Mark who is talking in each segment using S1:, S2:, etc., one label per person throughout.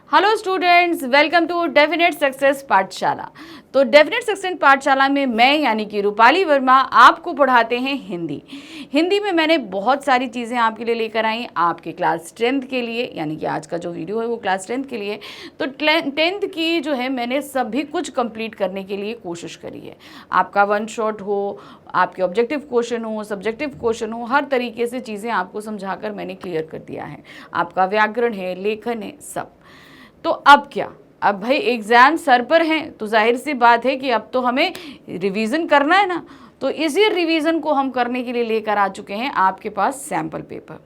S1: Hello students, welcome to definite success पाठशाला। तो definite success पाठशाला में मैं यानी कि रूपाली वर्मा आपको पढ़ाते हैं हिंदी में मैंने बहुत सारी चीज़ें आपके लिए लेकर आई आपके क्लास 10th के लिए, यानी कि आज का जो वीडियो है वो क्लास 10th के लिए। तो 10th की जो है मैंने सभी कुछ कंप्लीट करने के लिए कोशिश करी है। आपका वन शॉट हो, आपके ऑब्जेक्टिव क्वेश्चन हो, सब्जेक्टिव क्वेश्चन हो, हर तरीके से चीज़ें आपको समझाकर मैंने क्लियर कर दिया है। आपका व्याकरण है, लेखन है, सब। तो अब क्या, अब भाई एग्ज़ाम सर पर हैं तो जाहिर सी बात है कि अब तो हमें रिवीजन करना है ना। तो इसी रिवीजन को हम करने के लिए लेकर आ चुके हैं आपके पास सैम्पल पेपर।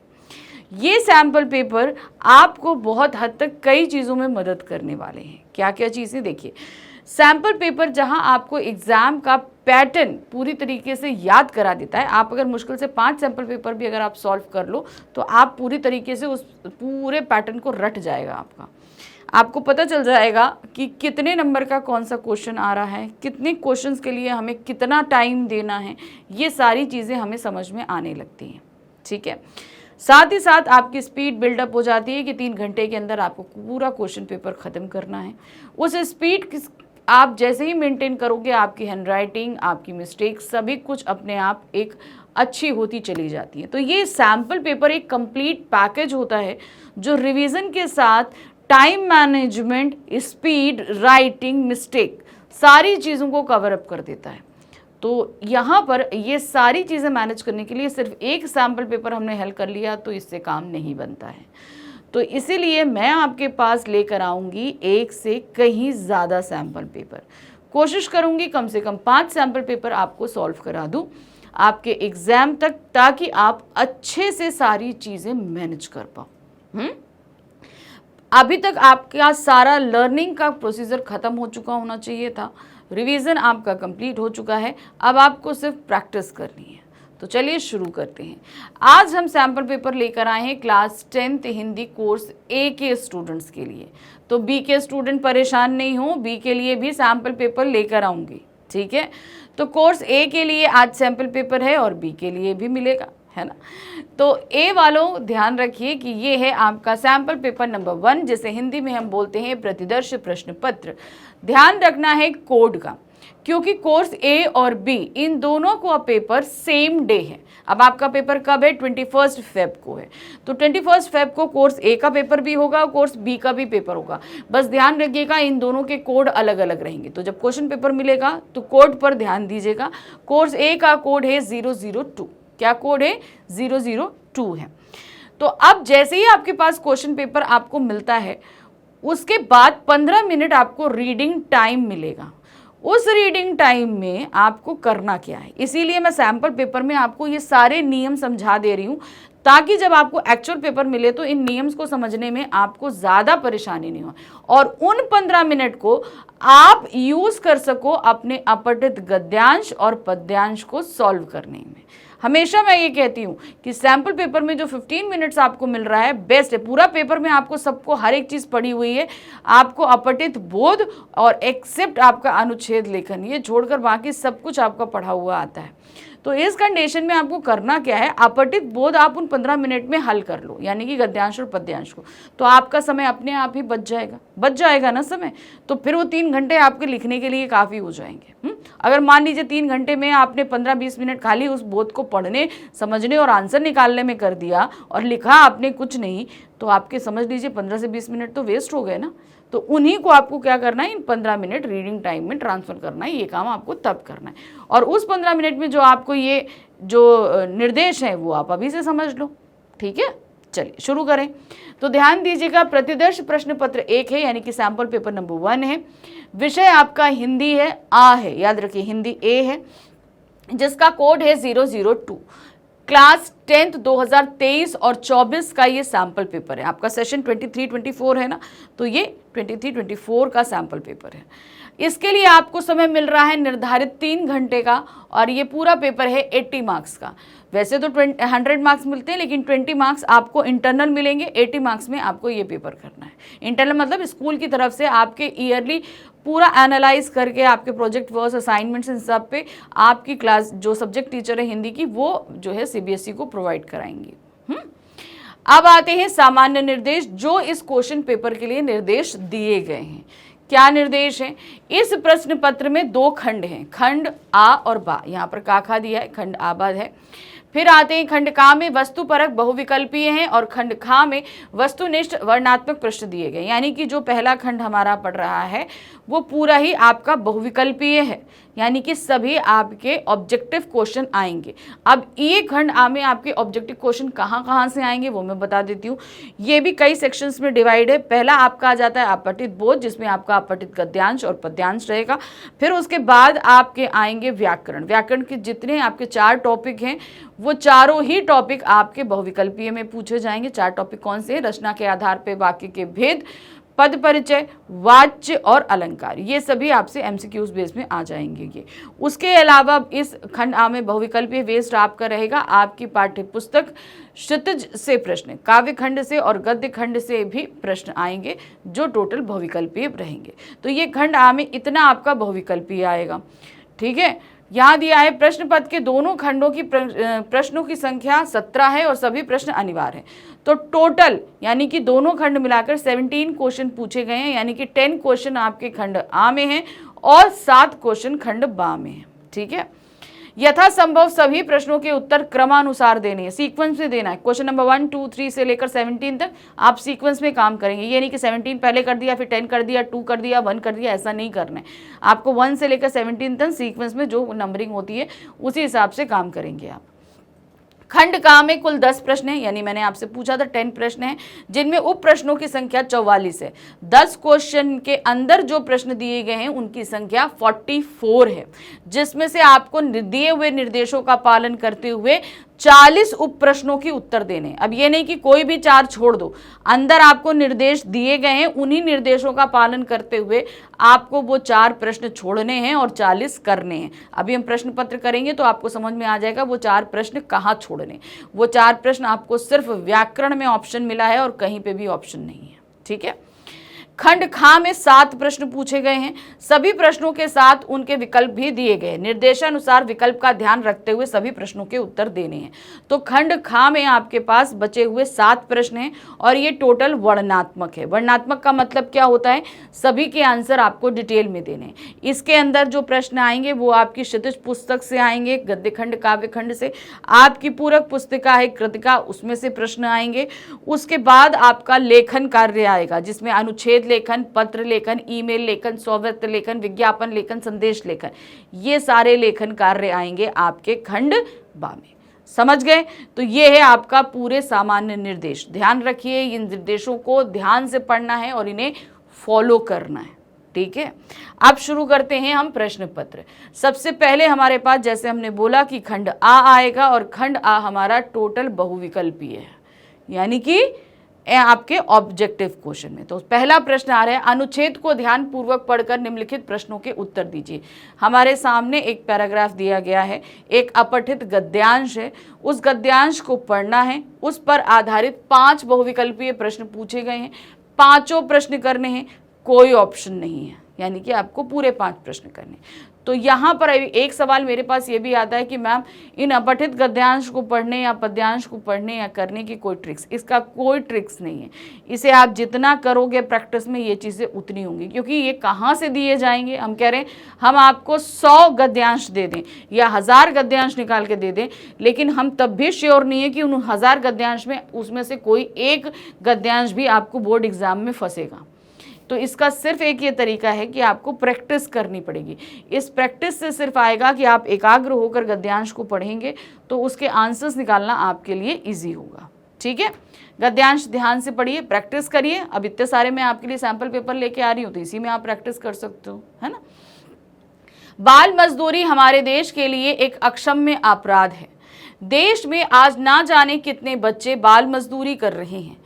S1: ये सैम्पल पेपर आपको बहुत हद तक कई चीज़ों में मदद करने वाले हैं। क्या क्या चीज़ें देखिए, सैम्पल पेपर जहां आपको एग्ज़ाम का पैटर्न पूरी तरीके से याद करा देता है। आप अगर मुश्किल से 5 सैम्पल पेपर भी अगर आप सॉल्व कर लो तो आप पूरी तरीके से उस पूरे पैटर्न को रट जाएगा आपको पता चल जाएगा कि कितने नंबर का कौन सा क्वेश्चन आ रहा है, कितने क्वेश्चंस के लिए हमें कितना टाइम देना है। ये सारी चीज़ें हमें समझ में आने लगती हैं, ठीक है। साथ ही साथ आपकी स्पीड बिल्डअप हो जाती है कि 3 घंटे के अंदर आपको पूरा क्वेश्चन पेपर ख़त्म करना है। उस स्पीड आप जैसे ही मेंटेन करोगे, आपकी हैंडराइटिंग, आपकी मिस्टेक, सभी कुछ अपने आप एक अच्छी होती चली जाती है। तो ये सैम्पल पेपर एक कंप्लीट पैकेज होता है जो रिवीजन के साथ time management, speed, writing, mistake, सारी चीज़ों को कवर अप कर देता है। तो यहाँ पर ये सारी चीज़ें मैनेज करने के लिए सिर्फ एक सैम्पल पेपर हमने हल कर लिया तो इससे काम नहीं बनता है। तो इसीलिए मैं आपके पास लेकर आऊँगी एक से कहीं ज़्यादा सैम्पल पेपर। कोशिश करूँगी कम से कम 5 सैम्पल पेपर आपको सॉल्व करा दूँ आपके एग्ज़ाम तक, ताकि आप अच्छे से सारी चीज़ें मैनेज कर पाओ। अभी तक आपका सारा लर्निंग का प्रोसीजर ख़त्म हो चुका होना चाहिए था, रिवीजन आपका कंप्लीट हो चुका है, अब आपको सिर्फ प्रैक्टिस करनी है। तो चलिए शुरू करते हैं। आज हम सैम्पल पेपर लेकर आए हैं क्लास 10th हिंदी कोर्स ए के स्टूडेंट्स के लिए। तो बी के स्टूडेंट परेशान नहीं हो, बी के लिए भी सैम्पल पेपर लेकर आऊँगी, ठीक है। तो कोर्स ए के लिए आज सैम्पल पेपर है और बी के लिए भी मिलेगा, है ना। तो ए वालों ध्यान रखिए कि ये है आपका सैम्पल पेपर नंबर 1, जिसे हिंदी में हम बोलते हैं प्रतिदर्श प्रश्न पत्र। ध्यान रखना है कोड का, क्योंकि कोर्स ए और बी इन दोनों का पेपर सेम डे है। अब आपका पेपर कब है? 21 फेब को है। तो 21 फेब को कोर्स ए का पेपर भी होगा, कोर्स बी का भी पेपर होगा। बस ध्यान रखिएगा इन दोनों के कोड अलग अलग रहेंगे। तो जब क्वेश्चन पेपर मिलेगा तो कोड पर ध्यान दीजिएगा। कोर्स ए का कोड है 002। क्या कोड है? 002 है। तो अब जैसे ही आपके पास क्वेश्चन पेपर आपको मिलता है, उसके बाद 15 मिनट आपको रीडिंग टाइम मिलेगा। उस रीडिंग टाइम में आपको करना क्या है, इसीलिए मैं सैम्पल पेपर में आपको ये सारे नियम समझा दे रही हूँ, ताकि जब आपको एक्चुअल पेपर मिले तो इन नियम्स को समझने में आपको ज़्यादा परेशानी नहीं हो और उन 15 मिनट को आप यूज़ कर सको अपने अपठित गद्यांश और पद्यांश को सॉल्व करने में। हमेशा मैं ये कहती हूँ कि सैम्पल पेपर में जो 15 मिनट्स आपको मिल रहा है बेस्ट है। पूरा पेपर में आपको सबको हर एक चीज़ पढ़ी हुई है, आपको अपठित बोध और एक्सेप्ट आपका अनुच्छेद लेखन, ये छोड़कर बाकी सब कुछ आपका पढ़ा हुआ आता है। तो इस कंडीशन में आपको करना क्या है, अपठित बोध आप उन 15 मिनट में हल कर लो, यानी कि गद्यांश और पद्यांश को। तो आपका समय अपने आप ही बच जाएगा ना समय। तो फिर वो 3 घंटे आपके लिखने के लिए काफ़ी हो जाएंगे। अगर मान लीजिए 3 घंटे में आपने 15-20 मिनट खाली उस बोध को पढ़ने, समझने और आंसर निकालने में कर दिया और लिखा आपने कुछ नहीं, तो आपके समझ लीजिए 15 से 20 मिनट तो वेस्ट हो गए ना। तो उन्हीं को आपको क्या करना है, इन 15 मिनट रीडिंग टाइम में ट्रांसफ़र करना है। ये काम आपको तब करना है और उस 15 मिनट में जो आपको ये जो निर्देश है वो आप अभी से समझ लो, ठीक है। चलिए शुरू करें। तो ध्यान दीजिएगा, प्रतिदर्श प्रश्न पत्र 1 है, यानी कि सैम्पल पेपर नंबर 1 है। विषय आपका हिंदी है, आ है, याद रखिए हिंदी ए है, जिसका कोड है 002। क्लास 10th 2023 और 24 का ये सैम्पल पेपर है। आपका सेशन 23-24 है ना, तो ये 23-24 का सैम्पल पेपर है। इसके लिए आपको समय मिल रहा है निर्धारित 3 घंटे का और ये पूरा पेपर है 80 मार्क्स का। वैसे तो 100 मार्क्स मिलते हैं, लेकिन 20 मार्क्स आपको इंटरनल मिलेंगे। 80 मार्क्स में आपको ये पेपर करना है। इंटरनल मतलब स्कूल की तरफ से आपके ईयरली पूरा एनालाइज करके आपके प्रोजेक्ट वर्क, असाइनमेंट्स, इन सब पे आपकी क्लास जो सब्जेक्ट टीचर है हिंदी की, वो जो है CBSE को प्रोवाइड कराएंगी। अब आते हैं सामान्य निर्देश जो इस क्वेश्चन पेपर के लिए निर्देश दिए गए हैं। क्या निर्देश है? इस प्रश्न पत्र में 2 खंड हैं, खंड आ और बा। यहाँ पर काखा दिया है, खंड आबाद है। फिर आते हैं खंड का में वस्तुपरक बहुविकल्पीय हैं और खंड खा में वस्तुनिष्ठ वर्णनात्मक प्रश्न दिए गए। यानी कि जो पहला खंड हमारा पढ़ रहा है वो पूरा ही आपका बहुविकल्पीय है, यानी कि सभी आपके ऑब्जेक्टिव क्वेश्चन आएंगे। अब ये खंड आ में आपके ऑब्जेक्टिव क्वेश्चन कहाँ से आएंगे वो मैं बता देती हूँ। ये भी कई सेक्शंस में डिवाइड है। पहला आपका आ जाता है अपठित बोध, जिसमें आपका अपठित गद्यांश और पद्यांश रहेगा। फिर उसके बाद आपके आएंगे व्याकरण। व्याकरण के जितने आपके 4 टॉपिक हैं वो चारों ही टॉपिक आपके बहुविकल्पीय में पूछे जाएंगे। 4 टॉपिक कौन से हैं? रचना के आधार पर वाक्य के भेद, पद परिचय, वाच्य और अलंकार। ये सभी आपसे एमसीक्यूज बेस में आ जाएंगे। ये उसके अलावा इस खंड आ में बहुविकल्पीय वेस्ट आपका रहेगा आपकी पाठ्य पुस्तक क्षितिज से प्रश्न, काव्य खंड से और गद्य खंड से भी प्रश्न आएंगे जो टोटल बहुविकल्पीय रहेंगे। तो ये खंड आ में इतना आपका बहुविकल्पीय आएगा। ठीक है, यहाँ दिया है प्रश्न पत्र के दोनों खंडों की प्रश्नों की संख्या 17 है और सभी प्रश्न अनिवार्य हैं। तो टोटल यानी कि दोनों खंड मिलाकर 17 क्वेश्चन पूछे गए हैं, यानी कि 10 क्वेश्चन आपके खंड आ में हैं और 7 क्वेश्चन खंड बा में हैं। ठीक है, यथासंभव सभी प्रश्नों के उत्तर क्रमानुसार देने हैं, सीक्वेंस में देना है। क्वेश्चन नंबर 1, 2, 3 से लेकर 17 तक आप सीक्वेंस में काम करेंगे। ये नहीं कि 17 पहले कर दिया, फिर 10 कर दिया, 2 कर दिया, 1 कर दिया, ऐसा नहीं करना है। आपको 1 से लेकर 17 तक सीक्वेंस में जो नंबरिंग होती है उसी हिसाब से काम करेंगे आप। खंड का में कुल 10 प्रश्न हैं, यानी मैंने आपसे पूछा था 10 प्रश्न हैं, जिनमें उप प्रश्नों की संख्या 44 है। 10 क्वेश्चन के अंदर जो प्रश्न दिए गए हैं उनकी संख्या 44 है, जिसमें से आपको दिए हुए निर्देशों का पालन करते हुए 40 उप प्रश्नों की उत्तर देने। अब ये नहीं कि कोई भी 4 छोड़ दो, अंदर आपको निर्देश दिए गए हैं, उन्हीं निर्देशों का पालन करते हुए आपको वो 4 प्रश्न छोड़ने हैं और 40 करने हैं। अभी हम प्रश्न पत्र करेंगे तो आपको समझ में आ जाएगा वो 4 प्रश्न कहाँ छोड़ने। वो 4 प्रश्न आपको सिर्फ व्याकरण में ऑप्शन मिला है और कहीं पे भी ऑप्शन नहीं है। ठीक है, खंड खा में 7 प्रश्न पूछे गए हैं, सभी प्रश्नों के साथ उनके विकल्प भी दिए गए। निर्देशानुसार विकल्प का ध्यान रखते हुए सभी प्रश्नों के उत्तर देने हैं। तो खंड खा में आपके पास बचे हुए 7 प्रश्न हैं और ये टोटल वर्णनात्मक है। वर्णनात्मक का मतलब क्या होता है? सभी के आंसर आपको डिटेल में देने हैं। इसके अंदर जो प्रश्न आएंगे वो आपकी क्षितिज पुस्तक से आएंगे, गद्य खंड, काव्य खंड से, आपकी पूरक पुस्तिका है कृतिका, उसमें से प्रश्न आएंगे। उसके बाद आपका लेखन कार्य आएगा, जिसमें अनुच्छेद लेखन, पत्र लेखन, ईमेल लेखन, सौवृत्त लेखन, विज्ञापन लेखन, संदेश लेखन, ये सारे लेखन कार्य आएंगे आपके खंड बा में। समझ गए? तो ये है आपका पूरे सामान्य निर्देश। ध्यान रखिए, इन निर्देशों को ध्यान से पढ़ना है और इन्हें फॉलो करना है। ठीक है, अब शुरू करते हैं हम प्रश्न पत्र। सबसे पहले हमारे पास, जैसे हमने बोला कि खंड आ आएगा और खंड आ हमारा टोटल बहुविकल्पीय है, यानी कि आपके ऑब्जेक्टिव क्वेश्चन में। तो पहला प्रश्न आ रहा है, अनुच्छेद को ध्यान पूर्वक पढ़कर निम्नलिखित प्रश्नों के उत्तर दीजिए। हमारे सामने एक पैराग्राफ दिया गया है, एक अपठित गद्यांश है, उस गद्यांश को पढ़ना है, उस पर आधारित 5 बहुविकल्पीय प्रश्न पूछे गए हैं, 5 प्रश्न करने हैं, कोई ऑप्शन नहीं है, यानी कि आपको पूरे 5 प्रश्न करने। तो यहाँ पर एक सवाल मेरे पास ये भी आता है कि मैम इन अपठित गद्यांश को पढ़ने या पद्यांश को पढ़ने या करने की कोई ट्रिक्स? इसका कोई ट्रिक्स नहीं है। इसे आप जितना करोगे प्रैक्टिस में ये चीज़ें उतनी होंगी, क्योंकि ये कहाँ से दिए जाएंगे? हम कह रहे हैं हम आपको 100 गद्यांश दे दें या 1000 गद्यांश निकाल के दे दें, लेकिन हम तब भी श्योर नहीं है कि उन 1000 गद्यांश में उसमें से कोई एक गद्यांश भी आपको बोर्ड एग्जाम में फंसेगा। तो इसका सिर्फ एक ये तरीका है कि आपको प्रैक्टिस करनी पड़ेगी। इस प्रैक्टिस से सिर्फ आएगा कि आप एकाग्र होकर गद्यांश को पढ़ेंगे तो उसके आंसर्स निकालना आपके लिए इजी होगा। ठीक है, गद्यांश ध्यान से पढ़िए, प्रैक्टिस करिए। अब इतने सारे मैं आपके लिए सैंपल पेपर लेके आ रही हूँ तो इसी में आप प्रैक्टिस कर सकते हो, है ना। बाल मजदूरी हमारे देश के लिए एक अक्षम्य अपराध है। देश में आज ना जाने कितने बच्चे बाल मजदूरी कर रहे हैं।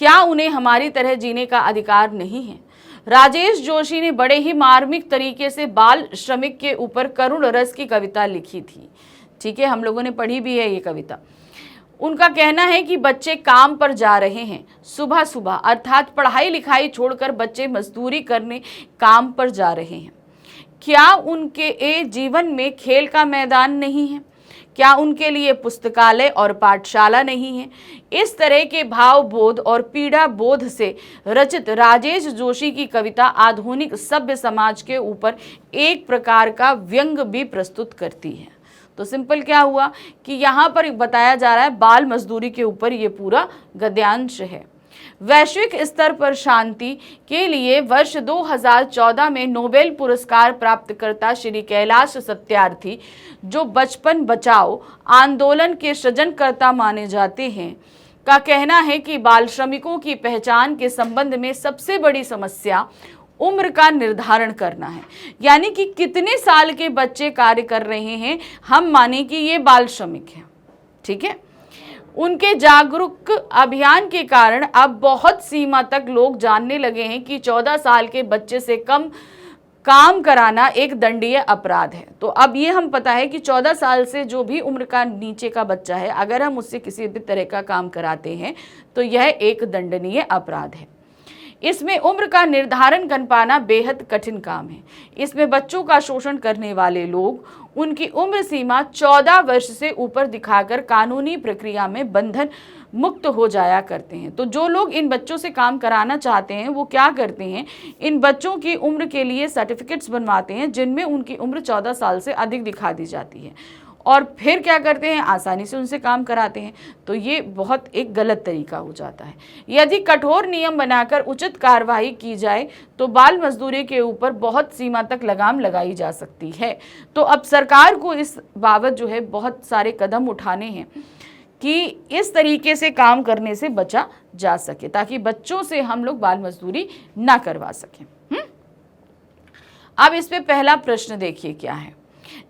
S1: क्या उन्हें हमारी तरह जीने का अधिकार नहीं है? राजेश जोशी ने बड़े ही मार्मिक तरीके से बाल श्रमिक के ऊपर करुण रस की कविता लिखी थी। ठीक है, हम लोगों ने पढ़ी भी है ये कविता। उनका कहना है कि बच्चे काम पर जा रहे हैं, सुबह सुबह, अर्थात पढ़ाई लिखाई छोड़कर बच्चे मजदूरी करने काम पर जा रहे हैं। क्या उनके जीवन में खेल का मैदान नहीं है? क्या उनके लिए पुस्तकालय और पाठशाला नहीं है? इस तरह के भाव बोध और पीड़ा बोध से रचित राजेश जोशी की कविता आधुनिक सभ्य समाज के ऊपर एक प्रकार का व्यंग भी प्रस्तुत करती है। तो सिंपल क्या हुआ कि यहाँ पर बताया जा रहा है बाल मजदूरी के ऊपर ये पूरा गद्यांश है। वैश्विक स्तर पर शांति के लिए वर्ष 2014 में नोबेल पुरस्कार प्राप्तकर्ता श्री कैलाश सत्यार्थी, जो बचपन बचाओ आंदोलन के सृजनकर्ता माने जाते हैं, का कहना है कि बाल श्रमिकों की पहचान के संबंध में सबसे बड़ी समस्या उम्र का निर्धारण करना है। यानी कि कितने साल के बच्चे कार्य कर रहे हैं, हम माने कि ये बाल श्रमिक हैं, ठीक है। उनके जागरूक अभियान के कारण अब बहुत सीमा तक लोग जानने लगे हैं कि 14 साल के बच्चे से कम काम कराना एक दंडनीय अपराध है। तो अब ये हम पता है कि 14 साल से जो भी उम्र का नीचे का बच्चा है, अगर हम उससे किसी भी तरह का काम कराते हैं तो यह एक दंडनीय अपराध है। इसमें उम्र का निर्धारण कर पाना बेहद कठिन काम है। इसमें बच्चों का शोषण करने वाले लोग उनकी उम्र सीमा 14 वर्ष से ऊपर दिखाकर कानूनी प्रक्रिया में बंधन मुक्त हो जाया करते हैं। तो जो लोग इन बच्चों से काम कराना चाहते हैं वो क्या करते हैं, इन बच्चों की उम्र के लिए सर्टिफिकेट्स बनवाते हैं जिनमें उनकी उम्र 14 साल से अधिक दिखा दी जाती है, और फिर क्या करते हैं, आसानी से उनसे काम कराते हैं। तो ये बहुत एक गलत तरीका हो जाता है। यदि कठोर नियम बनाकर उचित कार्रवाई की जाए तो बाल मजदूरी के ऊपर बहुत सीमा तक लगाम लगाई जा सकती है। तो अब सरकार को इस बाबत जो है बहुत सारे कदम उठाने हैं कि इस तरीके से काम करने से बचा जा सके, ताकि बच्चों से हम लोग बाल मजदूरी ना करवा सकें। अब इस पे पहला प्रश्न देखिए क्या है।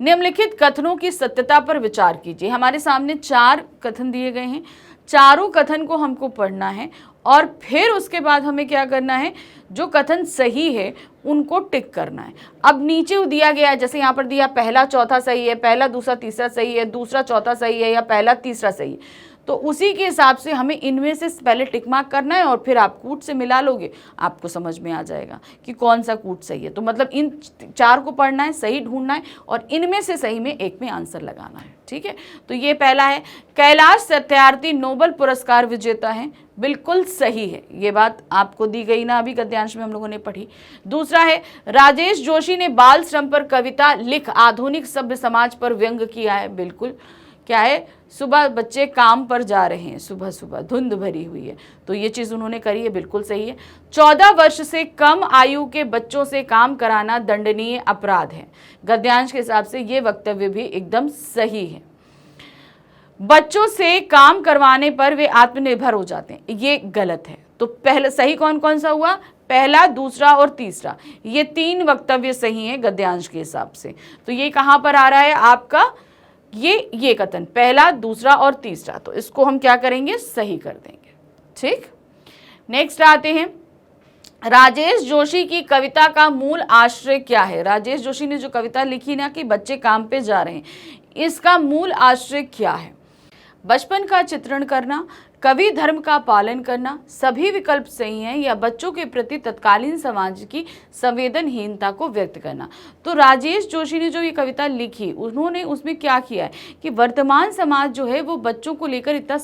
S1: निम्नलिखित कथनों की सत्यता पर विचार कीजिए। हमारे सामने 4 कथन दिए गए हैं, चारों कथन को हमको पढ़ना है और फिर उसके बाद हमें क्या करना है, जो कथन सही है उनको टिक करना है। अब नीचे दिया गया है, जैसे यहाँ पर दिया पहला चौथा सही है, पहला दूसरा तीसरा सही है, दूसरा चौथा सही है या पहला तीसरा सही है, तो उसी के हिसाब से हमें इनमें से पहले टिक मार्क करना है और फिर आप कूट से मिला लोगे, आपको समझ में आ जाएगा कि कौन सा कूट सही है। तो मतलब इन 4 को पढ़ना है, सही ढूंढना है और इनमें से सही में एक में आंसर लगाना है, ठीक है। तो ये पहला है, कैलाश सत्यार्थी नोबेल पुरस्कार विजेता हैं, बिल्कुल सही है, ये बात आपको दी गई ना, अभी गद्यांश में हम लोगों ने पढ़ी। दूसरा है, राजेश जोशी ने बाल श्रम पर कविता लिख आधुनिक सभ्य समाज पर व्यंग किया है, बिल्कुल क्या है, सुबह बच्चे काम पर जा रहे हैं, सुबह सुबह धुंध भरी हुई है, तो ये चीज़ उन्होंने करी है, बिल्कुल सही है। 14 वर्ष से कम आयु के बच्चों से काम कराना दंडनीय अपराध है, गद्यांश के हिसाब से ये वक्तव्य भी एकदम सही है। बच्चों से काम करवाने पर वे आत्मनिर्भर हो जाते हैं, ये गलत है। तो पहले सही कौन कौन सा हुआ, पहला, दूसरा और तीसरा, ये 3 वक्तव्य सही हैं गद्यांश के हिसाब से। तो ये कहाँ पर आ रहा है आपका, ये कथन पहला, दूसरा और तीसरा, तो इसको हम क्या करेंगे, सही कर देंगे, ठीक। नेक्स्ट आते हैं, राजेश जोशी की कविता का मूल आश्रय क्या है। राजेश जोशी ने जो कविता लिखी ना कि बच्चे काम पे जा रहे हैं, इसका मूल आश्रय क्या है। बचपन का चित्रण करना, कवि धर्म का पालन करना, सभी विकल्प सही हैं, या बच्चों के प्रति तत्कालीन समाज की संवेदनहीनता को व्यक्त करना। तो राजेश जोशी ने जो ये कविता लिखी, उन्होंने उसमें क्या किया है कि वर्तमान समाज जो है वो बच्चों को लेकर इतना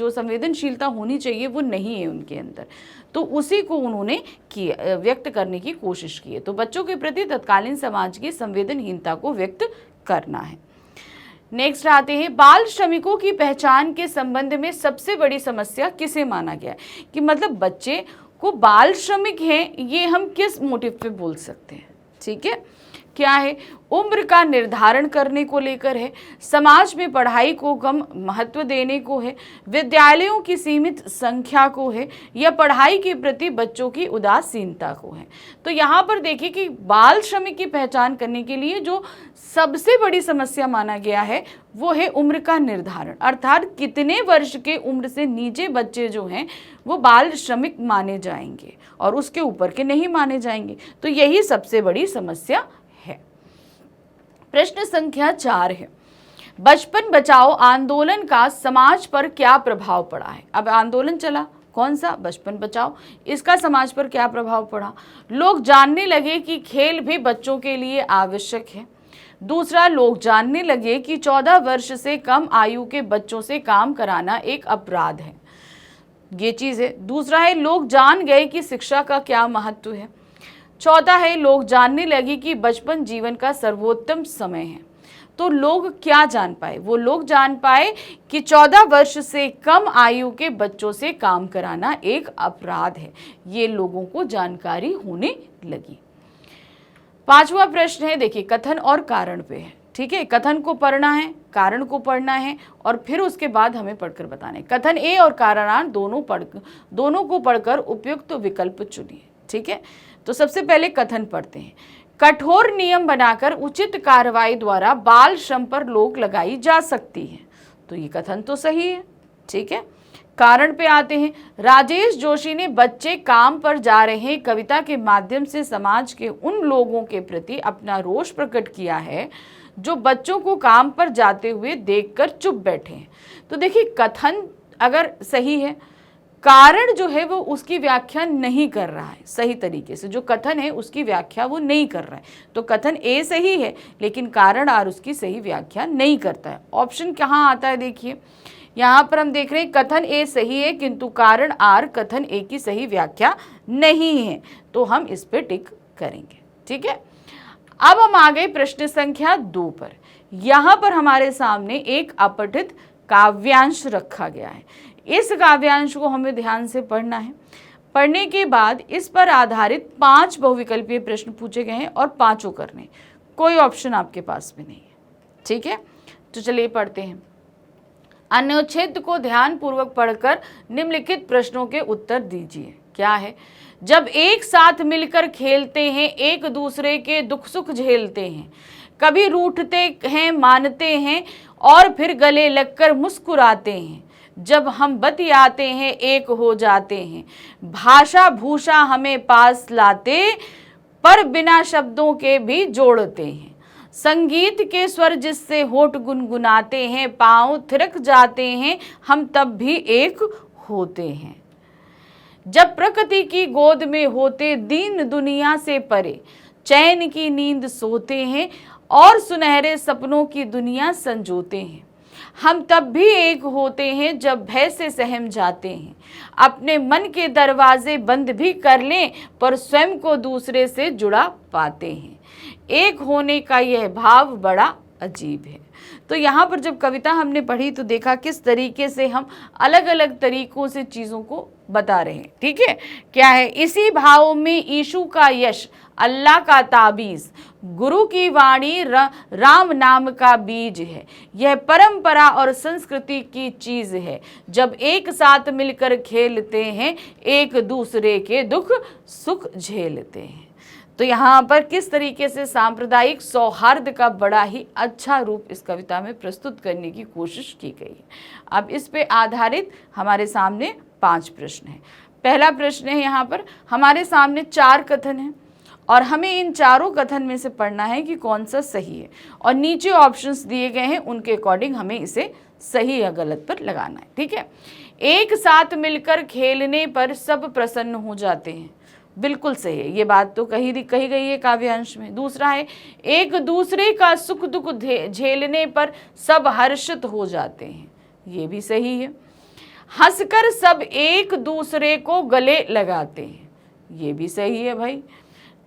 S1: संवेदनशीलता होनी चाहिए वो नहीं है उनके अंदर, तो उसी को उन्होंने किया, व्यक्त करने की कोशिश की है। तो बच्चों के प्रति तत्कालीन समाज की संवेदनहीनता को व्यक्त करना है। नेक्स्ट आते हैं, बाल श्रमिकों की पहचान के संबंध में सबसे बड़ी समस्या किसे माना गया है, कि मतलब बच्चे को बाल श्रमिक हैं, ये हम किस मोटिव पे बोल सकते हैं, ठीक है। क्या है, उम्र का निर्धारण करने को लेकर है, समाज में पढ़ाई को कम महत्व देने को है, विद्यालयों की सीमित संख्या को है, या पढ़ाई के प्रति बच्चों की उदासीनता को है। तो यहाँ पर देखिए कि बाल श्रमिक की पहचान करने के लिए जो सबसे बड़ी समस्या माना गया है वो है उम्र का निर्धारण, अर्थात कितने वर्ष के उम्र से नीचे बच्चे जो हैं वो बाल श्रमिक माने जाएंगे और उसके ऊपर के नहीं माने जाएंगे। तो यही सबसे बड़ी समस्या है। प्रश्न संख्या 4 है, बचपन बचाओ आंदोलन का समाज पर क्या प्रभाव पड़ा है। अब आंदोलन चला, कौन सा, बचपन बचाओ, इसका समाज पर क्या प्रभाव पड़ा। लोग जानने लगे कि खेल भी बच्चों के लिए आवश्यक है, दूसरा, लोग जानने लगे कि 14 वर्ष से कम आयु के बच्चों से काम कराना एक अपराध है। ये चीज़ है। दूसरा है, लोग जान गए कि शिक्षा का क्या महत्व है। चौथा है, लोग जानने लगे कि बचपन जीवन का सर्वोत्तम समय है। तो लोग क्या जान पाए? वो लोग जान पाए कि 14 वर्ष से कम आयु के बच्चों से काम कराना एक अपराध है। ये लोगों को जानकारी होने लगी। पांचवा प्रश्न है, देखिए, कथन और कारण पे है। ठीक है, कथन को पढ़ना है, कारण को पढ़ना है और फिर उसके बाद हमें पढ़कर बताना है। कथन ए और कारणार्थ दोनों को पढ़कर उपयुक्त विकल्प चुनिए। ठीक है, तो सबसे पहले कथन पढ़ते हैं। कठोर नियम बनाकर उचित कार्रवाई द्वारा बाल श्रम पर रोक लगाई जा सकती है। तो ये कथन तो सही है। ठीक है, कारण पे आते हैं। राजेश जोशी ने बच्चे काम पर जा रहे कविता के माध्यम से समाज के उन लोगों के प्रति अपना रोष प्रकट किया है जो बच्चों को काम पर जाते हुए देखकर चुप बैठे हैं। तो देखिए, कथन अगर सही है, कारण जो है वो उसकी व्याख्या नहीं कर रहा है सही तरीके से। जो कथन है उसकी व्याख्या वो नहीं कर रहा है। तो कथन ए सही है, लेकिन कारण आर उसकी सही व्याख्या नहीं करता है। ऑप्शन कहाँ आता है? देखिए, यहाँ पर हम देख रहे हैं कथन ए सही है, किंतु कारण आर कथन ए की सही व्याख्या नहीं है। तो हम इस पे टिक करेंगे। ठीक है, अब हम आ गए प्रश्न संख्या 2 पर। यहाँ पर हमारे सामने एक अपठित काव्यांश रखा गया है। इस काव्यांश को हमें ध्यान से पढ़ना है। पढ़ने के बाद इस पर आधारित 5 बहुविकल्पीय प्रश्न पूछे गए हैं और 5 करने, कोई ऑप्शन आपके पास में नहीं है। ठीक है, तो चलिए पढ़ते हैं। अनुच्छेद को ध्यान पूर्वक पढ़कर निम्नलिखित प्रश्नों के उत्तर दीजिए। क्या है? जब एक साथ मिलकर खेलते हैं, एक दूसरे के दुख सुख झेलते हैं, कभी रूठते हैं, मानते हैं और फिर गले लगकर मुस्कुराते हैं। जब हम बतियाते हैं, एक हो जाते हैं। भाषा भूषा हमें पास लाते, पर बिना शब्दों के भी जोड़ते हैं। संगीत के स्वर जिससे होठ गुनगुनाते हैं, पांव थिरक जाते हैं, हम तब भी एक होते हैं। जब प्रकृति की गोद में होते, दीन दुनिया से परे, चैन की नींद सोते हैं और सुनहरे सपनों की दुनिया संजोते हैं। हम तब भी एक होते हैं जब भय से सहम जाते हैं। अपने मन के दरवाजे बंद भी कर लें, पर स्वयं को दूसरे से जुड़ा पाते हैं। एक होने का यह भाव बड़ा अजीब है। तो यहाँ पर जब कविता हमने पढ़ी तो देखा किस तरीके से हम अलग अलग तरीकों से चीज़ों को बता रहे हैं। ठीक है, क्या है? इसी भाव में ईशु का यश, अल्लाह का ताबीज़, गुरु की वाणी, राम नाम का बीज है। यह परंपरा और संस्कृति की चीज़ है। जब एक साथ मिलकर खेलते हैं, एक दूसरे के दुख सुख झेलते हैं। तो यहाँ पर किस तरीके से सांप्रदायिक सौहार्द का बड़ा ही अच्छा रूप इस कविता में प्रस्तुत करने की कोशिश की गई है। अब इस पे आधारित हमारे सामने 5 प्रश्न हैं। पहला प्रश्न है, यहाँ पर हमारे सामने 4 कथन हैं और हमें इन चारों कथन में से पढ़ना है कि कौन सा सही है, और नीचे ऑप्शंस दिए गए हैं, उनके अकॉर्डिंग हमें इसे सही या गलत पर लगाना है। ठीक है, एक साथ मिलकर खेलने पर सब प्रसन्न हो जाते हैं, बिल्कुल सही है, ये बात तो कही गई है काव्यांश में। दूसरा है, एक दूसरे का सुख दुख झेलने पर सब हर्षित हो जाते हैं, ये भी सही है। हंसकर सब एक दूसरे को गले लगाते हैं, ये भी सही है भाई।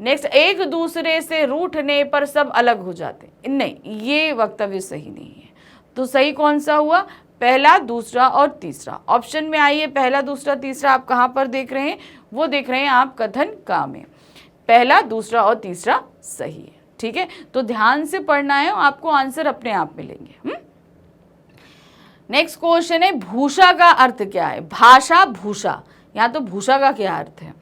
S1: नेक्स्ट, एक दूसरे से रूठने पर सब अलग हो जाते हैं, नहीं, ये वक्तव्य सही नहीं है। तो सही कौन सा हुआ? पहला, दूसरा और तीसरा। ऑप्शन में आइए, पहला, दूसरा, तीसरा आप कहाँ पर देख रहे हैं? वो देख रहे हैं आप कथन का में। पहला, दूसरा और तीसरा सही है। ठीक है, तो ध्यान से पढ़ना है, आपको आंसर अपने आप मिलेंगे। नेक्स्ट क्वेश्चन है, भूषा का अर्थ क्या है? भाषा भूषा, यहाँ तो भूषा का क्या अर्थ है?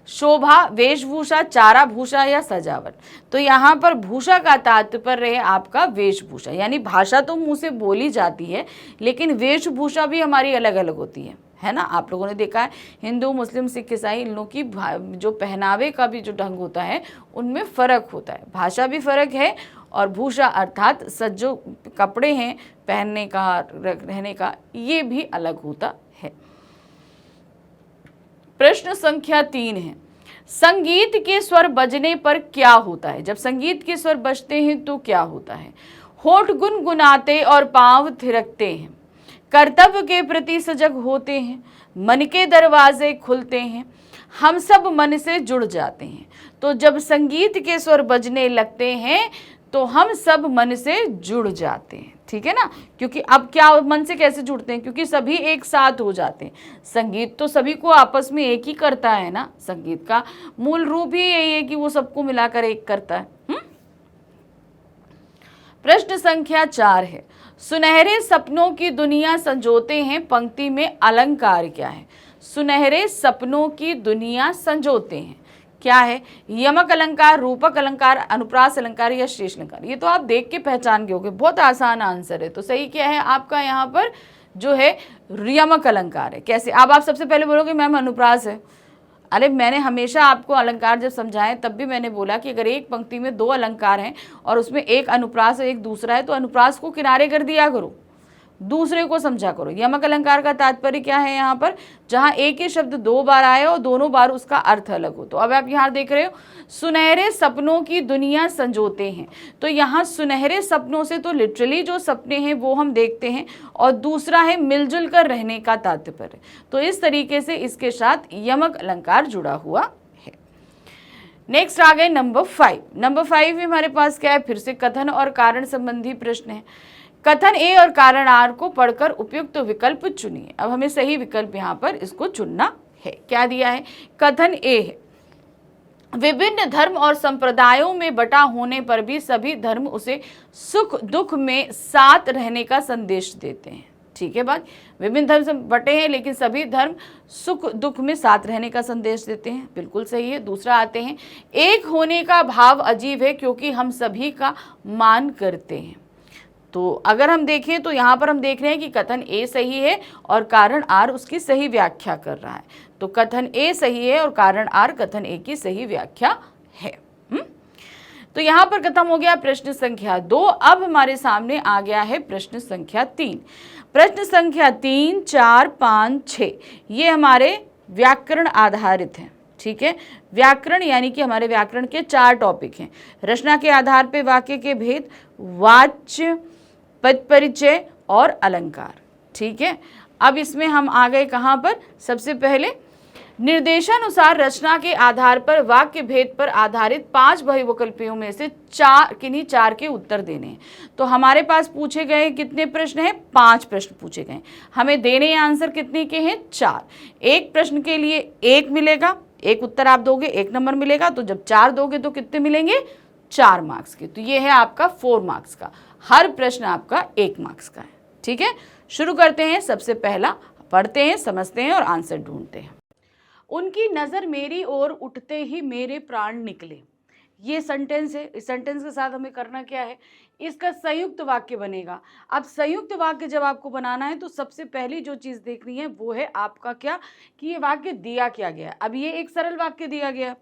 S1: शोभा, वेशभूषा, चारा भूषा या सजावट। तो यहाँ पर भूषा का तात्पर्य है आपका वेशभूषा, यानी भाषा तो मुंह से बोली जाती है, लेकिन वेशभूषा भी हमारी अलग अलग होती है ना। आप लोगों ने देखा है हिंदू, मुस्लिम, सिख, ईसाई, इन लोगों की जो पहनावे का भी जो ढंग होता है उनमें फ़र्क होता है, भाषा भी फ़र्क है। और भूषा अर्थात जो कपड़े हैं पहनने का, रहने का, ये भी अलग होता है। प्रश्न संख्या 3 है, संगीत के स्वर बजने पर क्या होता है? जब संगीत के स्वर बजते हैं तो क्या होता है? होठ गुनगुनाते और पांव थिरकते हैं, कर्तव्य के प्रति सजग होते हैं, मन के दरवाजे खुलते हैं, हम सब मन से जुड़ जाते हैं। तो जब संगीत के स्वर बजने लगते हैं तो हम सब मन से जुड़ जाते हैं, ठीक है ना। क्योंकि अब क्या मन से कैसे जुड़ते हैं? क्योंकि सभी एक साथ हो जाते हैं। संगीत तो सभी को आपस में एक ही करता है ना। संगीत का मूल रूप ही यही है कि वो सबको मिलाकर एक करता है। प्रश्न संख्या 4 है, सुनहरे सपनों की दुनिया संजोते हैं, पंक्ति में अलंकार क्या है? सुनहरे सपनों की दुनिया संजोते हैं, क्या है? यमक अलंकार, रूपक अलंकार, अनुप्रास अलंकार या शेष अलंकार? ये तो आप देख के पहचान गए, बहुत आसान आंसर है। तो सही क्या है आपका यहाँ पर जो है यमक अलंकार है। कैसे? अब आप सबसे पहले बोलोगे मैम अनुप्रास है। अरे मैंने हमेशा आपको अलंकार जब समझाए तब भी मैंने बोला कि अगर एक पंक्ति में 2 अलंकार हैं और उसमें एक अनुप्रास और एक दूसरा है तो अनुप्रास को किनारे कर दिया करो, दूसरे को समझा करो। यमक अलंकार का तात्पर्य क्या है? यहाँ पर जहाँ एक ही शब्द 2 बार आए और दोनों बार उसका अर्थ अलग हो। तो अब आप यहाँ देख रहे हो सुनहरे सपनों की दुनिया संजोते हैं, तो यहाँ सुनहरे सपनों से तो लिटरली जो सपने हैं वो हम देखते हैं, और दूसरा है मिलजुल कर रहने का तात्पर्य। तो इस तरीके से इसके साथ यमक अलंकार जुड़ा हुआ है। नेक्स्ट आ गए नंबर 5। नंबर 5 में हमारे पास क्या है? फिर से कथन और कारण संबंधी प्रश्न है। कथन ए और कारण आर को पढ़कर उपयुक्त विकल्प चुनिए। अब हमें सही विकल्प यहाँ पर इसको चुनना है। क्या दिया है? कथन ए है, विभिन्न धर्म और संप्रदायों में बटा होने पर भी सभी धर्म उसे सुख दुख में साथ रहने का संदेश देते हैं। ठीक है बात, विभिन्न धर्म से बटे हैं लेकिन सभी धर्म सुख दुख में साथ रहने का संदेश देते हैं, बिल्कुल सही है। दूसरा आते हैं, एक होने का भाव अजीब है क्योंकि हम सभी का मान करते हैं। तो अगर हम देखें तो यहाँ पर हम देख रहे हैं कि कथन ए सही है और कारण आर उसकी सही व्याख्या कर रहा है। तो कथन ए सही है और कारण आर कथन ए की सही व्याख्या है। तो यहाँ पर खत्म हो गया प्रश्न संख्या 2। अब हमारे सामने आ गया है प्रश्न संख्या 3। प्रश्न संख्या 3, 4, 5, 6 ये हमारे व्याकरण आधारित हैं। ठीक है, व्याकरण यानी कि हमारे व्याकरण के 4 टॉपिक हैं। रचना के आधार पे वाक्य के भेद, वाच्य, पद परिचय और अलंकार। ठीक है, अब इसमें हम आ गए कहाँ पर? सबसे पहले निर्देशानुसार रचना के आधार पर वाक्य भेद पर आधारित 5 बहुविकल्पियों में से किन्हीं 4 के उत्तर देने हैं। तो हमारे पास पूछे गए कितने प्रश्न हैं? 5 प्रश्न पूछे गए। हमें देने आंसर कितने के हैं? 4। एक प्रश्न के लिए 1 मिलेगा, एक उत्तर आप दोगे 1 नंबर मिलेगा। तो जब 4 दोगे तो कितने मिलेंगे? 4 मार्क्स के। तो ये है आपका 4 मार्क्स का, हर प्रश्न आपका 1 मार्क्स का है। ठीक है, शुरू करते हैं। सबसे पहला पढ़ते हैं, समझते हैं और आंसर ढूंढते हैं। उनकी नज़र मेरी ओर उठते ही मेरे प्राण निकले। ये सेंटेंस है। इस सेंटेंस के साथ हमें करना क्या है? इसका संयुक्त वाक्य बनेगा। अब संयुक्त वाक्य जब आपको बनाना है तो सबसे पहली जो चीज़ देखनी है वो है आपका क्या, कि ये वाक्य दिया क्या गया है। अब ये एक सरल वाक्य दिया गया है।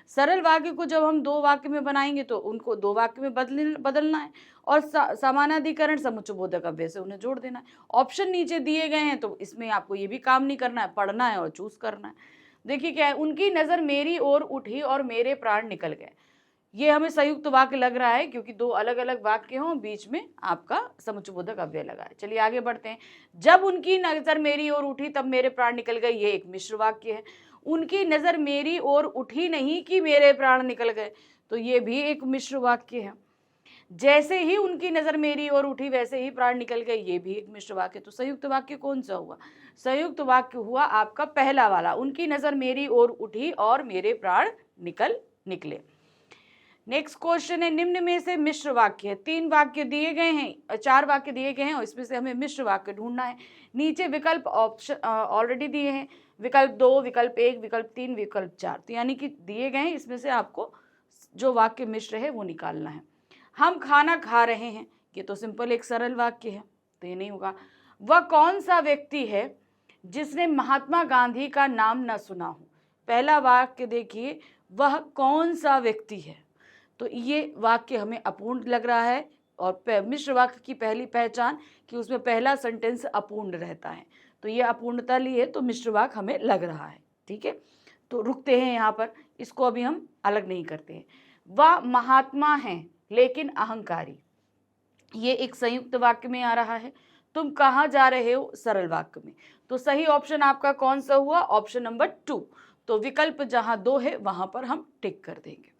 S1: सरल वाक्य को जब हम 2 वाक्य में बनाएंगे तो उनको 2 वाक्य में बदलना है और समानाधिकरण समुच्चयबोधक अव्यय से उन्हें जोड़ देना है। ऑप्शन नीचे दिए गए हैं तो इसमें आपको ये भी काम नहीं करना है, पढ़ना है और चूज करना है। देखिए क्या है, उनकी नज़र मेरी ओर उठी और मेरे प्राण निकल गए। ये हमें संयुक्त वाक्य लग रहा है क्योंकि 2 अलग अलग वाक्य हों, बीच में आपका समुच्चयबोधक अव्यय लगा है। चलिए आगे बढ़ते हैं। जब उनकी नज़र मेरी ओर उठी तब मेरे प्राण निकल गए, ये एक मिश्र वाक्य है। उनकी नज़र मेरी ओर उठी नहीं कि मेरे प्राण निकल गए, तो ये भी एक मिश्र वाक्य है। जैसे ही उनकी नज़र मेरी ओर उठी वैसे ही प्राण निकल गए, ये भी एक मिश्र वाक्य। तो संयुक्त वाक्य कौन सा हुआ? संयुक्त वाक्य हुआ आपका पहला वाला, उनकी नज़र मेरी ओर उठी और मेरे प्राण निकले। नेक्स्ट क्वेश्चन है, निम्न में से मिश्र वाक्य है। 3 वाक्य दिए गए हैं, 4 वाक्य दिए गए हैं और इसमें से हमें मिश्र वाक्य ढूंढना है। नीचे विकल्प ऑप्शन ऑलरेडी दिए हैं, विकल्प 2, विकल्प 1, विकल्प 3, विकल्प 4। तो यानी कि दिए गए हैं, इसमें से आपको जो वाक्य मिश्र है वो निकालना है। हम खाना खा रहे हैं, ये तो सिंपल एक सरल वाक्य है, तो ये नहीं होगा। वह कौन सा व्यक्ति है जिसने महात्मा गांधी का नाम न सुना हो? पहला वाक्य देखिए, वह कौन सा व्यक्ति है, तो ये वाक्य हमें अपूर्ण लग रहा है। और मिश्र वाक्य की पहली पहचान कि उसमें पहला सेंटेंस अपूर्ण रहता है, तो ये अपूर्णता ली है, तो मिश्र वाक्य हमें लग रहा है। ठीक है, तो रुकते हैं यहाँ पर। इसको अभी हम अलग नहीं करते हैं। वह महात्मा हैं लेकिन अहंकारी, ये एक संयुक्त वाक्य में आ रहा है। तुम कहाँ जा रहे हो, सरल वाक्य में। तो सही ऑप्शन आपका कौन सा हुआ, ऑप्शन नंबर 2। तो विकल्प जहां 2 है वहां पर हम टिक कर देंगे।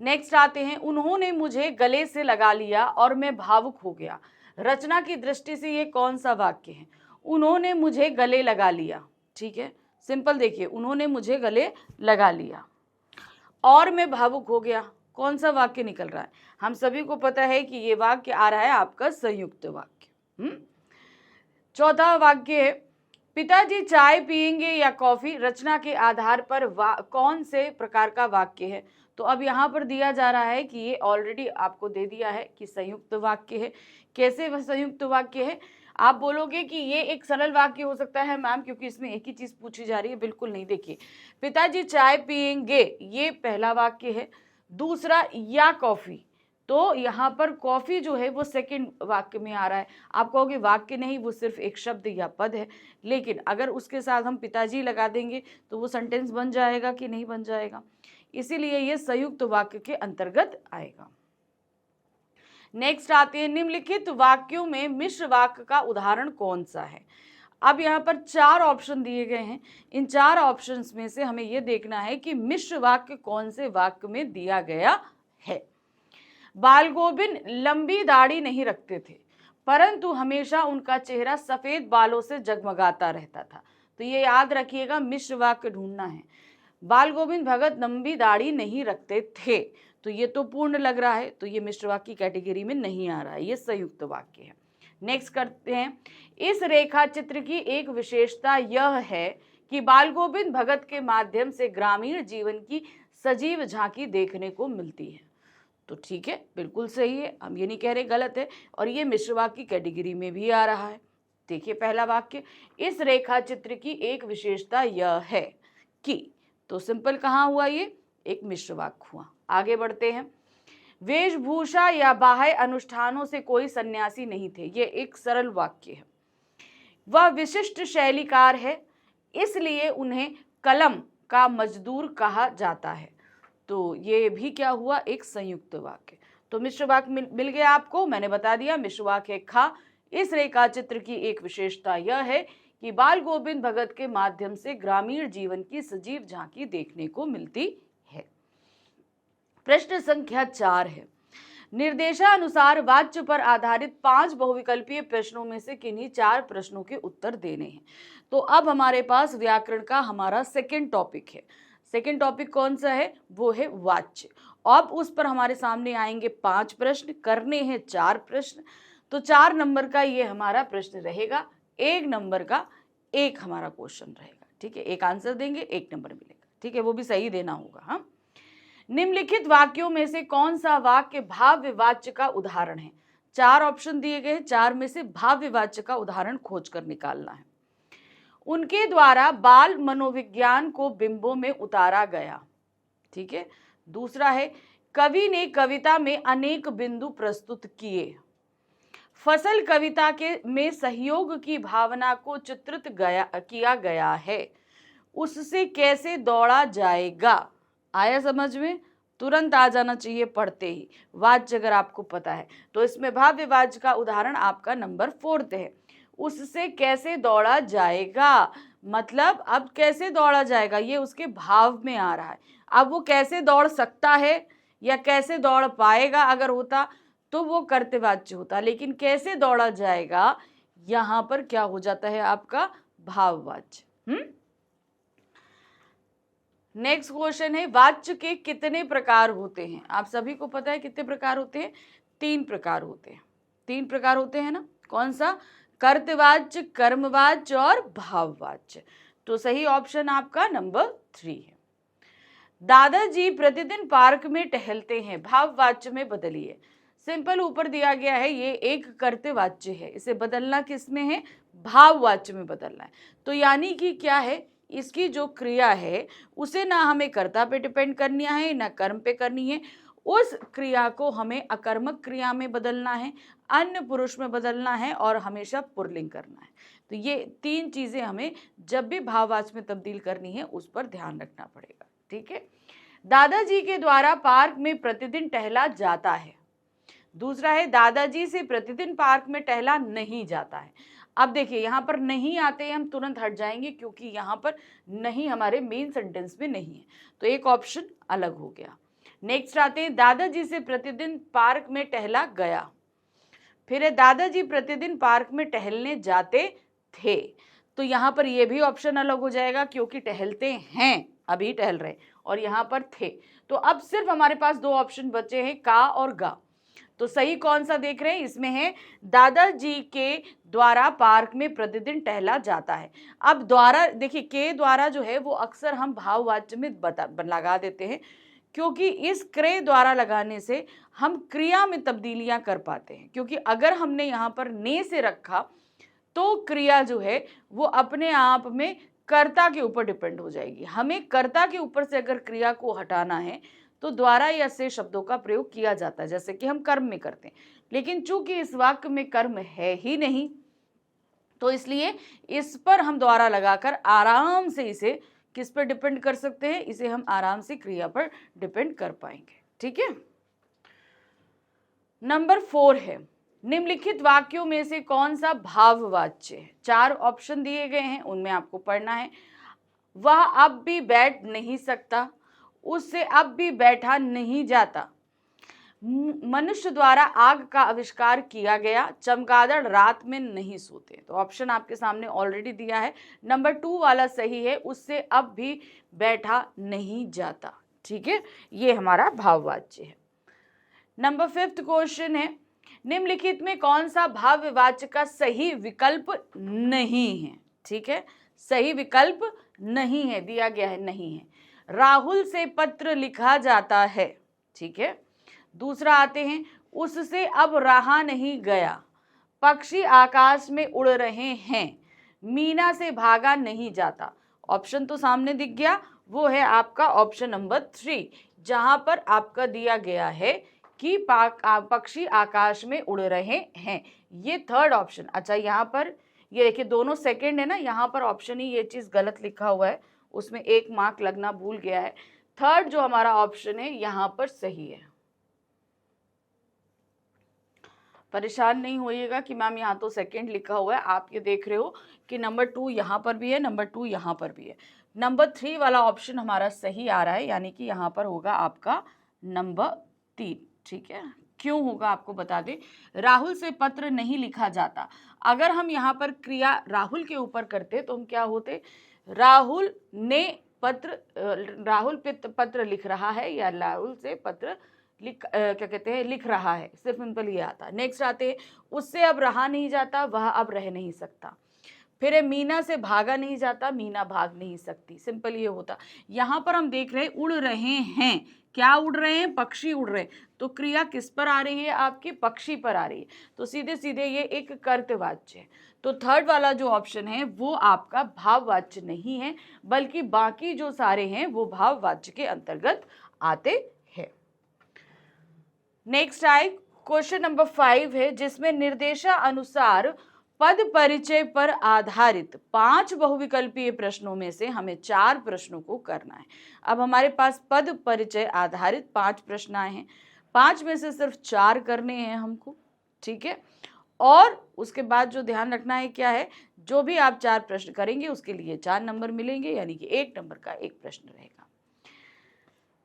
S1: नेक्स्ट आते हैं, उन्होंने मुझे गले से लगा लिया और मैं भावुक हो गया। रचना की दृष्टि से ये कौन सा वाक्य है। उन्होंने मुझे गले लगा लिया, ठीक है, सिंपल देखिए, उन्होंने मुझे गले लगा लिया और मैं भावुक हो गया, कौन सा वाक्य निकल रहा है। हम सभी को पता है कि ये वाक्य आ रहा है आपका संयुक्त वाक्य। चौथा वाक्य है, पिताजी चाय पिएंगे या कॉफी, रचना के आधार पर कौन से प्रकार का वाक्य है। तो अब यहाँ पर दिया जा रहा है कि ये ऑलरेडी आपको दे दिया है कि संयुक्त वाक्य है। कैसे वह संयुक्त वाक्य है, आप बोलोगे कि ये एक सरल वाक्य हो सकता है मैम क्योंकि इसमें एक ही चीज पूछी जा रही है। बिल्कुल नहीं, देखिए पिताजी चाय पिएंगे ये पहला वाक्य है, दूसरा या कॉफी, तो यहाँ पर कॉफी जो है वो सेकंड वाक्य में आ रहा है। आप कहोगे वाक्य नहीं, वो सिर्फ एक शब्द या पद है, लेकिन अगर उसके साथ हम पिताजी लगा देंगे तो वो सेंटेंस बन जाएगा कि नहीं बन जाएगा, इसीलिए ये संयुक्त वाक्य के अंतर्गत आएगा। नेक्स्ट आते हैं, निम्नलिखित वाक्यों में मिश्र वाक्य का उदाहरण कौन सा है। अब यहाँ पर 4 ऑप्शन दिए गए हैं, इन 4 ऑप्शंस में से हमें यह देखना है कि मिश्र वाक्य कौन से वाक्य में दिया गया है। बालगोविंद लंबी दाढ़ी नहीं रखते थे, परंतु हमेशा उनका चेहरा सफेद बालों से जगमगाता रहता था। तो ये याद रखिएगा, मिश्र वाक्य ढूंढना है। बालगोविंद भगत लंबी दाढ़ी नहीं रखते थे, तो ये तो पूर्ण लग रहा है, तो ये मिश्र वाक्य की कैटेगरी में नहीं आ रहा है, ये संयुक्त वाक्य है। नेक्स्ट करते हैं, इस रेखा चित्र की एक विशेषता यह है कि बालगोविंद भगत के माध्यम से ग्रामीण जीवन की सजीव झांकी देखने को मिलती है। तो ठीक है, बिल्कुल सही है, हम ये नहीं कह रहे गलत है, और ये मिश्र वाक्य की कैटेगरी में भी आ रहा है। देखिए पहला वाक्य, इस रेखा चित्र की एक विशेषता यह है कि, तो सिंपल कहाँ हुआ, ये एक मिश्र वाक्य हुआ। आगे बढ़ते हैं, वेशभूषा या बाह्य अनुष्ठानों से कोई सन्यासी नहीं थे, ये एक सरल वाक्य है। वह विशिष्ट शैलीकार है, इसलिए उन्हें कलम का मजदूर कहा जाता है। तो ये भी क्या हुआ, एक संयुक्त वाक्य। तो मिश्र वाक्य मिल गया आपको, मैंने बता दिया मिश्र वाक्य खा। इस रेखा चित्र की एक विशेषता यह है कि बालगोविंद भगत के माध्यम से ग्रामीण जीवन की सजीव झांकी देखने को मिलती है। प्रश्न संख्या 4 है, निर्देशानुसार वाच्य पर आधारित 5 बहुविकल्पीय प्रश्नों में से किन्हीं 4 प्रश्नों के उत्तर देने हैं। तो अब हमारे पास व्याकरण का हमारा सेकंड टॉपिक है। सेकंड टॉपिक कौन सा है, वो है वाच्य। अब उस पर हमारे सामने आएंगे 5 प्रश्न, करने हैं 4 प्रश्न। तो 4 नंबर का ये हमारा प्रश्न रहेगा, 1 नंबर का एक हमारा क्वेश्चन रहेगा, ठीक है। एक आंसर देंगे, 1 नंबर मिलेगा, ठीक है, वो भी सही देना होगा। हाँ, निम्नलिखित वाक्यों में से कौन सा वाक्य भाव्य वाच्य का उदाहरण है। 4 ऑप्शन दिए गए, 4 में से भाव्य वाच्य का उदाहरण खोज कर निकालना है। उनके द्वारा बाल मनोविज्ञान को बिंबों में उतारा गया, ठीक है। दूसरा है, कवि ने कविता में अनेक बिंदु प्रस्तुत किए। फसल कविता में सहयोग की भावना को चित्रित किया गया है, उससे कैसे दौड़ा जाएगा। आया समझ में, तुरंत आ जाना चाहिए पढ़ते ही वाच्य अगर आपको पता है। तो इसमें भाव्य वाच्य का उदाहरण आपका नंबर 4 है, उससे कैसे दौड़ा जाएगा, मतलब अब कैसे दौड़ा जाएगा ये उसके भाव में आ रहा है। अब वो कैसे दौड़ सकता है या कैसे दौड़ पाएगा अगर होता तो वो कर्तवाच्य होता, लेकिन कैसे दौड़ा जाएगा यहां पर क्या हो जाता है आपका भाववाच्य। नेक्स्ट क्वेश्चन है, वाच्य के कितने प्रकार होते हैं। आप सभी को पता है कितने प्रकार होते हैं, 3 प्रकार होते हैं। 3 प्रकार होते हैं ना, कौन सा, कर्तवाच्य, कर्मवाच्य और भाववाच्य। तो सही ऑप्शन आपका नंबर 3 है। दादाजी प्रतिदिन पार्क में टहलते हैं, भाववाच्य में बदलिए। सिंपल ऊपर दिया गया है, ये एक कर्तवाच्य है, इसे बदलना किस में है, भाववाच्य में बदलना है। तो यानी कि क्या है, इसकी जो क्रिया है उसे ना हमें कर्ता पे डिपेंड करनी है ना कर्म पे करनी है, उस क्रिया को हमें अकर्मक क्रिया में बदलना है, अन्य पुरुष में बदलना है और हमेशा पुल्लिंग करना है। तो ये 3 चीजें हमें जब भी भाववाचक में तब्दील करनी है उस पर ध्यान रखना पड़ेगा। ठीक है, दादाजी के द्वारा पार्क में प्रतिदिन टहला जाता है। दूसरा है दादाजी से प्रतिदिन पार्क में टहला नहीं जाता है। अब देखिए यहाँ पर नहीं आते हैं, हम तुरंत हट जाएंगे क्योंकि यहाँ पर नहीं हमारे मेन सेंटेंस में नहीं है, तो एक ऑप्शन अलग हो गया। नेक्स्ट आते हैं दादाजी से प्रतिदिन पार्क में टहला गया। फिर है दादाजी प्रतिदिन पार्क में टहलने जाते थे, तो यहाँ पर ये भी ऑप्शन अलग हो जाएगा क्योंकि टहलते हैं, अभी टहल रहे, और यहाँ पर थे। तो अब सिर्फ हमारे पास 2 ऑप्शन बचे हैं, का और गा। तो सही कौन सा देख रहे हैं, इसमें है दादाजी के द्वारा पार्क में प्रतिदिन टहला जाता है। अब द्वारा देखिए, के द्वारा जो है वो अक्सर हम भाववाच्य में लगा देते हैं क्योंकि इस क्रे द्वारा लगाने से हम क्रिया में तब्दीलियां कर पाते हैं, क्योंकि अगर हमने यहाँ पर ने से रखा तो क्रिया जो है वो अपने आप में कर्ता के ऊपर डिपेंड हो जाएगी। हमें कर्ता के ऊपर से अगर क्रिया को हटाना है तो द्वारा या से शब्दों का प्रयोग किया जाता है, जैसे कि हम कर्म में करते हैं। लेकिन चूंकि इस वाक्य में कर्म है ही नहीं, तो इसलिए इस पर हम द्वारा लगाकर आराम से इसे किस पर डिपेंड कर सकते हैं, इसे हम आराम से क्रिया पर डिपेंड कर पाएंगे। ठीक है, नंबर 4 है निम्नलिखित वाक्यों में से कौन सा भाववाच्य है। 4 ऑप्शन दिए गए हैं, उनमें आपको पढ़ना है। वह अब भी बैठ नहीं सकता, उससे अब भी बैठा नहीं जाता, मनुष्य द्वारा आग का आविष्कार किया गया, चमगादड़ रात में नहीं सोते। तो ऑप्शन आपके सामने ऑलरेडी दिया है, नंबर 2 वाला सही है, उससे अब भी बैठा नहीं जाता। ठीक है, ये हमारा भाववाच्य है। नंबर 5th क्वेश्चन है निम्नलिखित में कौन सा भाववाच्य का सही विकल्प नहीं है। ठीक है, सही विकल्प नहीं है, दिया गया है नहीं है। राहुल से पत्र लिखा जाता है। ठीक है, दूसरा आते हैं उससे अब रहा नहीं गया, पक्षी आकाश में उड़ रहे हैं, मीना से भागा नहीं जाता। ऑप्शन तो सामने दिख गया, वो है आपका ऑप्शन नंबर 3, जहां पर आपका दिया गया है कि पक्षी आकाश में उड़ रहे हैं, ये 3rd ऑप्शन। अच्छा, यहाँ पर ये देखिए दोनों सेकंड है ना, यहाँ पर ऑप्शन ही ये चीज गलत लिखा हुआ है, उसमें 1 मार्क लगना भूल गया है। 3rd जो हमारा ऑप्शन है यहाँ पर सही है। परेशान नहीं होइएगा कि मैम यहाँ तो सेकंड लिखा हुआ है, आप ये देख रहे हो कि नंबर 2 यहाँ पर भी है, नंबर 2 यहाँ पर भी है। नंबर 3 वाला ऑप्शन हमारा सही आ रहा है, यानी कि यहाँ पर होगा आपका नंबर 3। ठीक है, क्यों होगा आपको बता दें, राहुल से पत्र नहीं लिखा जाता। अगर हम यहाँ पर क्रिया राहुल के ऊपर करते तो हम क्या होते, राहुल ने पत्र, राहुल पे पत्र लिख रहा है या राहुल से पत्र क्या कहते हैं लिख रहा है, सिर्फ सिंपल ये आता। नेक्स्ट आते हैं उससे अब रहा नहीं जाता, वह अब रह नहीं सकता। फिर है मीना से भागा नहीं जाता, मीना भाग नहीं सकती, सिंपल ये होता। यहाँ पर हम देख रहे हैं उड़ रहे हैं, क्या उड़ रहे हैं, पक्षी उड़ रहे हैं, तो क्रिया किस पर आ रही है, आपकी पक्षी पर आ रही है, तो सीधे सीधे ये एक कर्तवाच्य है। तो 3rd वाला जो ऑप्शन है वो आपका भाववाच्य नहीं है, बल्कि बाकी जो सारे हैं वो भाववाच्य के अंतर्गत आते हैं। नेक्स्ट आए क्वेश्चन नंबर 5 है, जिसमें निर्देशानुसार पद परिचय पर आधारित 5 बहुविकल्पीय प्रश्नों में से हमें 4 प्रश्नों को करना है। अब हमारे पास पद परिचय आधारित 5 प्रश्न आए हैं, 5 में से सिर्फ 4 करने हैं हमको। ठीक है, और उसके बाद जो ध्यान रखना है क्या है, जो भी आप 4 प्रश्न करेंगे उसके लिए 4 नंबर मिलेंगे, यानी कि 1 नंबर का 1 प्रश्न रहेगा।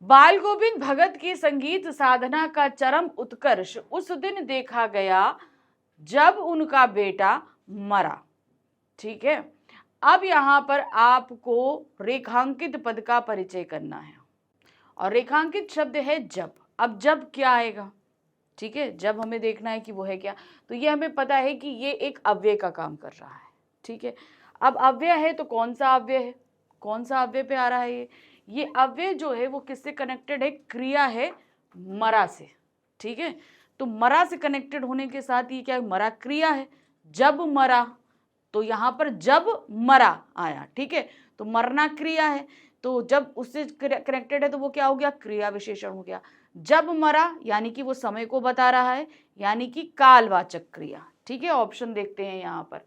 S1: बाल गोविंद भगत की संगीत साधना का चरम उत्कर्ष उस दिन देखा गया जब उनका बेटा मरा। ठीक है, अब यहाँ पर आपको रेखांकित पद का परिचय करना है, और रेखांकित शब्द है जब। अब जब क्या आएगा, ठीक है, जब हमें देखना है कि वो है क्या, तो ये हमें पता है कि ये एक अव्यय का काम कर रहा है। ठीक है, अब अव्यय है तो कौन सा अव्यय है, कौन सा अव्यय पे आ रहा है, ये अव्यय जो है वो किससे कनेक्टेड है, क्रिया है मरा से। ठीक है, तो मरा से कनेक्टेड होने के साथ ये क्या है, मरा क्रिया है, जब मरा, तो यहाँ पर जब मरा आया। ठीक है, तो मरना क्रिया है, तो जब उससे कनेक्टेड है तो वो क्या हो गया, क्रिया विशेषण हो गया। जब मरा यानी कि वो समय को बता रहा है, यानी कि कालवाचक क्रिया। ठीक है, ऑप्शन देखते हैं यहाँ पर।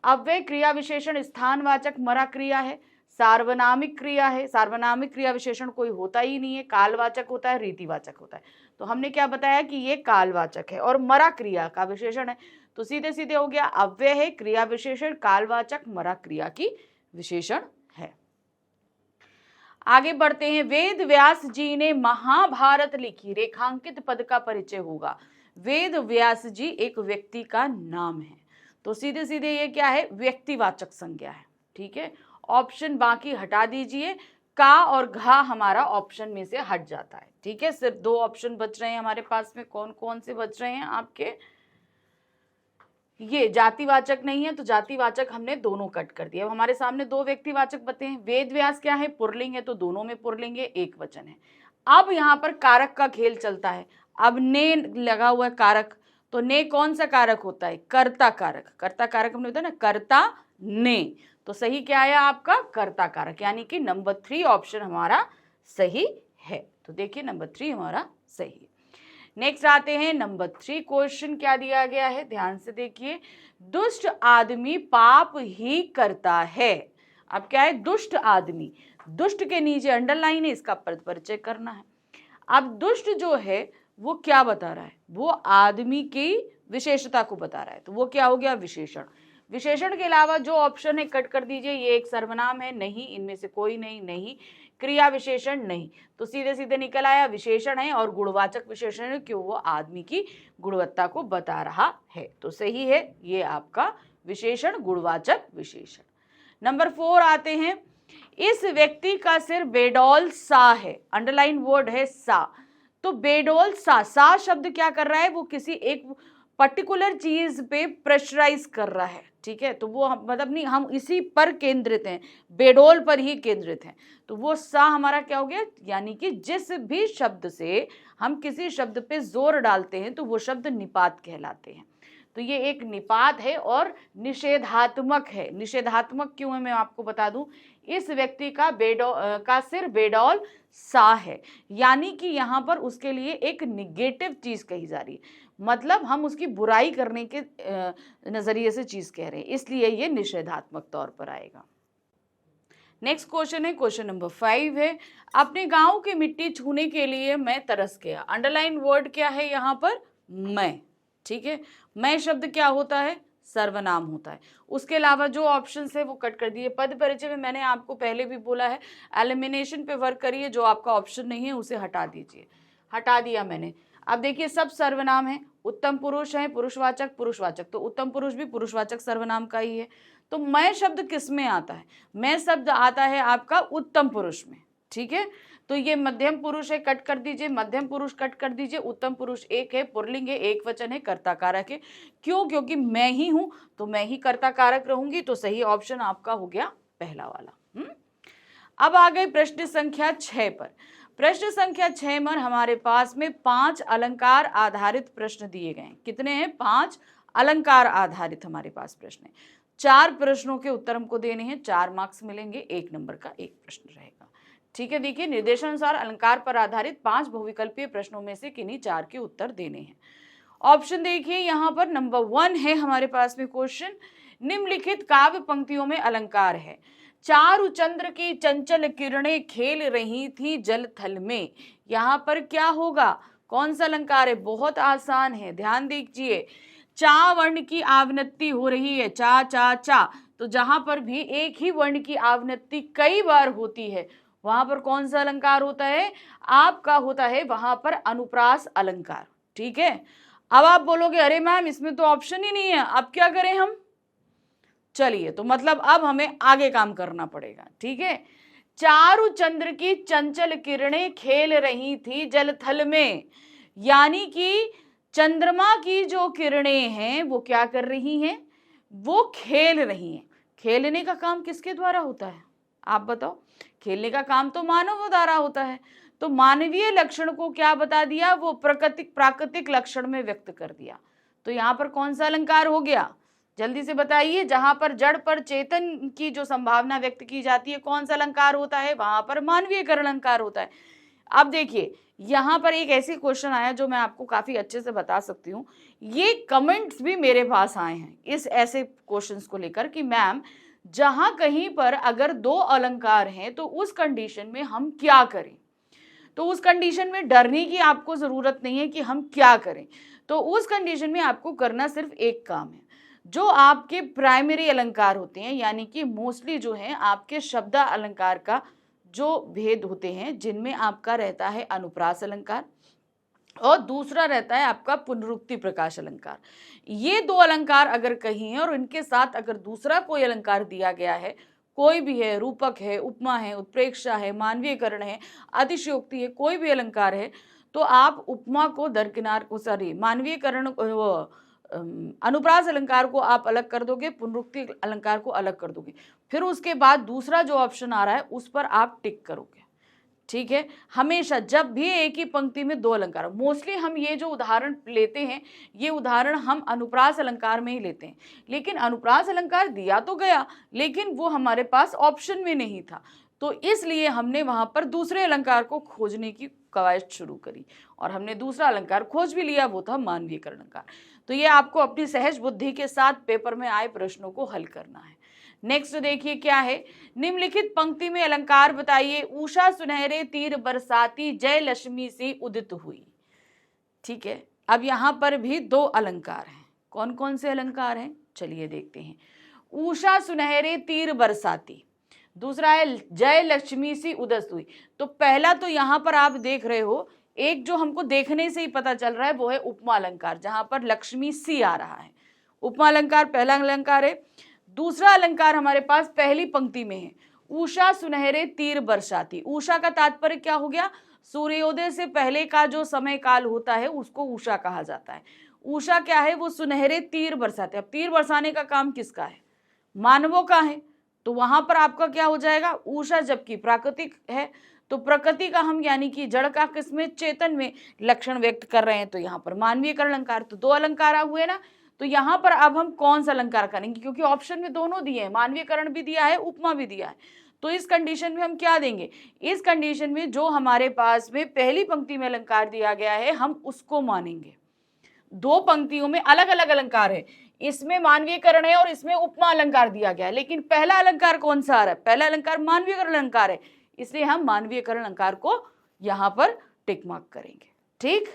S1: अव्यय क्रिया विशेषण स्थानवाचक मरा क्रिया है, सार्वनामिक क्रिया है, सार्वनामिक क्रिया विशेषण कोई होता ही नहीं है, कालवाचक होता है, रीतिवाचक होता है। तो हमने क्या बताया कि ये कालवाचक है और मरा क्रिया का विशेषण है, तो सीधे सीधे हो गया अव्यय है, क्रिया विशेषण, कालवाचक, मरा क्रिया की विशेषण है। आगे बढ़ते हैं। वेद व्यास जी ने महाभारत लिखी, रेखांकित पद का परिचय होगा। वेद व्यास जी एक व्यक्ति का नाम है, तो सीधे सीधे ये क्या है, व्यक्तिवाचक संज्ञा है। ठीक है, ऑप्शन बाकी हटा दीजिए, का और घा हमारा ऑप्शन में से हट जाता है। ठीक है, सिर्फ 2 ऑप्शन बच रहे हैं हमारे पास में। कौन कौन से बच रहे हैं आपके, ये जातिवाचक नहीं है, तो जातिवाचक हमने दोनों कट कर दिया। अब हमारे सामने 2 व्यक्तिवाचक बते हैं। वेद व्यास क्या है, पुल्लिंग है, तो दोनों में पुल्लिंग है, एक वचन है। अब यहाँ पर कारक का खेल चलता है। अब ने लगा हुआ है कारक, तो ने कौन सा कारक होता है, कर्ता कारक। कर्ता कारक हमने होता है ना, कर्ता ने, तो सही क्या आया आपका, कर्ता कारक, यानी कि नंबर 3 ऑप्शन हमारा सही है। तो देखिए नंबर 3 हमारा सही है। नेक्स्ट आते हैं नंबर 3 क्वेश्चन क्या दिया गया है, ध्यान से देखिए। दुष्ट आदमी पाप ही करता है। अब क्या है, दुष्ट आदमी, दुष्ट के नीचे अंडरलाइन है, इसका परिचय करना है। अब दुष्ट जो है वो क्या बता रहा है, वो आदमी की विशेषता को बता रहा है, तो वो क्या हो गया, विशेषण। विशेषण के अलावा जो ऑप्शन है कट कर दीजिए। ये एक सर्वनाम है, नहीं, इनमें से कोई नहीं, नहीं, क्रिया विशेषण नहीं, तो सीधे सीधे निकल आया विशेषण है और गुणवाचक विशेषण है, क्यों, वो आदमी की गुणवत्ता को बता रहा है, तो सही है ये आपका विशेषण, गुणवाचक विशेषण। नंबर 4 आते हैं। इस व्यक्ति का सिर बेडौल सा है, अंडरलाइन वर्ड है सा, तो बेडौल सा शब्द क्या कर रहा है, वो किसी एक पर्टिकुलर चीज पे प्रेशराइज कर रहा है। ठीक है, तो वो मतलब नहीं, हम इसी पर केंद्रित हैं, बेडोल पर ही केंद्रित हैं, तो वो सा हमारा क्या हो गया, यानी कि जिस भी शब्द से हम किसी शब्द पे जोर डालते हैं तो वो शब्द निपात कहलाते हैं। तो ये एक निपात है और निषेधात्मक है। निषेधात्मक क्यों है मैं आपको बता दूं। इस व्यक्ति का सिर बेडौल सा है, यानी कि यहाँ पर उसके लिए एक निगेटिव चीज कही जा रही है, मतलब हम उसकी बुराई करने के नजरिए से चीज कह रहे हैं, इसलिए ये निषेधात्मक तौर पर आएगा। नेक्स्ट क्वेश्चन है, क्वेश्चन नंबर 5 है। अपने गांव की मिट्टी छूने के लिए मैं तरस गया। अंडरलाइन वर्ड क्या है यहाँ पर, मैं। ठीक है, मैं शब्द क्या होता है, सर्वनाम होता है। उसके अलावा जो ऑप्शन है वो कट कर दिए। पद परिचय में मैंने आपको पहले भी बोला है, एलिमिनेशन पे वर्क करिए, जो आपका ऑप्शन नहीं है उसे हटा दीजिए, हटा दिया मैंने। अब देखिए सब सर्वनाम है, उत्तम पुरुष है, पुरुषवाचक, पुरुषवाचक, तो उत्तम पुरुष भी पुरुषवाचक सर्वनाम का ही है। तो मैं शब्द किस में आता है, मैं शब्द आता है आपका उत्तम पुरुष में। ठीक है, तो ये मध्यम पुरुष है, कट कर दीजिए, मध्यम पुरुष कट कर दीजिए, उत्तम पुरुष एक है, पुल्लिंग है, एक वचन है, कर्ता कारक है। क्यों, क्योंकि मैं ही हूं तो मैं ही कर्ता कारक रहूंगी, तो सही ऑप्शन आपका हो गया पहला वाला। अब आ गए प्रश्न संख्या 6 पर। प्रश्न संख्या 6 में हमारे पास में 5 अलंकार आधारित प्रश्न दिए गए हैं। कितने हैं, 5 अलंकार आधारित हमारे पास प्रश्न है। 4 प्रश्नों के उत्तर हमको देने हैं, 4 मार्क्स मिलेंगे, 1 नंबर का 1 प्रश्न रहेगा। ठीक है, देखिए निर्देशानुसार अलंकार पर आधारित 5 बहुविकल्पीय प्रश्नों में से किन्हीं 4 के उत्तर देने हैं। ऑप्शन देखिए यहाँ पर नंबर 1 है हमारे पास में क्वेश्चन, निम्नलिखित काव्य पंक्तियों में अलंकार है। चारु चंद्र की चंचल किरणें खेल रही थी जल थल में, यहाँ पर क्या होगा, कौन सा अलंकार है, बहुत आसान है, ध्यान दीजिए। चा वर्ण की आवृत्ति हो रही है, चा चा चा, तो जहां पर भी एक ही वर्ण की आवृत्ति कई बार होती है वहां पर कौन सा अलंकार होता है, आपका होता है वहां पर अनुप्रास अलंकार। ठीक है, अब आप बोलोगे अरे मैम इसमें तो ऑप्शन ही नहीं है, अब क्या करें हम, चलिए तो मतलब अब हमें आगे काम करना पड़ेगा। ठीक है, चारु चंद्र की चंचल किरणें खेल रही थी जल थल में, यानी कि चंद्रमा की जो किरणें हैं वो क्या कर रही हैं, वो खेल रही हैं। खेलने का काम किसके द्वारा होता है, आप बताओ, खेलने का काम तो मानव द्वारा होता है, तो मानवीय लक्षण को क्या बता दिया, वो प्राकृतिक लक्षण में व्यक्त कर दिया। तो यहाँ पर कौन सा अलंकार हो गया, जल्दी से बताइए। जहां पर जड़ पर चेतन की जो संभावना व्यक्त की जाती है कौन सा अलंकार होता है, वहां पर मानवीयकरण अलंकार होता है। अब देखिए यहाँ पर एक ऐसी क्वेश्चन आया जो मैं आपको काफी अच्छे से बता सकती हूँ। ये कमेंट्स भी मेरे पास आए हैं इस ऐसे क्वेश्चंस को लेकर कि मैम जहां कहीं पर अगर दो अलंकार हैं तो उस कंडीशन में हम क्या करें। तो उस कंडीशन में डरने की आपको जरूरत नहीं है कि हम क्या करें। तो उस कंडीशन में आपको करना सिर्फ एक काम है, जो आपके प्राइमरी अलंकार होते हैं यानी कि मोस्टली जो है आपके शब्द अलंकार का जो भेद होते हैं, जिनमें आपका रहता है अनुप्रास अलंकार और दूसरा रहता है आपका पुनरुक्ति प्रकाश अलंकार। ये दो अलंकार अगर कहीं है और इनके साथ अगर दूसरा कोई अलंकार दिया गया है, कोई भी है, रूपक है, उपमा है, उत्प्रेक्षा है, मानवीयकरण है, अतिशयोक्ति है, कोई भी अलंकार है, तो आप उपमा को दरकिनार को मानवीयकरण अनुप्रास अलंकार को आप अलग कर दोगे, पुनरुक्ति अलंकार को अलग कर दोगे। फिर उसके बाद दूसरा जो ऑप्शन आ रहा है उस पर आप टिक करोगे। ठीक है, हमेशा जब भी एक ही पंक्ति में दो अलंकार, मोस्टली हम ये जो उदाहरण लेते हैं ये उदाहरण हम अनुप्रास अलंकार में ही लेते हैं, लेकिन अनुप्रास अलंकार दिया तो गया लेकिन वो हमारे पास ऑप्शन में नहीं था, तो इसलिए हमने वहां पर दूसरे अलंकार को खोजने की कवायद शुरू करी और हमने दूसरा अलंकार खोज भी लिया, वो था मानवीयकरण अलंकार। तो ये आपको अपनी सहज बुद्धि के साथ पेपर में आए प्रश्नों को हल करना है। नेक्स्ट देखिए क्या है, निम्नलिखित पंक्ति में अलंकार बताइए। उषा सुनहरे तीर बरसाती जय लक्ष्मी सी उदित हुई। ठीक है, अब यहां पर भी दो अलंकार हैं। कौन कौन से अलंकार हैं चलिए देखते हैं। उषा सुनहरे तीर बरसाती, दूसरा है जय लक्ष्मी सी उदित हुई। तो पहला तो यहां पर आप देख रहे हो, एक जो हमको देखने से ही पता चल रहा है वो है उपमा अलंकार, जहां पर लक्ष्मी सी आ रहा है। उपमा अलंकार पहला अलंकार है। दूसरा अलंकार हमारे पास पहली पंक्ति में है, उषा सुनहरे तीर बरसाती। उषा का तात्पर्य क्या हो गया, सूर्योदय से पहले का जो समय काल होता है उसको उषा कहा जाता है। उषा क्या है, वो सुनहरे तीर बरसाते। अब तीर बरसाने का काम किसका है, मानवों का है, तो वहां पर आपका क्या हो जाएगा उषा, जबकि प्राकृतिक है तो प्रकृति का हम यानी कि जड़ का किसमें, चेतन में लक्षण व्यक्त कर रहे हैं, तो यहाँ पर मानवीयकरण अलंकार। तो दो अलंकार हुए ना, तो यहाँ पर अब हम कौन सा अलंकार करेंगे, क्योंकि ऑप्शन में दोनों दिए हैं, मानवीयकरण भी दिया है, उपमा भी दिया है। तो इस कंडीशन में हम क्या देंगे, इस कंडीशन में जो हमारे पास में पहली पंक्ति में अलंकार दिया गया है हम उसको मानेंगे। दो पंक्तियों में अलग अलग अलंकार है, इसमें मानवीयकरण है और इसमें उपमा अलंकार दिया गया है, लेकिन पहला अलंकार कौन सा आ रहा है, पहला अलंकार मानवीयकरण अलंकार है, इसलिए हम मानवीयकरण अलंकार को यहां पर टिक मार्क करेंगे। ठीक,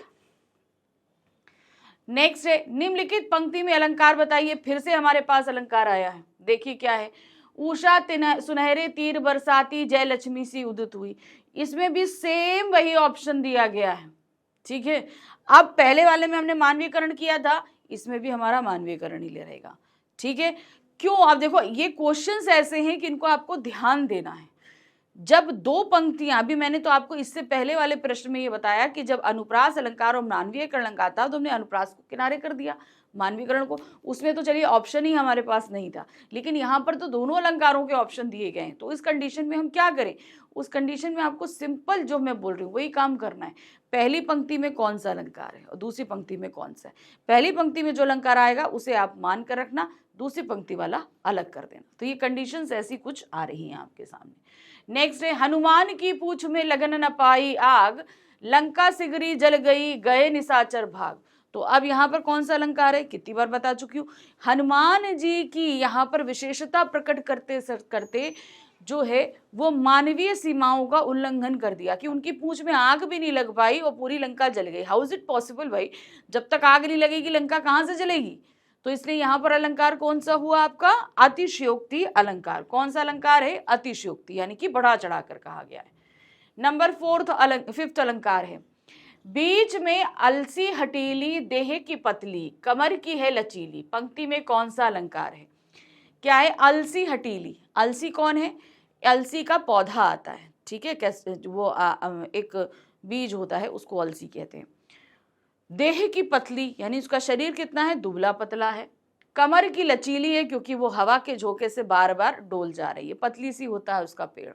S1: नेक्स्ट है, निम्नलिखित पंक्ति में अलंकार बताइए। फिर से हमारे पास अलंकार आया है, देखिए क्या है, उषा सुनहरे तीर बरसाती जय लक्ष्मी सी उदित हुई। इसमें भी सेम वही ऑप्शन दिया गया है। ठीक है, अब पहले वाले में हमने मानवीयकरण किया था, इसमें भी हमारा मानवीयकरण ही ले रहेगा। ठीक है, क्यों, आप देखो ये क्वेश्चंस ऐसे हैं कि इनको आपको ध्यान देना है। जब दो पंक्तियां, अभी मैंने तो आपको इससे पहले वाले प्रश्न में ये बताया कि जब अनुप्रास अलंकार और मानवीयकरण अलंकार था तो हमने अनुप्रास को किनारे कर दिया, मानवीयकरण को, उसमें तो चलिए ऑप्शन ही हमारे पास नहीं था, लेकिन यहाँ पर तो दोनों अलंकारों के ऑप्शन दिए गए हैं। तो इस कंडीशन में हम क्या करें, उस कंडीशन में आपको सिंपल जो मैं बोल रही हूँ वही काम करना है। पहली पंक्ति में कौन सा अलंकार है और दूसरी पंक्ति में कौन सा है, पहली पंक्ति में जो अलंकार आएगा उसे आप मान कर रखना, दूसरी पंक्ति वाला अलग कर देना। तो ये कंडीशंस ऐसी कुछ आ रही हैं आपके सामने। नेक्स्ट है, हनुमान की पूछ में लगन न पाई आग, लंका सिगरी जल गई गए निशाचर भाग। तो अब यहाँ पर कौन सा अलंकार है, कितनी बार बता चुकी हूँ, हनुमान जी की यहाँ पर विशेषता प्रकट करते करते जो है वो मानवीय सीमाओं का उल्लंघन कर दिया कि उनकी पूंछ में आग भी नहीं लग पाई और पूरी लंका जल गई। हाउ इज इट पॉसिबल भाई, जब तक आग नहीं लगेगी लंका कहाँ से जलेगी। तो इसलिए यहाँ पर अलंकार कौन सा हुआ आपका, अतिशयोक्ति अलंकार। कौन सा अलंकार है, अतिशयोक्ति, यानी कि बढ़ा चढ़ाकर कहा गया है। नंबर फिफ्थ अलंकार है, बीच में अलसी हटीली देह की पतली कमर की है लचीली। पंक्ति में कौन सा अलंकार है, क्या है, अलसी हटीली। अलसी कौन है, अलसी का पौधा आता है, ठीक है, कैसे वो एक बीज होता है उसको अलसी कहते हैं। देह की पतली यानी उसका शरीर कितना है, दुबला पतला है। कमर की लचीली है क्योंकि वो हवा के झोंके से बार बार डोल जा रही है, पतली सी होता है उसका पेड़।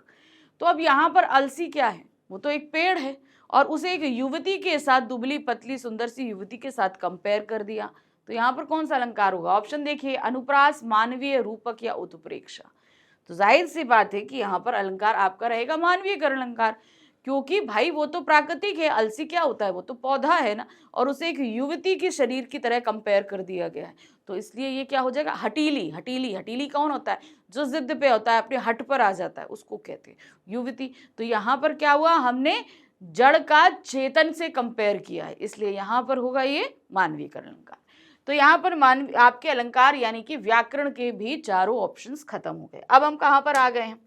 S1: तो अब यहाँ पर अलसी क्या है, वो तो एक पेड़ है और उसे एक युवती के साथ, दुबली पतली सुंदर सी युवती के साथ कंपेयर कर दिया। तो यहाँ पर कौन सा अलंकार होगा, ऑप्शन देखिए, अनुप्रास, मानवीय, रूपक या उत्प्रेक्षा। तो जाहिर सी बात है कि यहाँ पर अलंकार आपका रहेगा मानवीयकरण अलंकार, क्योंकि भाई वो तो प्राकृतिक है, अलसी क्या होता है, वो तो पौधा है ना, और उसे एक युवती के शरीर की तरह कंपेयर कर दिया गया है, तो इसलिए ये क्या हो जाएगा, हठीली। हठीली, हठीली कौन होता है, जो जिद पे होता है, अपने हट पर आ जाता है, उसको कहते हैं युवती। तो यहाँ पर क्या हुआ, हमने जड़ का चेतन से कंपेयर किया है, इसलिए यहाँ पर होगा ये मानवीकरण अलंकार। तो यहाँ पर मानवीय आपके अलंकार यानी कि व्याकरण के भी चारों ऑप्शंस खत्म हो गए। अब हम कहाँ पर आ गए हैं,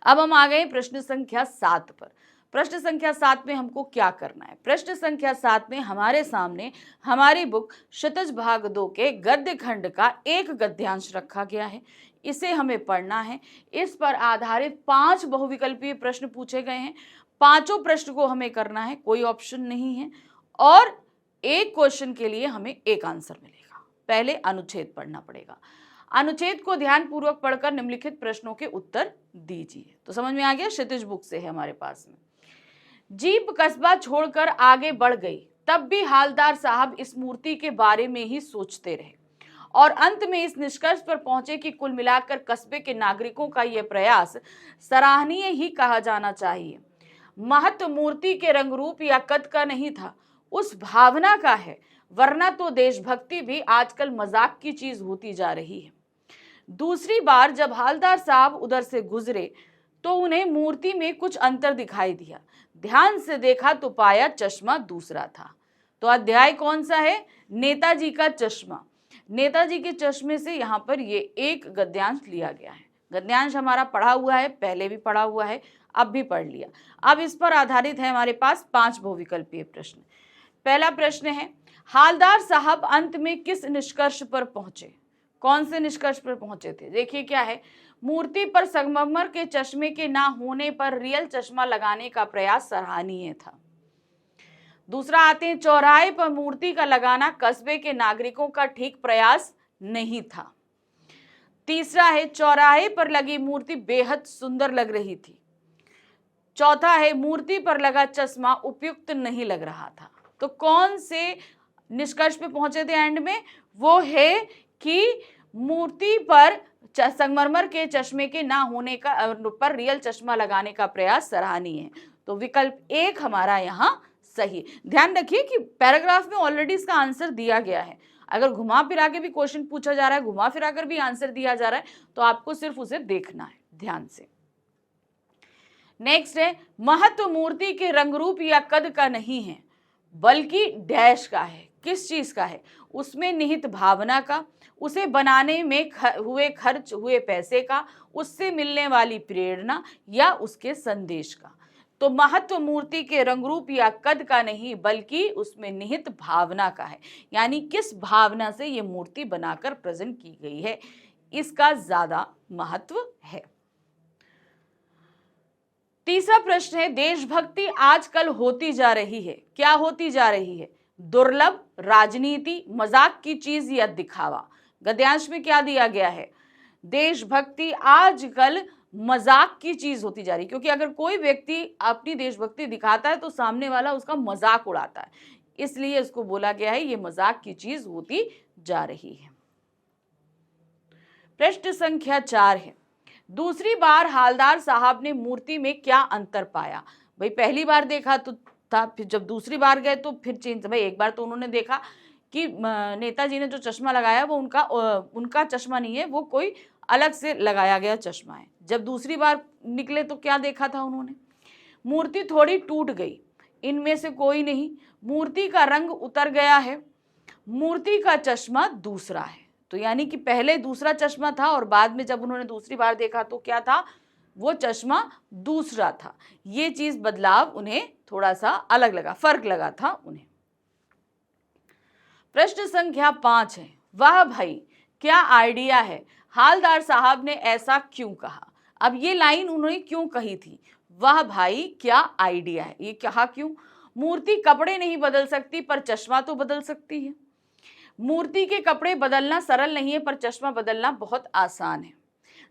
S1: अब हम आ गए प्रश्न संख्या 7 पर। प्रश्न संख्या 7 में हमको क्या करना है, प्रश्न संख्या 7 में हमारे सामने हमारी बुक क्षितिज भाग 2 के गद्य खंड का एक गद्यांश रखा गया है, इसे हमें पढ़ना है। इस पर आधारित 5 बहुविकल्पीय प्रश्न पूछे गए हैं, पांचों प्रश्न को हमें करना है, कोई ऑप्शन नहीं है, और एक क्वेश्चन के लिए हमें एक आंसर मिलेगा। पहले अनुच्छेद पढ़ना पड़ेगा, अनुच्छेद को ध्यान पूर्वक पढ़कर निम्नलिखित प्रश्नों के उत्तर दीजिए। तो समझ में आ गया, क्षितिज बुक से है हमारे पास में। जीप कस्बा छोड़कर आगे बढ़ गई, तब भी हालदार साहब इस मूर्ति के बारे में ही सोचते रहे और अंत में इस निष्कर्ष पर पहुंचे कि कुल मिलाकर कस्बे के नागरिकों का यह प्रयास सराहनीय ही कहा जाना चाहिए। महत्व मूर्ति के रंग रूप या कद का नहीं था, उस भावना का है, वरना तो देशभक्ति भी आजकल मजाक की चीज होती जा रही है। दूसरी बार जब हालदार साहब उधर से गुजरे तो उन्हें मूर्ति में कुछ अंतर दिखाई दिया, ध्यान से देखा तो पाया चश्मा दूसरा था। तो अध्याय कौन सा है, नेताजी का चश्मा। नेताजी के चश्मे से यहाँ पर ये एक गद्यांश लिया गया है। गद्यांश हमारा पढ़ा हुआ है, पहले भी पढ़ा हुआ है, अब भी पढ़ लिया। अब इस पर आधारित है हमारे पास 5 बहुविकल्पीय प्रश्न। पहला प्रश्न है, हालदार साहब अंत में किस निष्कर्ष पर पहुंचे, कौन से निष्कर्ष पर पहुंचे थे। देखिए क्या है, मूर्ति पर संगमरमर के चश्मे के ना होने पर रियल चश्मा लगाने का प्रयास सराहनीय था। दूसरा आते हैं, चौराहे पर मूर्ति का लगाना कस्बे के नागरिकों का ठीक प्रयास नहीं था। तीसरा है, चौराहे पर लगी मूर्ति बेहद सुंदर लग रही थी। चौथा है, मूर्ति पर लगा चश्मा उपयुक्त नहीं लग रहा था। तो कौन से निष्कर्ष पे पहुंचे थे एंड में, वो है कि मूर्ति पर संगमरमर के चश्मे के ना होने का पर रियल चश्मा लगाने का प्रयास सराहनीय है। तो विकल्प 1 हमारा यहाँ सही। ध्यान रखिए कि पैराग्राफ में ऑलरेडी इसका आंसर दिया गया है, अगर घुमा फिरा के भी क्वेश्चन पूछा जा रहा है, घुमा फिरा कर भी आंसर दिया जा रहा है, तो आपको सिर्फ उसे देखना है ध्यान से। नेक्स्ट है, महत्व मूर्ति के रंग रूप या कद का नहीं है, बल्कि डैश का है। किस चीज का है, उसमें निहित भावना का, उसे बनाने में खर्च हुए पैसे का, उससे मिलने वाली प्रेरणा या उसके संदेश का। तो महत्व मूर्ति के रंग रूप या कद का नहीं, बल्कि उसमें निहित भावना का है, यानी किस भावना से ये मूर्ति बनाकर प्रेजेंट की गई है, इसका ज्यादा महत्व है। तीसरा प्रश्न है, देशभक्ति आजकल होती जा रही है, क्या होती जा रही है, दुर्लभ, राजनीति, मजाक की चीज या दिखावा। गद्यांश में क्या दिया गया है, देशभक्ति आजकल मजाक की चीज होती जा रही है, क्योंकि अगर कोई व्यक्ति अपनी देशभक्ति दिखाता है तो सामने वाला उसका मजाक उड़ाता है, इसलिए इसको बोला गया है ये मजाक की चीज होती जा रही है। प्रश्न संख्या 4 है, दूसरी बार हालदार साहब ने मूर्ति में क्या अंतर पाया। भाई पहली बार देखा तो था, फिर जब दूसरी बार गए तो फिर चेंज। भाई एक बार तो उन्होंने देखा कि नेताजी ने जो चश्मा लगाया वो उनका चश्मा नहीं है, वो कोई अलग से लगाया गया चश्मा है। जब दूसरी बार निकले तो क्या देखा था उन्होंने, मूर्ति थोड़ी टूट गई, इनमें से कोई नहीं, मूर्ति का रंग उतर गया है, मूर्ति का चश्मा दूसरा है। तो यानी कि पहले दूसरा चश्मा था और बाद में जब उन्होंने दूसरी बार देखा तो क्या था, वो चश्मा दूसरा था। ये चीज बदलाव उन्हें थोड़ा सा अलग लगा, फर्क लगा था उन्हें। प्रश्न संख्या 5 है, वाह भाई क्या आइडिया है, हालदार साहब ने ऐसा क्यों कहा। अब ये लाइन उन्होंने क्यों कही थी, वाह भाई क्या आइडिया है, ये कहा क्यों। मूर्ति कपड़े नहीं बदल सकती पर चश्मा तो बदल सकती है। मूर्ति के कपड़े बदलना सरल नहीं है पर चश्मा बदलना बहुत आसान है।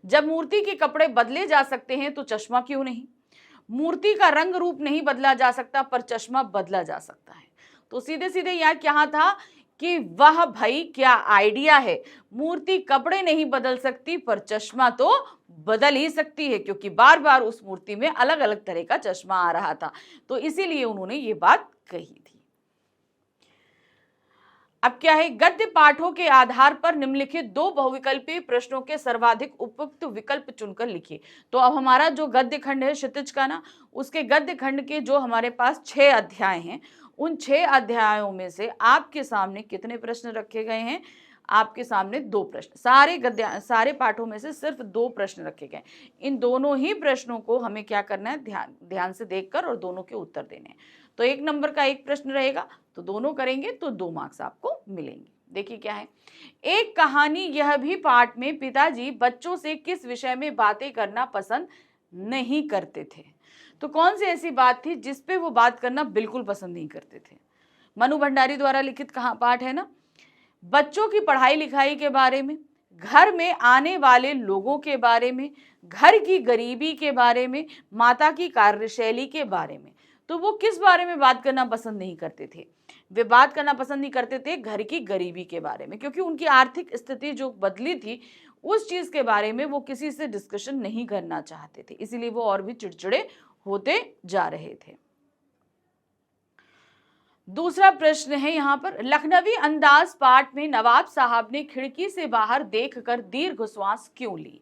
S1: जब मूर्ति के कपड़े बदले जा सकते हैं तो चश्मा क्यों नहीं। मूर्ति का रंग रूप नहीं बदला जा सकता पर चश्मा बदला जा सकता है। तो सीधे सीधे यार क्या था कि वाह भाई क्या आइडिया है, मूर्ति कपड़े नहीं बदल सकती पर चश्मा तो बदल ही सकती है, क्योंकि बार बार उस मूर्ति में अलग अलग तरह का चश्मा आ रहा था, तो इसीलिए उन्होंने ये बात कही थी। अब क्या है, गद्य पाठों के आधार पर निम्नलिखित दो बहुविकल्पीय प्रश्नों के सर्वाधिक उपयुक्त विकल्प चुनकर लिखिए। तो अब हमारा जो गद्य खंड है क्षितिज का ना, उसके गद्य खंड के जो हमारे पास 6 अध्याय हैं, उन 6 अध्यायों में से आपके सामने कितने प्रश्न रखे गए हैं? आपके सामने 2 प्रश्न, सारे पाठों में से सिर्फ 2 प्रश्न रखे गए। इन दोनों ही प्रश्नों को हमें क्या करना है, ध्यान से देखकर और दोनों के उत्तर देने हैं। तो 1 नंबर का एक प्रश्न रहेगा, तो दोनों करेंगे तो 2 मार्क्स आपको मिलेंगे। देखिए क्या है, एक कहानी यह भी पाठ में पिताजी बच्चों से किस विषय में बातें करना पसंद नहीं करते थे। तो कौन सी ऐसी बात थी जिस पे वो बात करना बिल्कुल पसंद नहीं करते थे? मनु भंडारी द्वारा लिखित कहाँ पाठ है ना, बच्चों की पढ़ाई लिखाई के बारे में, घर में आने वाले लोगों के बारे में, घर की गरीबी के बारे में, माता की कार्यशैली के बारे में। तो वो किस बारे में बात करना पसंद नहीं करते थे? वे बात करना पसंद नहीं करते थे घर की गरीबी के बारे में, क्योंकि उनकी आर्थिक स्थिति जो बदली थी उस चीज के बारे में वो किसी से डिस्कशन नहीं करना चाहते थे, इसीलिए वो और भी चिड़चिड़े होते जा रहे थे। दूसरा प्रश्न है यहाँ पर, लखनवी अंदाज पाठ में नवाब साहब ने खिड़की से बाहर देखकर दीर्घ श्वास क्यों ली?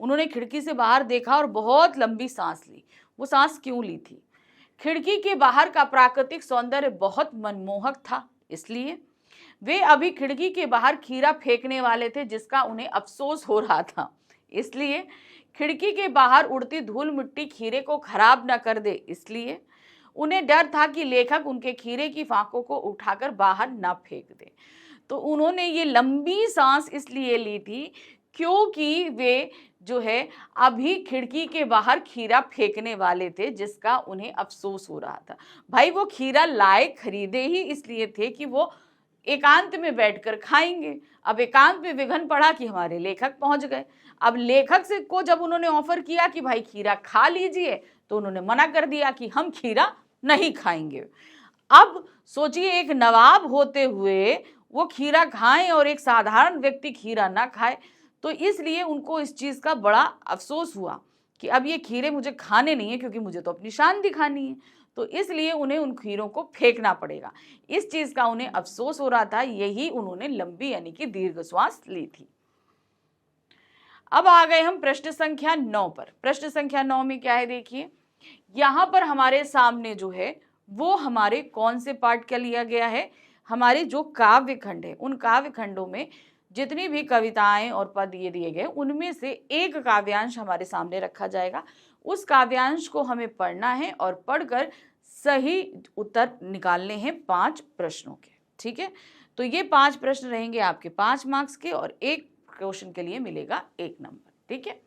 S1: उन्होंने खिड़की से बाहर देखा और बहुत लंबी सांस ली। वो सांस क्यों ली थी? खिड़की के बाहर का प्राकृतिक सौंदर्य बहुत मनमोहक था, इसलिए वे अभी खिड़की के बाहर खीरा फेंकने वाले थे जिसका उन्हें अफसोस हो रहा था, इसलिए खिड़की के बाहर उड़ती धूल मिट्टी खीरे को खराब न कर दे, इसलिए उन्हें डर था कि लेखक उनके खीरे की फांकों को उठाकर बाहर न फेंक दे। तो उन्होंने ये लंबी सांस इसलिए ली थी क्योंकि वे जो है अभी खिड़की के बाहर खीरा फेंकने वाले थे जिसका उन्हें अफसोस हो रहा था। भाई वो खीरा लाए खरीदे ही इसलिए थे कि वो एकांत में बैठकर खाएंगे। अब एकांत में विघन पड़ा कि हमारे लेखक पहुंच गए। अब लेखक से को जब उन्होंने ऑफर किया कि भाई खीरा खा लीजिए, तो उन्होंने मना कर दिया कि हम खीरा नहीं खाएंगे। अब सोचिए, एक नवाब होते हुए वो खीरा खाएं और एक साधारण व्यक्ति खीरा ना खाए, तो इसलिए उनको इस चीज का बड़ा अफसोस हुआ कि अब ये खीरे मुझे खाने नहीं है, क्योंकि मुझे तो अपनी शान दिखानी है, तो इसलिए उन्हें उन खीरों को फेंकना पड़ेगा। इस चीज का उन्हें अफसोस हो रहा था, यही उन्होंने लंबी यानी कि दीर्घ श्वास ली थी। अब आ गए हम प्रश्न संख्या 9 पर। प्रश्न संख्या 9 में क्या है, देखिए यहां पर हमारे सामने जो है वो हमारे कौन से पाठ का लिया गया है, हमारे जो काव्य खंड है, उन काव्य खंडों में जितनी भी कविताएं और पद ये दिए गए उनमें से एक काव्यांश हमारे सामने रखा जाएगा। उस काव्यांश को हमें पढ़ना है और पढ़कर सही उत्तर निकालने हैं 5 प्रश्नों के। ठीक है, तो ये 5 प्रश्न रहेंगे आपके 5 मार्क्स के और एक क्वेश्चन के लिए मिलेगा 1 नंबर। ठीक है,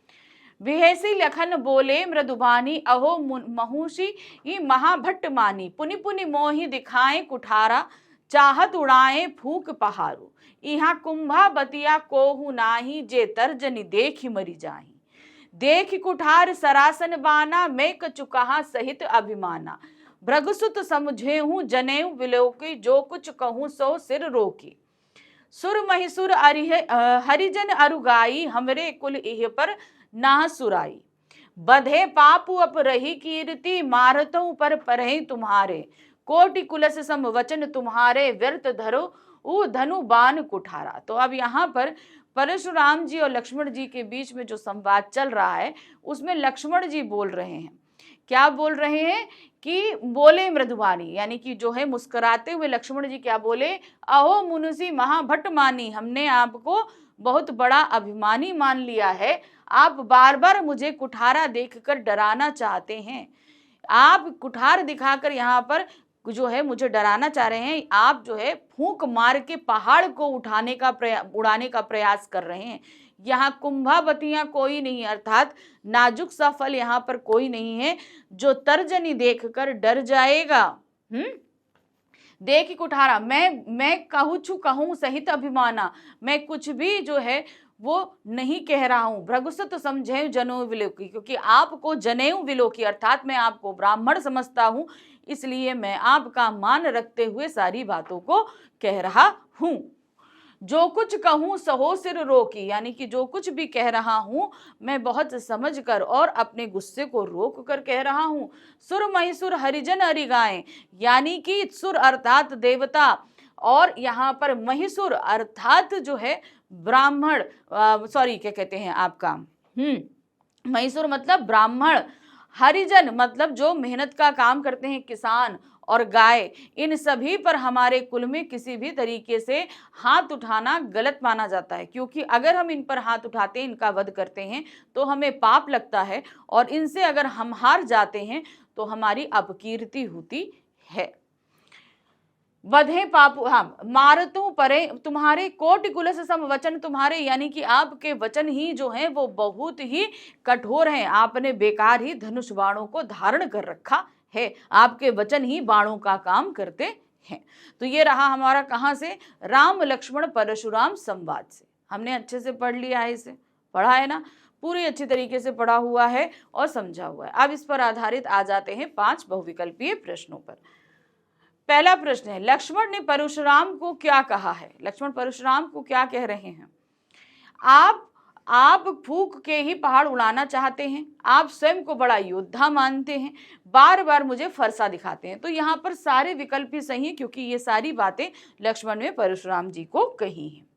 S1: विहेसी लखन बोले मृदुबानी अहो महुषी महाभट्ट मानी, पुनि पुनि मोहि दिखाए कुठारा, चाहत उड़ाए फूक पहारू, इहा कुंभा बतिया कोहू नाही, जे तर्जनी देखी मरी जाही, देख कुठार सरासन बाना, मैं कचुकहा सहित अभिमाना, भृगुसुत समझेहूँ जनेऊ विलोकी, जो कुछ कहूँ सो सिर रोकी, सुर महिसुर हरिजन अरुगाई, हमरे कुल इह पर ना सुराई, बधे पापु अप रही कीर्ति, मारतों पर परहि तुम्हारे, कोटि कुलस सम वचन तुम्हारे, व्यर्थ धरो उ धनु बाण कुठारा। तो अब यहाँ पर परशुराम जी और लक्ष्मण जी के बीच में जो संवाद चल रहा है उसमें लक्ष्मण जी बोल रहे हैं, क्या बोल रहे हैं कि बोले मृदुबानी, यानी कि जो है मुस्कुराते हुए लक्ष्मण जी क्या बोले, अहो मुनुषी महाभट्ट मानी, हमने आपको बहुत बड़ा अभिमानी मान लिया है, आप बार बार मुझे कुठारा देखकर डराना चाहते हैं, आप कुठार दिखाकर यहाँ पर जो है मुझे डराना चाह रहे हैं, आप जो है फूंक मार के पहाड़ को उड़ाने का प्रयास कर रहे हैं। यहाँ कुंभावतियां कोई नहीं, अर्थात नाजुक सा फल यहाँ पर कोई नहीं है जो तर्जनी देखकर डर जाएगा। देख कुठारा, मैं कहूँ सहित अभिमाना, मैं कुछ भी जो है वो नहीं कह रहा हूं। भृगुसुत समझे जनेऊ विलोकी, क्योंकि आपको जनेऊ विलोकी अर्थात मैं आपको ब्राह्मण समझता हूं, इसलिए मैं आपका मान रखते हुए सारी बातों को कह रहा हूं। जो कुछ कहूं सहो सिर रोकी, यानी कि जो कुछ भी कह रहा हूं मैं बहुत समझ कर और अपने गुस्से को रोक कर कह रहा हूं। सुर महिसुर हरिजन हरि गाएं, यानी कि सुर अर्थात देवता और यहाँ पर महिसुर अर्थात जो है ब्राह्मण, सॉरी क्या कहते हैं आपका, महिसुर मतलब ब्राह्मण, हरिजन मतलब जो मेहनत का काम करते हैं किसान, और गाय, इन सभी पर हमारे कुल में किसी भी तरीके से हाथ उठाना गलत माना जाता है, क्योंकि अगर हम इन पर हाथ उठाते हैं, इनका वध करते हैं तो हमें पाप लगता है, और इनसे अगर हम हार जाते हैं तो हमारी अपकीर्ति होती है। वधे पापु, हाँ, मारतु परे तुम्हारे कोटि कुलस सम वचन तुम्हारे, यानी कि आपके वचन ही जो हैं वो बहुत ही कठोर हैं। आपने बेकार ही धनुष बाणों को धारण कर रखा है, आपके वचन ही बाणों का काम करते हैं। तो ये रहा हमारा कहाँ से, राम लक्ष्मण परशुराम संवाद से। हमने अच्छे से पढ़ लिया है, इसे पढ़ा है ना, पूरी अच्छी तरीके से पढ़ा हुआ है और समझा हुआ है। अब इस पर आधारित आ जाते हैं 5 बहुविकल्पीय प्रश्नों पर। पहला प्रश्न है, लक्ष्मण ने परशुराम को क्या कहा है? लक्ष्मण परशुराम को क्या कह रहे हैं? आप फूंक के ही पहाड़ उड़ाना चाहते हैं, आप स्वयं को बड़ा योद्धा मानते हैं, बार बार मुझे फरसा दिखाते हैं। तो यहाँ पर सारे विकल्प ही सही है, क्योंकि ये सारी बातें लक्ष्मण ने परशुराम जी को कही हैं।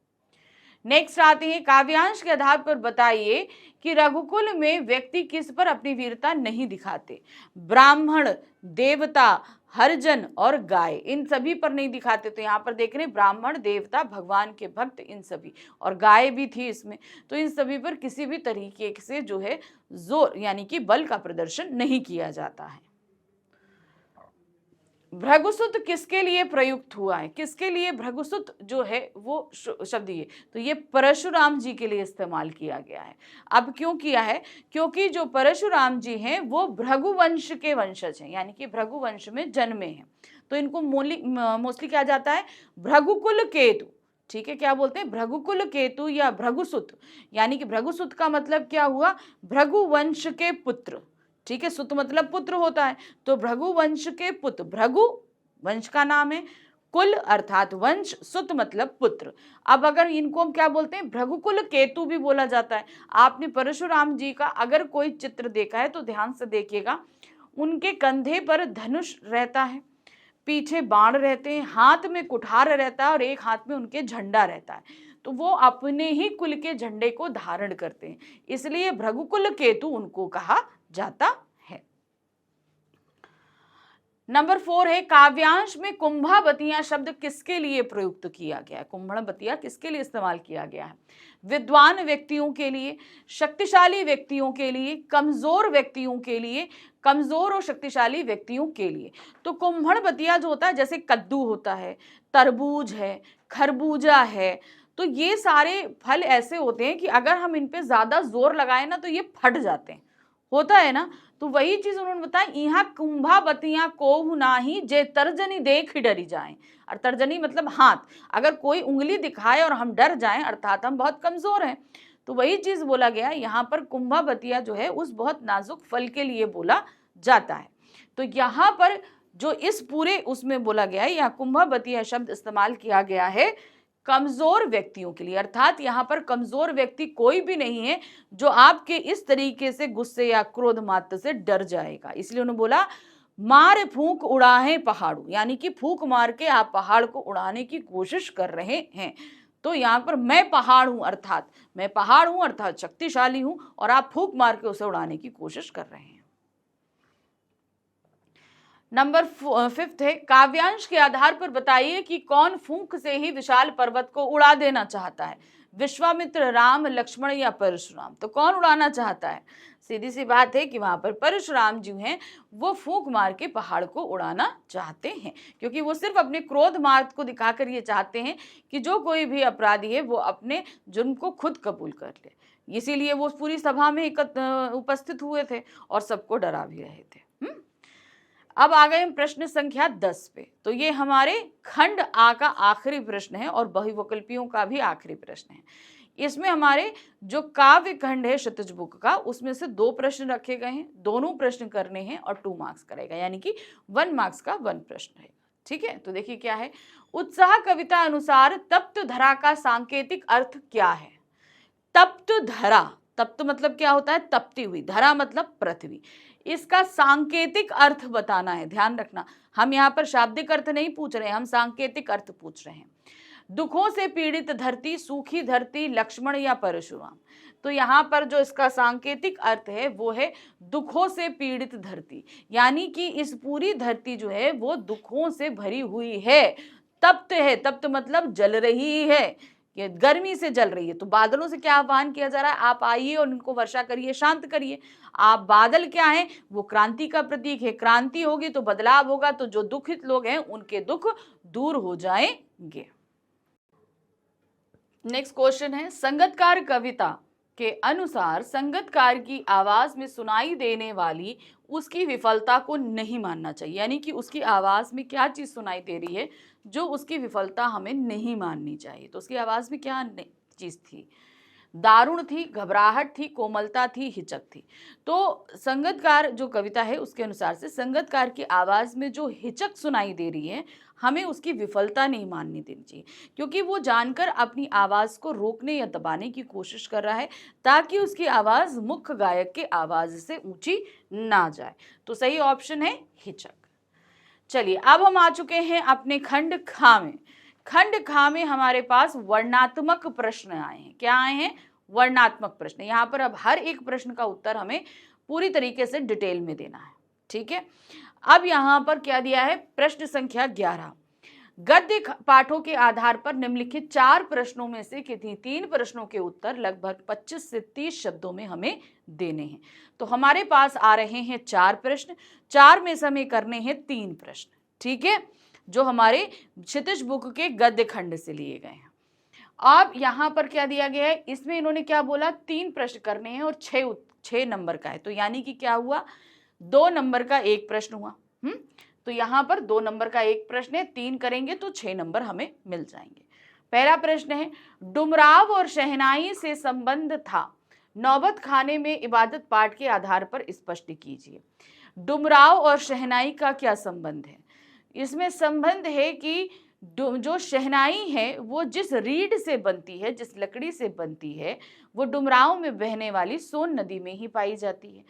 S1: नेक्स्ट आते हैं, काव्यांश के आधार पर बताइए कि रघुकुल में व्यक्ति किस पर अपनी वीरता नहीं दिखाते? ब्राह्मण, देवता, हरिजन और गाय, इन सभी पर नहीं दिखाते। तो यहाँ पर देख रहे हैं ब्राह्मण, देवता, भगवान के भक्त, इन सभी, और गाय भी थी इसमें। तो इन सभी पर किसी भी तरीके से जो है जोर यानी कि बल का प्रदर्शन नहीं किया जाता है। भृगुसुत किसके लिए प्रयुक्त हुआ है? किसके लिए भृगुसुत जो है वो शब्द, ये तो ये परशुराम जी के लिए इस्तेमाल किया गया है। अब क्यों किया है? क्योंकि जो परशुराम जी हैं वो भृगुवंश के वंशज हैं, यानी कि भृगुवंश में जन्मे हैं। तो इनको मोस्टली क्या जाता है, भृगुकुल केतु। ठीक है, क्या बोलते हैं, भृगुकुल केतु या भृगुसुत, यानी कि भृगुसुत का मतलब क्या हुआ, भृगुवंश के पुत्र। ठीक है, सुत मतलब पुत्र होता है, तो भृगुवंश के पुत्र, भृगु वंश का नाम है, कुल अर्थात वंश, सुत मतलब पुत्र। अब अगर इनको हम क्या बोलते हैं, भृगुकुल केतु भी बोला जाता है। आपने परशुराम जी का अगर कोई चित्र देखा है तो ध्यान से देखिएगा, उनके कंधे पर धनुष रहता है, पीछे बाण रहते हैं, हाथ में कुठार रहता है और एक हाथ में उनके झंडा रहता है। तो वो अपने ही कुल के झंडे को धारण करते हैं, इसलिए भृगुकुल केतु उनको कहा जाता है। नंबर 4 है, काव्यांश में कुंभावतिया शब्द किसके लिए प्रयुक्त किया गया है? कुंभवतिया किसके लिए इस्तेमाल किया गया है? विद्वान व्यक्तियों के लिए, शक्तिशाली व्यक्तियों के लिए, कमजोर व्यक्तियों के लिए, कमजोर और शक्तिशाली व्यक्तियों के लिए। तो कुंभवतिया जो होता है, जैसे कद्दू होता है, तरबूज है, खरबूजा है, तो ये सारे फल ऐसे होते हैं कि अगर हम इन पे ज्यादा जोर लगाए ना तो ये फट जाते हैं, होता है ना। तो वही चीज उन्होंने बताया, यहाँ कुंभावतियां कोहु नाही जे तर्जनी देख डरी जाएं। और तर्जनी मतलब हाथ, अगर कोई उंगली दिखाए और हम डर जाएं अर्थात हम बहुत कमजोर हैं। तो वही चीज बोला गया यहाँ पर, कुंभावतिया जो है उस बहुत नाजुक फल के लिए बोला जाता है। तो यहाँ पर जो इस पूरे उसमें बोला गया है, यहाँ कुंभावतिया शब्द इस्तेमाल किया गया है कमजोर व्यक्तियों के लिए, अर्थात यहाँ पर कमजोर व्यक्ति कोई भी नहीं है जो आपके इस तरीके से गुस्से या क्रोध मात्र से डर जाएगा। इसलिए उन्होंने बोला मार फूंक उड़ाए पहाड़ू, यानी कि फूंक मार के आप पहाड़ को उड़ाने की कोशिश कर रहे हैं। तो यहाँ पर मैं पहाड़ हूं अर्थात शक्तिशाली हूं, और आप फूंक मार के उसे उड़ाने की कोशिश कर रहे हैं। नंबर 5 है, काव्यांश के आधार पर बताइए कि कौन फूंक से ही विशाल पर्वत को उड़ा देना चाहता है? विश्वामित्र, राम, लक्ष्मण या परशुराम? तो कौन उड़ाना चाहता है? सीधी सी बात है कि वहां पर परशुराम जी हैं, वो फूंक मार के पहाड़ को उड़ाना चाहते हैं, क्योंकि वो सिर्फ अपने क्रोध मार्ग को दिखाकर ये चाहते हैं कि जो कोई भी अपराधी है वो अपने जुर्म को खुद कबूल कर ले। इसीलिए वो पूरी सभा में उपस्थित हुए थे और सबको डरा भी रहे थे। अब आ गए प्रश्न संख्या 10 पे। तो ये हमारे खंड आ का आखिरी प्रश्न है और बहुविकल्पियों का भी आखिरी प्रश्न है। इसमें हमारे जो काव्य खंड है क्षितिज बुक का, उसमें से 2 प्रश्न रखे गए हैं, दोनों प्रश्न करने हैं और 2 मार्क्स करेगा, यानी कि 1 मार्क्स का 1 प्रश्न रहेगा। ठीक है, तो देखिए क्या है, उत्साह कविता अनुसार तप्त धरा का सांकेतिक अर्थ क्या है? तप्त धरा, तप्त मतलब क्या होता है? तपती हुई, धरा मतलब पृथ्वी। इसका सांकेतिक अर्थ बताना है, ध्यान रखना, हम यहाँ पर शाब्दिक अर्थ नहीं पूछ रहे हैं, हम सांकेतिक अर्थ पूछ रहे हैं। दुखों से पीड़ित धरती, सूखी धरती, लक्ष्मण या परशुराम। तो यहाँ पर जो इसका सांकेतिक अर्थ है वो है दुखों से पीड़ित धरती, यानी कि इस पूरी धरती जो है वो दुखों से भरी हुई है, तप्त है, तप्त मतलब जल रही है, ये गर्मी से जल रही है। तो बादलों से क्या आह्वान किया जा रहा है? आप आइए और इनको वर्षा करिए, शांत करिए। आप बादल क्या है? वो क्रांति का प्रतीक है, क्रांति होगी तो बदलाव होगा, तो जो दुखित लोग हैं उनके दुख दूर हो जाएंगे। नेक्स्ट क्वेश्चन है, संगतकार कविता के अनुसार संगतकार की आवाज में सुनाई देने वाली उसकी विफलता को नहीं मानना चाहिए, यानी कि उसकी आवाज में क्या चीज सुनाई दे रही है जो उसकी विफलता हमें नहीं माननी चाहिए। तो उसकी आवाज में क्या चीज थी? दारुण थी, घबराहट थी, कोमलता थी, हिचक थी। तो संगतकार जो कविता है उसके अनुसार से संगतकार की आवाज में जो हिचक सुनाई दे रही है, हमें उसकी विफलता नहीं माननी देनी चाहिए, क्योंकि वो जानकर अपनी आवाज को रोकने या दबाने की कोशिश कर रहा है ताकि उसकी आवाज मुख्य गायक के आवाज से ऊंची ना जाए। तो सही ऑप्शन है हिचक। चलिए अब हम आ चुके हैं अपने खंड खा में। खंड खा में हमारे पास वर्णात्मक प्रश्न आए हैं। क्या आए हैं? वर्णात्मक प्रश्न। यहाँ पर अब हर एक प्रश्न का उत्तर हमें पूरी तरीके से डिटेल में देना है। ठीक है, अब यहाँ पर क्या दिया है? प्रश्न संख्या 11, गद्य पाठों के आधार पर निम्नलिखित 4 प्रश्नों में से किन्हीं 3 प्रश्नों के उत्तर लगभग 25 से 30 शब्दों में हमें देने हैं। तो हमारे पास आ रहे हैं 4 प्रश्न, 4 में से हमें करने हैं 3 प्रश्न। ठीक है, जो हमारे क्षितिज बुक के गद्य खंड से लिए गए हैं। अब यहाँ पर क्या दिया गया है? इसमें इन्होंने क्या बोला? 3 प्रश्न करने हैं और 6 नंबर का है, तो यानी कि क्या हुआ? 2 नंबर का 1 प्रश्न हुआ। तो यहाँ पर 2 नंबर का 1 प्रश्न है, 3 करेंगे तो 6 नंबर हमें मिल जाएंगे। पहला प्रश्न है, डुमराव और शहनाई से संबंध था, नौबत खाने में इबादत पाठ के आधार पर स्पष्ट कीजिए। डुमराव और शहनाई का क्या संबंध है? इसमें संबंध है कि जो शहनाई है वो जिस रीढ़ से बनती है, जिस लकड़ी से बनती है, वो डुमराव में बहने वाली सोन नदी में ही पाई जाती है।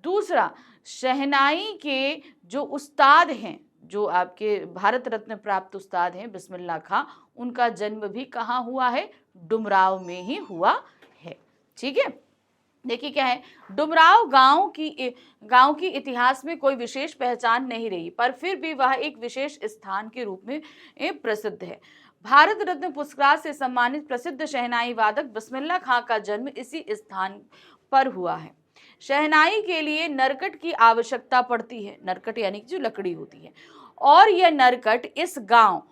S1: दूसरा, शहनाई के जो उस्ताद हैं, जो आपके भारत रत्न प्राप्त उस्ताद हैं बिस्मिल्लाह खां, उनका जन्म भी कहाँ हुआ है? डुमराव में ही हुआ है। ठीक है, देखिए क्या है, डुमराव गांव की इतिहास में कोई विशेष पहचान नहीं रही, पर फिर भी वह एक विशेष स्थान के रूप में प्रसिद्ध है। भारत रत्न पुरस्कार से सम्मानित प्रसिद्ध शहनाई वादक बिस्मिल्लाह खां का जन्म इसी स्थान पर हुआ है। शहनाई के लिए नरकट की आवश्यकता पड़ती है, नरकट यानी कि जो लकड़ी होती है, और यह नरकट इस गांव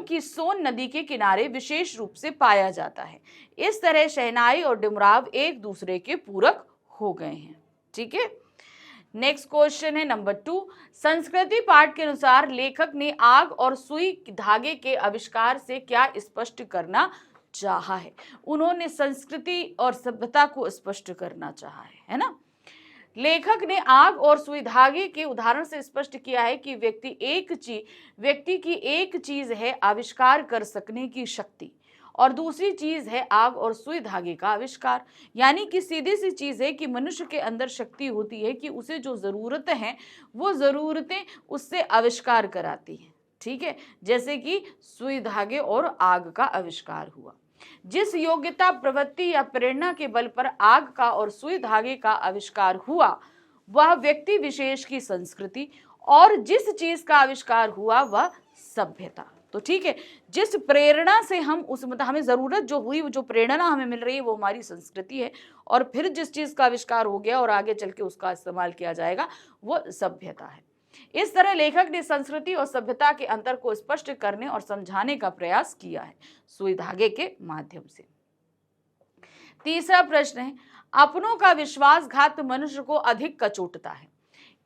S1: की सोन नदी के किनारे विशेष रूप से पाया जाता है। इस तरह शहनाई और डुमराव एक दूसरे के पूरक हो गए हैं। ठीक है, नेक्स्ट क्वेश्चन है नंबर 2, संस्कृति पाठ के अनुसार लेखक ने आग और सुई धागे के आविष्कार से क्या स्पष्ट करना चाहा है? उन्होंने संस्कृति और सभ्यता को स्पष्ट करना चाहा है ना। लेखक ने आग और सुई धागे के उदाहरण से स्पष्ट किया है कि व्यक्ति की एक चीज है आविष्कार कर सकने की शक्ति, और दूसरी चीज है आग और सुई धागे का आविष्कार। यानी कि सीधी सी चीज है कि मनुष्य के अंदर शक्ति होती है कि उसे जो जरूरतें हैं वो जरूरतें उससे आविष्कार कराती हैं। ठीक है, जैसे कि सुई धागे और आग का आविष्कार हुआ। जिस योग्यता, प्रवृत्ति या प्रेरणा के बल पर आग का और सुई धागे का आविष्कार हुआ वह व्यक्ति विशेष की संस्कृति, और जिस चीज का आविष्कार हुआ वह सभ्यता। तो ठीक है, जिस प्रेरणा से हमें जरूरत जो हुई, जो प्रेरणा हमें मिल रही है वो हमारी संस्कृति है, और फिर जिस चीज का आविष्कार हो गया और आगे चल के उसका इस्तेमाल किया जाएगा वो सभ्यता है। इस तरह लेखक ने संस्कृति और सभ्यता के अंतर को स्पष्ट करने और समझाने का प्रयास किया है सुई धागे के माध्यम से। तीसरा प्रश्न है, अपनों का विश्वासघात मनुष्य को अधिक कचोटता है,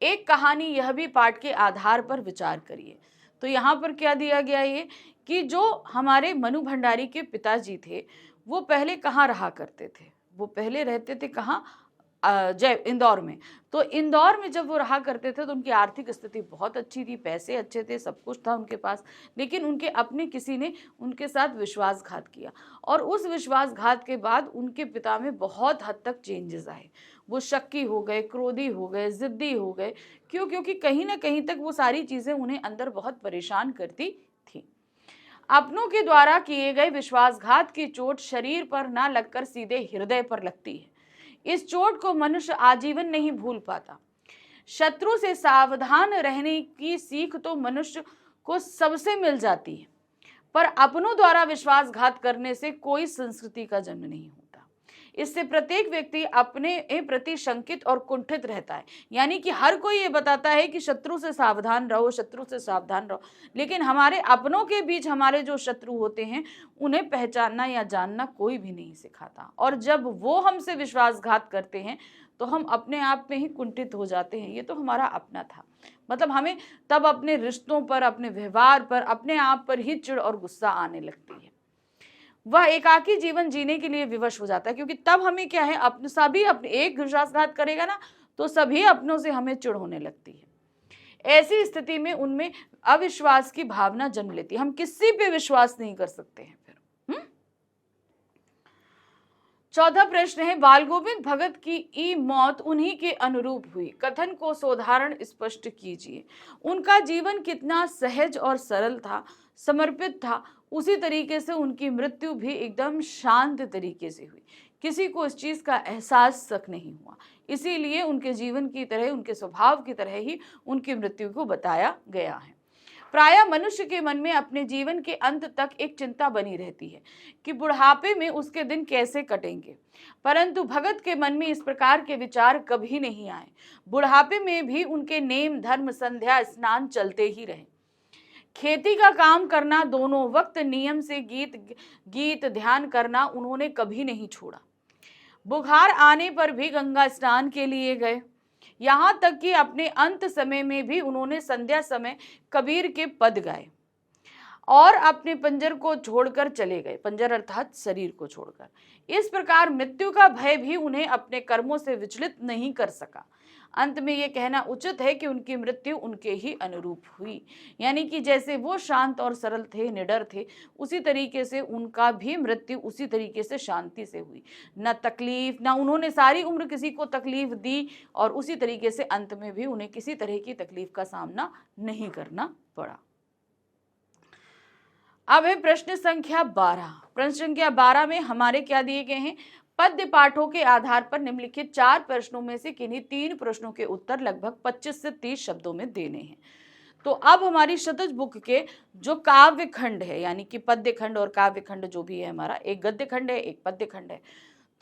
S1: एक कहानी यह भी पाठ के आधार पर विचार करिए। तो यहाँ पर क्या दिया गया है कि जो हमारे मनु भंडारी के पिताजी थे वो पहले कहाँ रहा करते थे? वो पहले रहते थे कहाँ? इंदौर में। तो इंदौर में जब वो रहा करते थे तो उनकी आर्थिक स्थिति बहुत अच्छी थी, पैसे अच्छे थे, सब कुछ था उनके पास। लेकिन उनके अपने किसी ने उनके साथ विश्वासघात किया और उस विश्वासघात के बाद उनके पिता में बहुत हद तक चेंजेस आए। वो शक्की हो गए, क्रोधी हो गए, जिद्दी हो गए। क्यों? क्योंकि कहीं ना कहीं तक वो सारी चीज़ें उन्हें अंदर बहुत परेशान करती थी। अपनों के द्वारा किए गए विश्वासघात की चोट शरीर पर ना लगकर सीधे हृदय पर लगती है। इस चोट को मनुष्य आजीवन नहीं भूल पाता। शत्रु से सावधान रहने की सीख तो मनुष्य को सबसे मिल जाती है, पर अपनों द्वारा विश्वासघात करने से कोई संस्कृति का जन्म नहीं होता। इससे प्रत्येक व्यक्ति अपने प्रति शंकित और कुंठित रहता है। यानी कि हर कोई ये बताता है कि शत्रु से सावधान रहो, शत्रु से सावधान रहो, लेकिन हमारे अपनों के बीच हमारे जो शत्रु होते हैं उन्हें पहचानना या जानना कोई भी नहीं सिखाता। और जब वो हमसे विश्वासघात करते हैं तो हम अपने आप में ही कुंठित हो जाते हैं। ये तो हमारा अपना था, मतलब हमें तब अपने रिश्तों पर, अपने व्यवहार पर, अपने आप पर ही चिढ़ और गुस्सा आने लगती है। वह एकाकी जीवन जीने के लिए विवश हो जाता है, क्योंकि तब हमें क्या है, अपने सभी अपने एक विश्वासघात करेगा ना तो सभी अपनों से हमें चिढ़ होने लगती है। ऐसी स्थिति में उनमें अविश्वास की भावना जन्म लेती है। हम किसी पे विश्वास नहीं कर सकते हैं फिर। 14 प्रश्न है, बाल गोविंद भगत की मौत उन्हीं के अनुरूप हुई, कथन को सोदाहरण स्पष्ट कीजिए। उनका जीवन कितना सहज और सरल था, समर्पित था, उसी तरीके से उनकी मृत्यु भी एकदम शांत तरीके से हुई। किसी को इस चीज का एहसास तक नहीं हुआ। इसीलिए उनके जीवन की तरह, उनके स्वभाव की तरह ही उनकी मृत्यु को बताया गया है। प्रायः मनुष्य के मन में अपने जीवन के अंत तक एक चिंता बनी रहती है कि बुढ़ापे में उसके दिन कैसे कटेंगे, परंतु भगत के मन में इस प्रकार के विचार कभी नहीं आए। बुढ़ापे में भी उनके नेम धर्म, संध्या, स्नान चलते ही रहे। खेती का काम करना, दोनों वक्त नियम से गीत ध्यान करना उन्होंने कभी नहीं छोड़ा। बुखार आने पर भी गंगा स्नान के लिए गए। यहाँ तक कि अपने अंत समय में भी उन्होंने संध्या समय कबीर के पद गाए और अपने पंजर को छोड़कर चले गए। पंजर अर्थात शरीर को छोड़कर। इस प्रकार मृत्यु का भय भी उन्हें अपने कर्मों से विचलित नहीं कर सका। अंत में ये कहना उचित है कि उनकी मृत्यु उनके ही अनुरूप हुई। यानी कि जैसे वो शांत और सरल थे, निडर थे, उसी तरीके से उनका भी मृत्यु उसी तरीके से शांति से हुई। न तकलीफ, न उन्होंने सारी उम्र किसी को तकलीफ दी, और उसी तरीके से अंत में भी उन्हें किसी तरह की तकलीफ का सामना नहीं करना पड़ा। अब है प्रश्न संख्या 12। प्रश्न संख्या 12 में हमारे क्या दिए गए हैं, पद्य पाठों के आधार पर निम्नलिखित 4 प्रश्नों में से किन्हीं 3 प्रश्नों के उत्तर लगभग 25 से 30 शब्दों में देने हैं। तो अब हमारी शतज बुक के जो काव्य खंड है, यानी कि पद्य खंड और काव्य खंड जो भी है हमारा, एक गद्य खंड है, एक पद्य खंड है।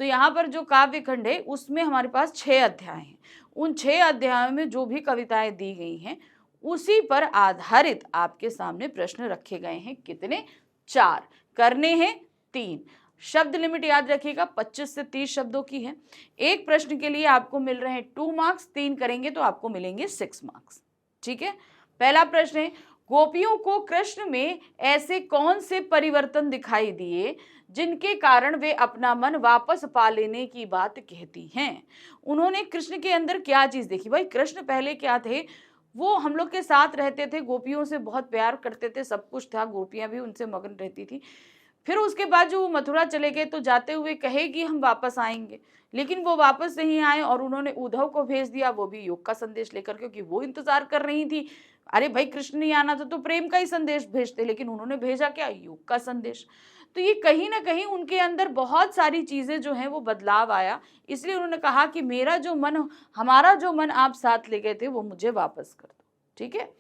S1: तो यहाँ पर जो काव्य खंड है उसमें हमारे पास 6 अध्याय हैं। उन 6 अध्यायों में जो भी कविताएं दी गई हैं उसी पर आधारित आपके सामने प्रश्न रखे गए हैं। कितने? 4 करने हैं, 3। शब्द लिमिट याद रखिएगा 25 से 30 शब्दों की है। एक प्रश्न के लिए आपको मिल रहे हैं 2 मार्क्स, 3 करेंगे तो आपको मिलेंगे 6 मार्क्स। ठीक है। पहला प्रश्न है, गोपियों को कृष्ण में ऐसे कौन से परिवर्तन दिखाई दिए जिनके कारण वे अपना मन वापस पा लेने की बात कहती हैं? उन्होंने कृष्ण के अंदर क्या चीज देखी? भाई कृष्ण पहले क्या थे, वो हम लोग के साथ रहते थे, गोपियों से बहुत प्यार करते थे, सब कुछ था, गोपियां भी उनसे मगन रहती थी। फिर उसके बाद जो मथुरा चले गए तो जाते हुए कहे कि हम वापस आएंगे, लेकिन वो वापस नहीं आए और उन्होंने उद्धव को भेज दिया, वो भी योग का संदेश लेकर, क्योंकि वो इंतजार कर रही थी। अरे भाई कृष्ण नहीं आना था तो प्रेम का ही संदेश भेजते, लेकिन उन्होंने भेजा क्या? योग का संदेश। तो ये कहीं ना कहीं उनके अंदर बहुत सारी चीजें जो हैं वो बदलाव आया। इसलिए उन्होंने कहा कि मेरा जो मन, हमारा जो मन आप साथ ले गए थे वो मुझे वापस कर दो। ठीक है।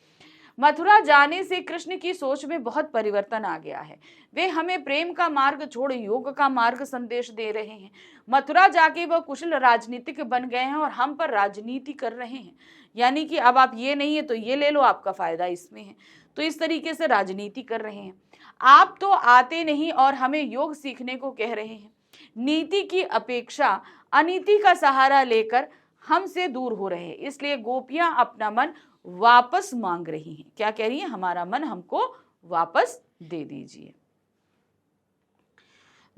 S1: मथुरा जाने से कृष्ण की सोच में बहुत परिवर्तन आ गया है। वे हमें प्रेम का मार्ग छोड़ योग का मार्ग संदेश दे रहे हैं। मथुरा जाके वह कुशल राजनीतिक बन गए हैं और हम पर राजनीति कर रहे हैं। यानी कि अब आप ये नहीं है तो ये ले लो, आपका फायदा इसमें है। तो इस तरीके से राजनीति कर रहे हैं। आप तो आते नहीं और हमें योग सीखने को कह रहे हैं। नीति की अपेक्षा अनीति का सहारा लेकर हमसे दूर हो रहे हैं। इसलिए गोपियां अपना मन वापस मांग रही हैं। क्या कह रही हैं? हमारा मन हमको वापस दे दीजिए।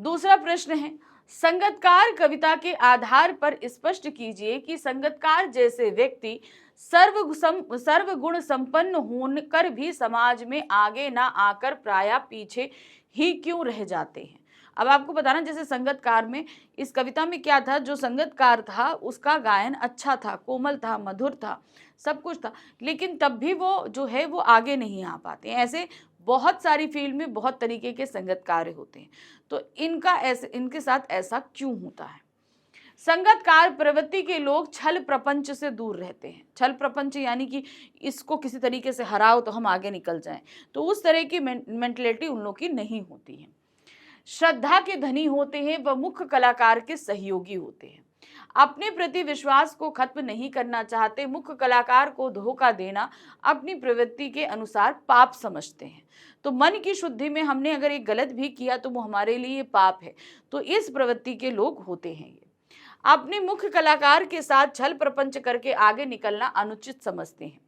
S1: दूसरा प्रश्न है, संगतकार कविता के आधार पर स्पष्ट कीजिए कि संगतकार जैसे व्यक्ति सर्वगुण संपन्न होकर भी समाज में आगे ना आकर प्रायः पीछे ही क्यों रह जाते हैं। अब आपको बताना, जैसे संगतकार में, इस कविता में क्या था, जो संगतकार था उसका गायन अच्छा था, कोमल था, मधुर था, सब कुछ था, लेकिन तब भी वो जो है वो आगे नहीं आ पाते हैं। ऐसे बहुत सारी फील्ड में बहुत तरीके के संगतकार होते हैं, तो इनके साथ ऐसा क्यों होता है। संगतकार प्रवृत्ति के लोग छल प्रपंच से दूर रहते हैं। छल प्रपंच यानी कि इसको किसी तरीके से हराओ तो हम आगे निकल जाएं, तो उस तरह की मेंटलिटी उन लोग की नहीं होती है। श्रद्धा के धनी होते हैं, वह मुख्य कलाकार के सहयोगी होते हैं। अपने प्रति विश्वास को खत्म नहीं करना चाहते, मुख्य कलाकार को धोखा देना अपनी प्रवृत्ति के अनुसार पाप समझते हैं। तो मन की शुद्धि में हमने अगर एक गलत भी किया तो वो हमारे लिए पाप है, तो इस प्रवृत्ति के लोग होते हैं ये। अपने मुख्य कलाकार के साथ छल प्रपंच करके आगे निकलना अनुचित समझते हैं।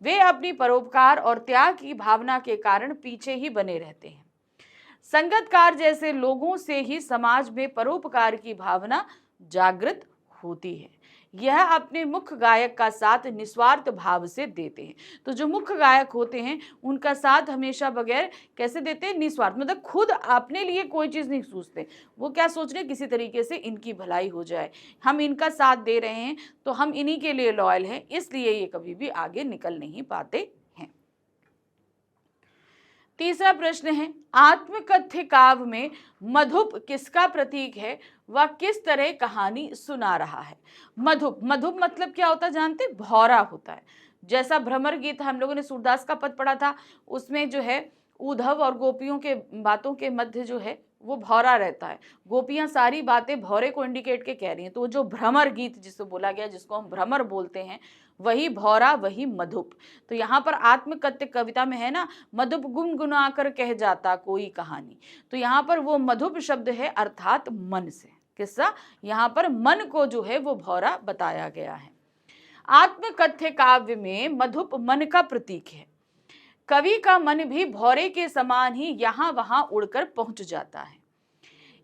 S1: वे अपनी परोपकार और त्याग की भावना के कारण पीछे ही बने रहते हैं। संगतकार जैसे लोगों से ही समाज में परोपकार की भावना जागृत होती है। यह अपने मुख्य गायक का साथ निस्वार्थ भाव से देते हैं। तो जो मुख्य गायक होते हैं उनका साथ हमेशा बगैर कैसे देते हैं, निस्वार्थ, मतलब खुद अपने लिए कोई चीज़ नहीं सोचते। वो क्या सोच रहे, किसी तरीके से इनकी भलाई हो जाए, हम इनका साथ दे रहे हैं तो हम इन्हीं के लिए लॉयल हैं, इसलिए ये कभी भी आगे निकल नहीं पाते हैं। तीसरा प्रश्न है, आत्मकथ्य काव्य में मधुप किसका प्रतीक है, वह किस तरह कहानी सुना रहा है। मधुप मतलब क्या होता है जानते, भौरा होता है। जैसा भ्रमर गीत हम लोगों ने सूरदास का पद पढ़ा था, उसमें जो है उद्धव और गोपियों के बातों के मध्य जो है वो भौरा रहता है। गोपियां सारी बातें भौरे को इंडिकेट के कह रही हैं, तो जो भ्रमर गीत जिसको बोला गया, जिसको हम भ्रमर बोलते हैं, वही भौरा, वही मधुप। तो यहाँ पर आत्मकथ्य कविता में है ना, मधुप गुनगुना कर कह जाता कोई कहानी, तो यहाँ पर वो मधुप शब्द है अर्थात मन से। किस्सा यहाँ पर मन को जो है वो भौरा बताया गया है। आत्मकथ्य काव्य में मधुप मन का प्रतीक है। कवि का मन भी भौरे के समान ही यहाँ वहां उड़कर पहुंच जाता है।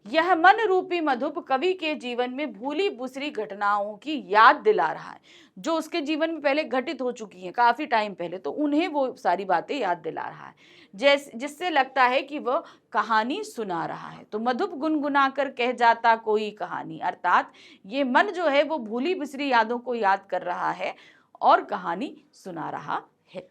S1: यह मन रूपी मधुप कवि के जीवन में भूली बुसरी घटनाओं की याद दिला रहा है, जो उसके जीवन में पहले घटित हो चुकी हैं काफी टाइम पहले, तो उन्हें वो सारी बातें याद दिला रहा है, जिससे लगता है कि वह कहानी सुना रहा है। तो मधुप गुनगुना कर कह जाता कोई कहानी, अर्थात ये मन जो है वो भूली बिसरी यादों को याद कर रहा है और कहानी सुना रहा है।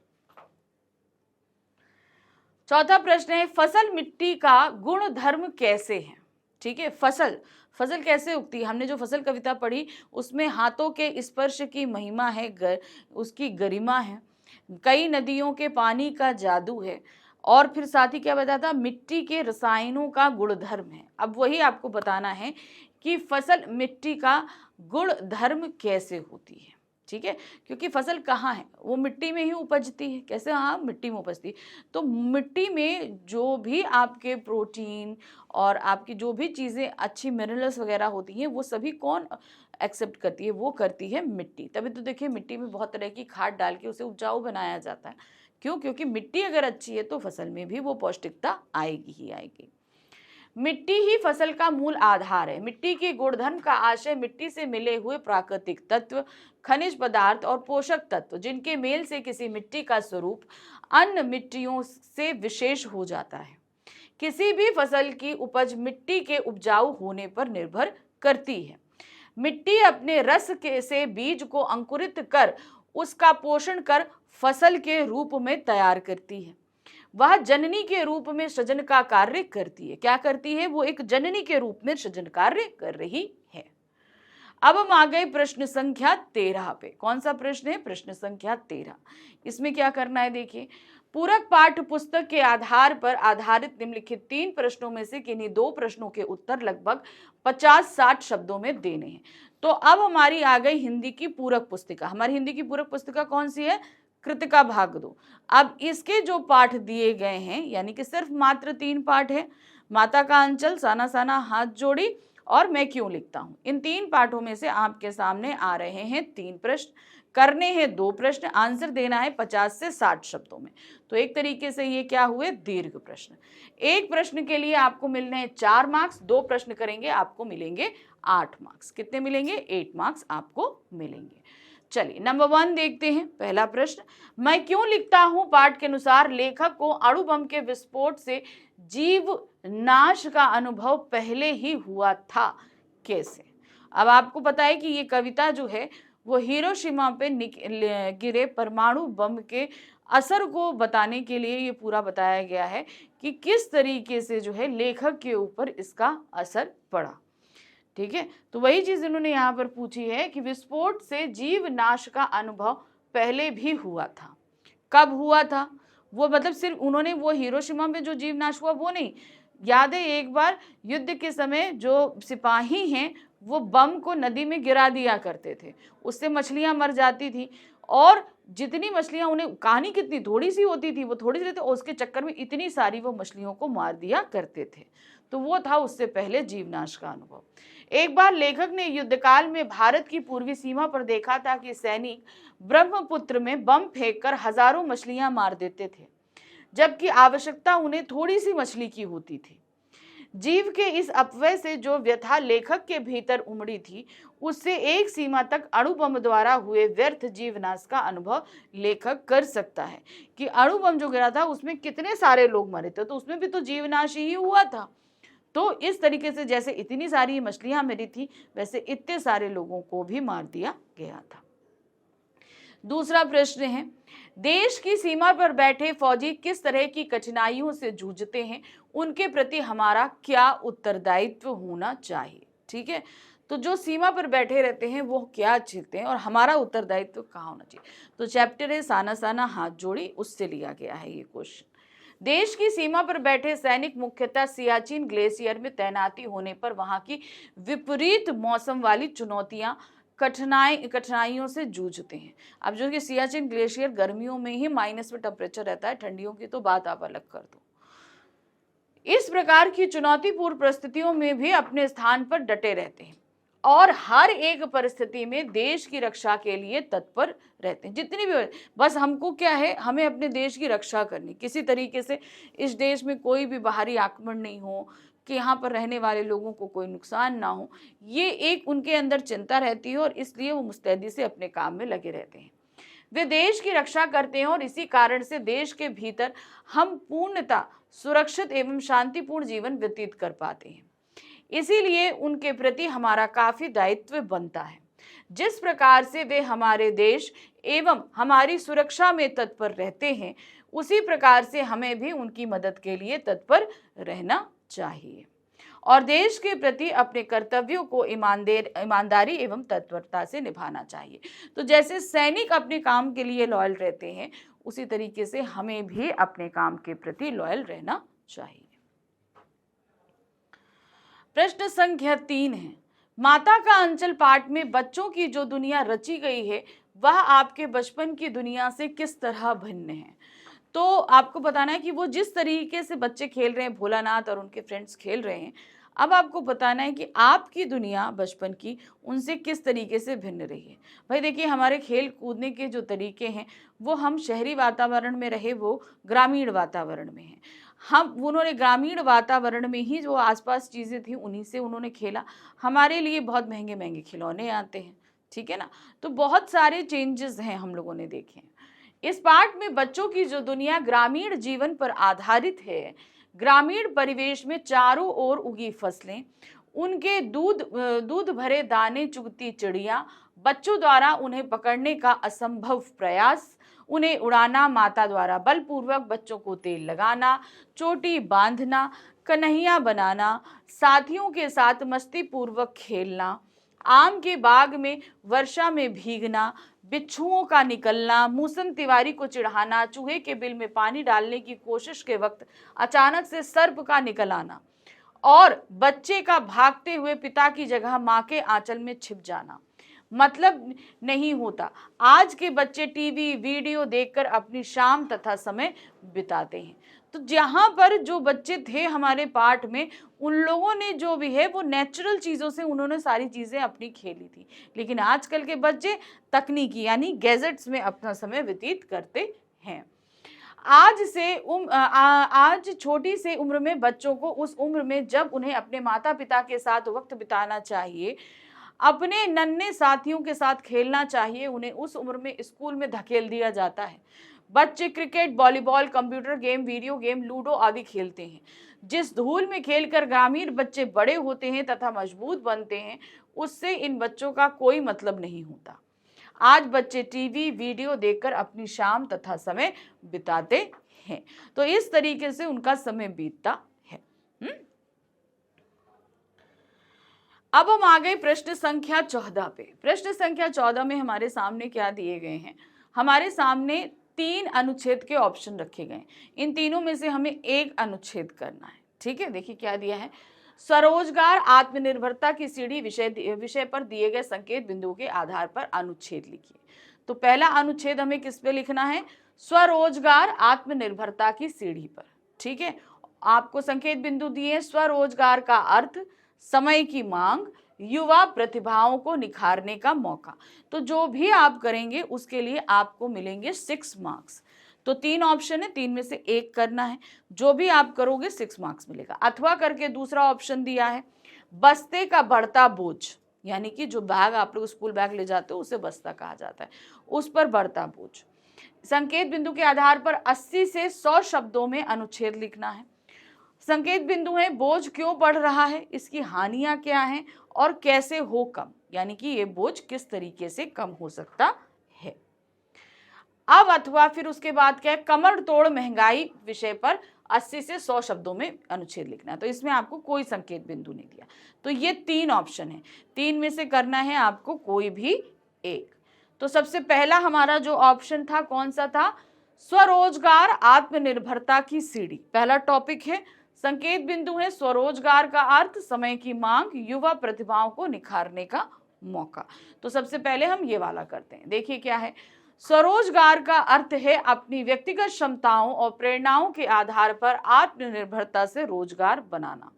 S1: चौथा प्रश्न है, फसल मिट्टी का गुण धर्म कैसे है। ठीक है, फसल कैसे उगती है। हमने जो फसल कविता पढ़ी उसमें हाथों के स्पर्श की महिमा है, उसकी गरिमा है, कई नदियों के पानी का जादू है, और फिर साथ ही क्या बताया था, मिट्टी के रसायनों का गुण धर्म है। अब वही आपको बताना है कि फसल मिट्टी का गुण धर्म कैसे होती है। ठीक है, क्योंकि फसल कहाँ है, वो मिट्टी में ही उपजती है। कैसे, हाँ, मिट्टी में उपजती है। तो मिट्टी में जो भी आपके प्रोटीन और आपकी जो भी चीज़ें अच्छी मिनरल्स वगैरह होती हैं, वो सभी कौन एक्सेप्ट करती है, वो करती है मिट्टी। तभी तो देखिए मिट्टी में बहुत तरह की खाद डाल के उसे उपजाऊ बनाया जाता है। क्यों, क्योंकि मिट्टी अगर अच्छी है तो फसल में भी वो पौष्टिकता आएगी ही आएगी। मिट्टी ही फसल का मूल आधार है। मिट्टी के गुणधर्म का आशय मिट्टी से मिले हुए प्राकृतिक तत्व, खनिज पदार्थ और पोषक तत्व, जिनके मेल से किसी मिट्टी का स्वरूप अन्य मिट्टियों से विशेष हो जाता है। किसी भी फसल की उपज मिट्टी के उपजाऊ होने पर निर्भर करती है। मिट्टी अपने रस से बीज को अंकुरित कर उसका पोषण कर फसल के रूप में तैयार करती है। वह जननी के रूप में सृजन का कार्य करती है। क्या करती है, वो एक जननी के रूप में सृजन कार्य कर रही है। अब हम आ गए प्रश्न संख्या 13 पे। कौन सा प्रश्न है, प्रश्न संख्या 13। इसमें क्या करना है, देखिए, पूरक पाठ्य पुस्तक के आधार पर आधारित निम्नलिखित 3 प्रश्नों में से किन्हीं 2 प्रश्नों के उत्तर लगभग 50-60 शब्दों में देने हैं। तो अब हमारी आ गई हिंदी की पूरक पुस्तिका। हमारी हिंदी की पूरक पुस्तिका कौन सी है, कृतिका भाग 2। अब इसके जो पाठ दिए गए हैं, यानी कि सिर्फ मात्र 3 पाठ है, माता का अंचल, साना साना हाथ जोड़ी और मैं क्यों लिखता हूँ। इन 3 पाठों में से आपके सामने आ रहे हैं 3 प्रश्न। करने हैं 2 प्रश्न, आंसर देना है 50 से 60 शब्दों में। तो एक तरीके से ये क्या हुए, दीर्घ प्रश्न। एक प्रश्न के लिए आपको मिलने हैं 4 मार्क्स, 2 प्रश्न करेंगे आपको मिलेंगे 8 मार्क्स। कितने मिलेंगे, 8 मार्क्स आपको मिलेंगे। चलिए नंबर 1 देखते हैं। पहला प्रश्न, मैं क्यों लिखता हूं पाठ के अनुसार लेखक को अणु बम के विस्फोट से जीव नाश का अनुभव पहले ही हुआ था, कैसे? अब आपको पता है कि ये कविता जो है वो हिरोशिमा पे गिरे परमाणु बम के असर को बताने के लिए ये पूरा बताया गया है कि किस तरीके से जो है लेखक के ऊपर इसका असर पड़ा। ठीक है, तो वही चीज इन्होंने यहाँ पर पूछी है कि विस्फोट से जीव नाश का अनुभव पहले भी हुआ था। कब हुआ था वो, मतलब सिर्फ उन्होंने वो हिरोशिमा में जो जीव नाश हुआ वो नहीं, याद है एक बार युद्ध के समय जो सिपाही हैं वो बम को नदी में गिरा दिया करते थे, उससे मछलियां मर जाती थी, और जितनी मछलियां, उन्हें कहानी कितनी थोड़ी सी होती थी, वो थोड़ी सी रहती, और उसके चक्कर में इतनी सारी वो मछलियों को मार दिया करते थे। तो वो था उससे पहले जीवनाश का अनुभव। एक बार लेखक ने युद्धकाल में भारत की पूर्वी सीमा पर देखा था कि सैनिक ब्रह्मपुत्र में बम फेंककर हजारों मछलियां मार देते थे, जबकि आवश्यकता उन्हें थोड़ी सी मछली की होती थी। जीव के इस अपव्यय से जो व्यथा लेखक के भीतर उमड़ी थी, उससे एक सीमा तक अणु बम द्वारा हुए व्यर्थ जीवनाश का अनुभव लेखक कर सकता है कि अणु बम जो गिरा था उसमें कितने सारे लोग मरे थे, तो उसमें भी तो जीवनाश ही हुआ था। तो इस तरीके से जैसे इतनी सारी मछलियां मरी थी, वैसे इतने सारे लोगों को भी मार दिया गया था। दूसरा प्रश्न है, देश की सीमा पर बैठे फौजी किस तरह की कठिनाइयों से जूझते हैं, उनके प्रति हमारा क्या उत्तरदायित्व होना चाहिए? ठीक है, तो जो सीमा पर बैठे रहते हैं वो क्या झेलते हैं और हमारा उत्तरदायित्व कहाँ होना चाहिए? तो चैप्टर है साना साना हाथ जोड़ी, उससे लिया गया है ये क्वेश्चन। देश की सीमा पर बैठे सैनिक मुख्यतः सियाचिन ग्लेशियर में तैनाती होने पर वहां की विपरीत मौसम वाली चुनौतियां कठिनाइयों से जूझते हैं। अब जो कि सियाचिन ग्लेशियर गर्मियों में ही माइनस में टेम्परेचर रहता है, ठंडियों की तो बात आप अलग कर दो। इस प्रकार की चुनौतीपूर्ण परिस्थितियों में भी अपने स्थान पर डटे रहते हैं और हर एक परिस्थिति में देश की रक्षा के लिए तत्पर रहते हैं। जितनी भी, बस हमको क्या है, हमें अपने देश की रक्षा करनी, किसी तरीके से इस देश में कोई भी बाहरी आक्रमण नहीं हो, कि यहाँ पर रहने वाले लोगों को कोई नुकसान ना हो, ये एक उनके अंदर चिंता रहती है और इसलिए वो मुस्तैदी से अपने काम में लगे रहते हैं। वे देश की रक्षा करते हैं और इसी कारण से देश के भीतर हम पूर्णतः सुरक्षित एवं शांतिपूर्ण जीवन व्यतीत कर पाते हैं। इसीलिए उनके प्रति हमारा काफी दायित्व बनता है। जिस प्रकार से वे हमारे देश एवं हमारी सुरक्षा में तत्पर रहते हैं, उसी प्रकार से हमें भी उनकी मदद के लिए तत्पर रहना चाहिए और देश के प्रति अपने कर्तव्यों को ईमानदारी एवं तत्परता से निभाना चाहिए। तो जैसे सैनिक अपने काम के लिए लॉयल रहते हैं, उसी तरीके से हमें भी अपने काम के प्रति लॉयल रहना चाहिए। प्रश्न संख्या 3 है, माता का अंचल पाठ में बच्चों की जो दुनिया रची गई है वह आपके बचपन की दुनिया से किस तरह भिन्न है? तो आपको बताना है कि वो जिस तरीके से बच्चे खेल रहे हैं, भोलानाथ और उनके फ्रेंड्स खेल रहे हैं, अब आपको बताना है कि आपकी दुनिया बचपन की उनसे किस तरीके से भिन्न रही है। भाई देखिए, हमारे खेल कूदने के जो तरीके हैं वो हम शहरी वातावरण में रहे, वो ग्रामीण वातावरण में हैं। उन्होंने ग्रामीण वातावरण में ही जो आसपास चीज़ें थी उन्हीं से उन्होंने खेला। हमारे लिए बहुत महंगे महंगे खिलौने आते हैं, ठीक है ना, तो बहुत सारे चेंजेस हैं हम लोगों ने देखे हैं। इस पाठ में बच्चों की जो दुनिया ग्रामीण जीवन पर आधारित है, ग्रामीण परिवेश में चारों ओर उगी फसलें, उनके दूध भरे दाने चुगती चिड़िया, बच्चों द्वारा उन्हें पकड़ने का असंभव प्रयास, उन्हें उड़ाना, माता द्वारा बलपूर्वक बच्चों को तेल लगाना, चोटी बांधना, कन्हैया बनाना, साथियों के साथ मस्ती पूर्वक खेलना, आम के बाग में वर्षा में भीगना, बिच्छुओं का निकलना, मूसन तिवारी को चिढ़ाना, चूहे के बिल में पानी डालने की कोशिश के वक्त अचानक से सर्प का निकल आना और बच्चे का भागते हुए पिता की जगह मां के आंचल में छिप जाना, मतलब नहीं होता। आज के बच्चे टीवी वीडियो देखकर अपनी शाम तथा समय बिताते हैं। तो जहाँ पर जो बच्चे थे हमारे पाठ में, उन लोगों ने जो भी है वो नेचुरल चीज़ों से उन्होंने सारी चीज़ें अपनी खेली थी, लेकिन आजकल के बच्चे तकनीकी यानी गैजेट्स में अपना समय व्यतीत करते हैं। आज छोटी से उम्र में बच्चों को उस उम्र में जब उन्हें अपने माता पिता के साथ वक्त बिताना चाहिए, अपने नन्हे साथियों के साथ खेलना चाहिए, उन्हें उस उम्र में स्कूल में धकेल दिया जाता है। बच्चे cricket, volleyball, computer game, video game, ludo आदि खेलते हैं। जिस धूल में खेलकर ग्रामीण बच्चे बड़े होते हैं तथा मजबूत बनते हैं, उससे इन बच्चों का कोई मतलब नहीं होता। आज बच्चे टीवी वीडियो देखकर अपनी शाम तथा समय बिताते हैं। तो इस तरीके से उनका समय बीतता है। अब हम आ गए प्रश्न संख्या 14 पे। प्रश्न संख्या 14 में हमारे सामने क्या दिए गए हैं? हमारे सामने 3 अनुच्छेद के ऑप्शन रखे गए। इन तीनों में से हमें एक अनुच्छेद करना है। ठीक है, देखिए क्या दिया है। स्वरोजगार आत्मनिर्भरता की सीढ़ी विषय पर दिए गए संकेत बिंदुओं के आधार पर अनुच्छेद लिखिए। तो पहला अनुच्छेद हमें किस पे लिखना है? स्वरोजगार आत्मनिर्भरता की सीढ़ी पर। ठीक है, आपको संकेत बिंदु दिए। स्वरोजगार का अर्थ समय की मांग, युवा प्रतिभाओं को निखारने का मौका। तो जो भी आप करेंगे उसके लिए आपको मिलेंगे 6 मार्क्स। तो 3 ऑप्शन है, 3 में से एक करना है। जो भी आप करोगे 6 मार्क्स मिलेगा। अथवा करके दूसरा ऑप्शन दिया है, बस्ते का बढ़ता बोझ, यानी कि जो बैग आप लोग स्कूल बैग ले जाते हो उसे बस्ता कहा जाता है, उस पर बढ़ता बोझ। संकेत बिंदु के आधार पर 80 से 100 शब्दों में अनुच्छेद लिखना है। संकेत बिंदु है, बोझ क्यों बढ़ रहा है, इसकी हानियां क्या हैं और कैसे हो कम, यानी कि ये बोझ किस तरीके से कम हो सकता है। अब अथवा फिर उसके बाद क्या है, कमर तोड़ महंगाई विषय पर 80 से 100 शब्दों में अनुच्छेद लिखना है। तो इसमें आपको कोई संकेत बिंदु नहीं दिया। तो ये 3 ऑप्शन है, 3 में से करना है आपको कोई भी एक। तो सबसे पहला हमारा जो ऑप्शन था कौन सा था? स्वरोजगार आत्मनिर्भरता की सीढ़ी। पहला टॉपिक है, संकेत बिंदु है स्वरोजगार का अर्थ समय की मांग, युवा प्रतिभाओं को निखारने का मौका। तो सबसे पहले हम ये वाला करते हैं। देखिए क्या है, स्वरोजगार का अर्थ है अपनी व्यक्तिगत क्षमताओं और प्रेरणाओं के आधार पर आत्मनिर्भरता से रोजगार बनाना।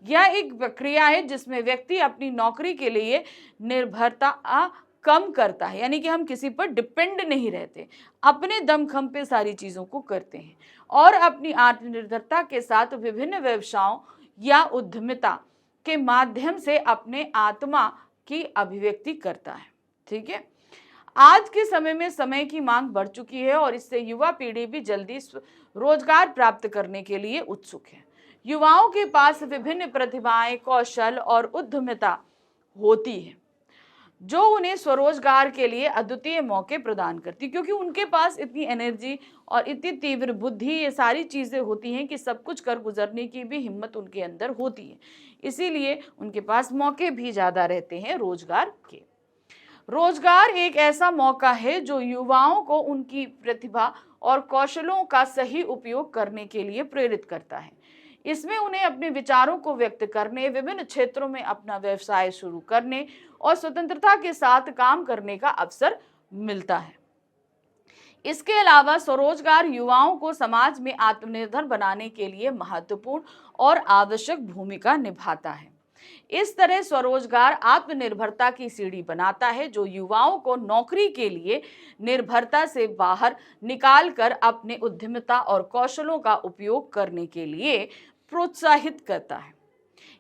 S1: यह एक प्रक्रिया है जिसमें व्यक्ति अपनी नौकरी के लिए निर्भरता कम करता है, यानी कि हम किसी पर डिपेंड नहीं रहते, अपने दमखम पे सारी चीजों को करते हैं और अपनी आत्मनिर्भरता के साथ विभिन्न व्यवसायों या उद्यमिता के माध्यम से अपने आत्मा की अभिव्यक्ति करता है। ठीक है, आज के समय में समय की मांग बढ़ चुकी है और इससे युवा पीढ़ी भी जल्दी रोजगार प्राप्त करने के लिए उत्सुक है। युवाओं के पास विभिन्न प्रतिभाएं, कौशल और उद्यमिता होती है जो उन्हें स्वरोजगार के लिए अद्वितीय मौके प्रदान करती, क्योंकि उनके पास इतनी एनर्जी और इतनी तीव्र बुद्धि, ये सारी चीज़ें होती हैं कि सब कुछ कर गुजरने की भी हिम्मत उनके अंदर होती है। इसीलिए उनके पास मौके भी ज़्यादा रहते हैं रोजगार के। रोजगार एक ऐसा मौका है जो युवाओं को उनकी प्रतिभा और कौशलों का सही उपयोग करने के लिए प्रेरित करता है। इसमें उन्हें अपने विचारों को व्यक्त करने, विभिन्न क्षेत्रों में अपना व्यवसाय शुरू करने और स्वतंत्रता के साथ काम करने का अवसर मिलता है। इसके अलावा स्वरोजगार युवाओं को समाज में आत्मनिर्भर बनाने के लिए महत्वपूर्ण और आवश्यक भूमिका निभाता है। इस तरह स्वरोजगार आत्मनिर्भरता की सीढ़ी बनाता है जो युवाओं को नौकरी के लिए निर्भरता से बाहर निकालकर अपने उद्यमिता और कौशलों का उपयोग करने के लिए प्रोत्साहित करता है।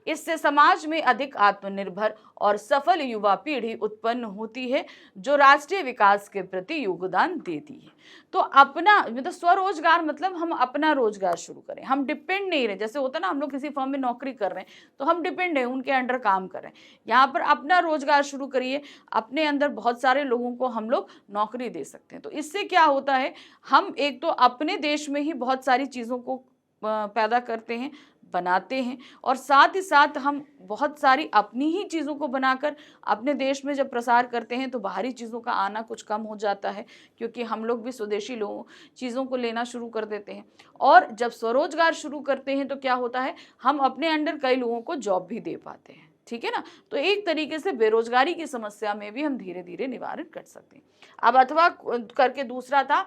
S1: इससे समाज में अधिक आत्मनिर्भर और सफल युवा पीढ़ी उत्पन्न होती है जो राष्ट्रीय विकास के प्रति योगदान देती है। तो अपना मतलब स्वरोजगार मतलब हम अपना रोजगार शुरू करें, हम डिपेंड नहीं रहे। जैसे होता है ना, हम लोग किसी फर्म में नौकरी कर रहे हैं तो हम डिपेंड है, उनके अंडर काम कर रहे हैं। यहाँ पर अपना रोजगार शुरू करिए, अपने अंदर बहुत सारे लोगों को हम लोग नौकरी दे सकते हैं। तो इससे क्या होता है, हम एक तो अपने देश में ही बहुत सारी चीज़ों को पैदा करते हैं, बनाते हैं, और साथ ही साथ हम बहुत सारी अपनी ही चीज़ों को बनाकर अपने देश में जब प्रसार करते हैं तो बाहरी चीज़ों का आना कुछ कम हो जाता है, क्योंकि हम लोग भी स्वदेशी लोगों चीज़ों को लेना शुरू कर देते हैं। और जब स्वरोजगार शुरू करते हैं तो क्या होता है, हम अपने अंडर कई लोगों को जॉब भी दे पाते हैं। ठीक है ना। तो एक तरीके से बेरोजगारी की समस्या में भी हम धीरे धीरे निवारण कर सकते हैं। अब अथवा करके दूसरा था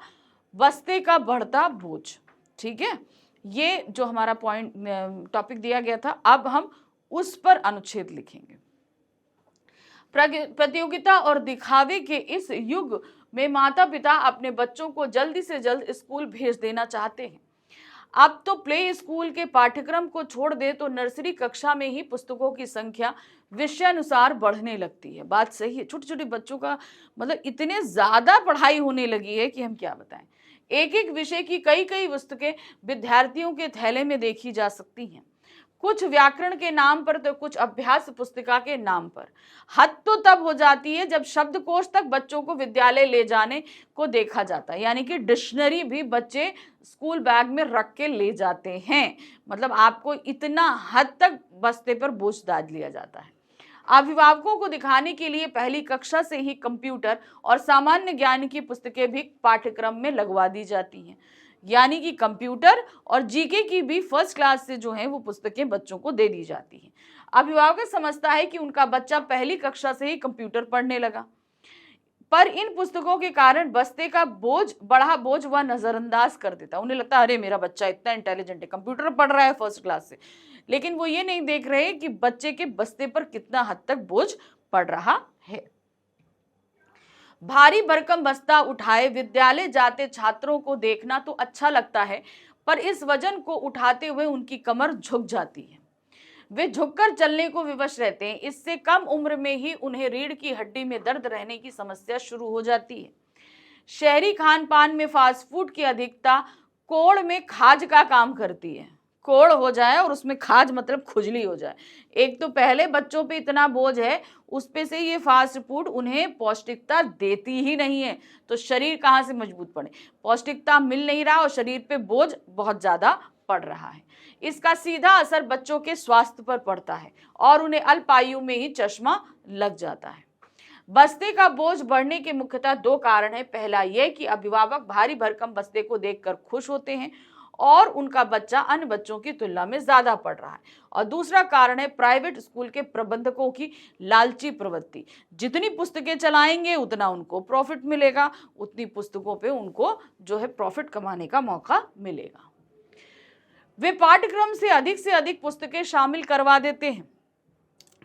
S1: बस्ते का बढ़ता बोझ, ठीक है, ये जो हमारा पॉइंट टॉपिक दिया गया था, अब हम उस पर अनुच्छेद लिखेंगे। प्रतियोगिता और दिखावे के इस युग में माता पिता अपने बच्चों को जल्दी से जल्द स्कूल भेज देना चाहते हैं। अब तो प्ले स्कूल के पाठ्यक्रम को छोड़ दे तो नर्सरी कक्षा में ही पुस्तकों की संख्या विषयानुसार बढ़ने लगती है। बात सही है, छोटे छोटे बच्चों का मतलब इतने ज्यादा पढ़ाई होने लगी है कि हम क्या बताएं। एक एक विषय की कई कई पुस्तकें विद्यार्थियों के थैले में देखी जा सकती हैं, कुछ व्याकरण के नाम पर तो कुछ अभ्यास पुस्तिका के नाम पर। हद तो तब हो जाती है जब शब्दकोश तक बच्चों को विद्यालय ले जाने को देखा जाता है, यानी कि डिक्शनरी भी बच्चे स्कूल बैग में रख के ले जाते हैं। मतलब आपको इतना हद तक बस्ते पर बोझ डाल लिया जाता है। अभिभावकों को दिखाने के लिए पहली कक्षा से ही कंप्यूटर और सामान्य ज्ञान की पुस्तकें भी पाठ्यक्रम में लगवा दी जाती हैं, यानी कि कंप्यूटर और जीके की भी फर्स्ट क्लास से जो है वो पुस्तकें बच्चों को दे दी जाती हैं। अभिभावक समझता है कि उनका बच्चा पहली कक्षा से ही कंप्यूटर पढ़ने लगा, पर इन पुस्तकों के कारण बस्ते का बड़ा बोझ वह नजरअंदाज कर देता। उन्हें लगता है अरे मेरा बच्चा इतना इंटेलिजेंट है, कंप्यूटर पढ़ रहा है फर्स्ट क्लास से, लेकिन वो ये नहीं देख रहे कि बच्चे के बस्ते पर कितना हद तक बोझ पड़ रहा है। भारी भरकम बस्ता उठाए विद्यालय जाते छात्रों को देखना तो अच्छा लगता है, पर इस वजन को उठाते हुए उनकी कमर झुक जाती है। वे झुककर चलने को विवश रहते हैं। इससे कम उम्र में ही उन्हें रीढ़ की हड्डी में दर्द रहने की समस्या शुरू हो जाती है। शहरी खान पान में फास्ट फूड की अधिकता कोढ़ में खाज का काम करती है। कोढ़ हो जाए और उसमें खाज मतलब खुजली हो जाए। एक तो पहले बच्चों पे इतना बोझ है, उस पे से ये फास्ट फूड उन्हें पौष्टिकता देती ही नहीं है, तो शरीर कहाँ से मजबूत पड़े। पौष्टिकता मिल नहीं रहा और शरीर पे बोझ बहुत ज्यादा पड़ रहा है। इसका सीधा असर बच्चों के स्वास्थ्य पर पड़ता है और उन्हें अल्प आयु में ही चश्मा लग जाता है। बस्ते का बोझ बढ़ने के मुख्यतः दो कारण है। पहला यह कि अभिभावक भारी भरकम बस्ते को देखकर खुश होते हैं और उनका बच्चा अन्य बच्चों की तुलना में ज्यादा पढ़ रहा है, और दूसरा कारण है प्राइवेट स्कूल के प्रबंधकों की लालची प्रवृत्ति। जितनी पुस्तकें चलाएंगे उतना उनको प्रॉफिट मिलेगा, उतनी पुस्तकों पे उनको जो है प्रॉफिट कमाने का मौका मिलेगा। वे पाठ्यक्रम से अधिक पुस्तकें शामिल करवा देते हैं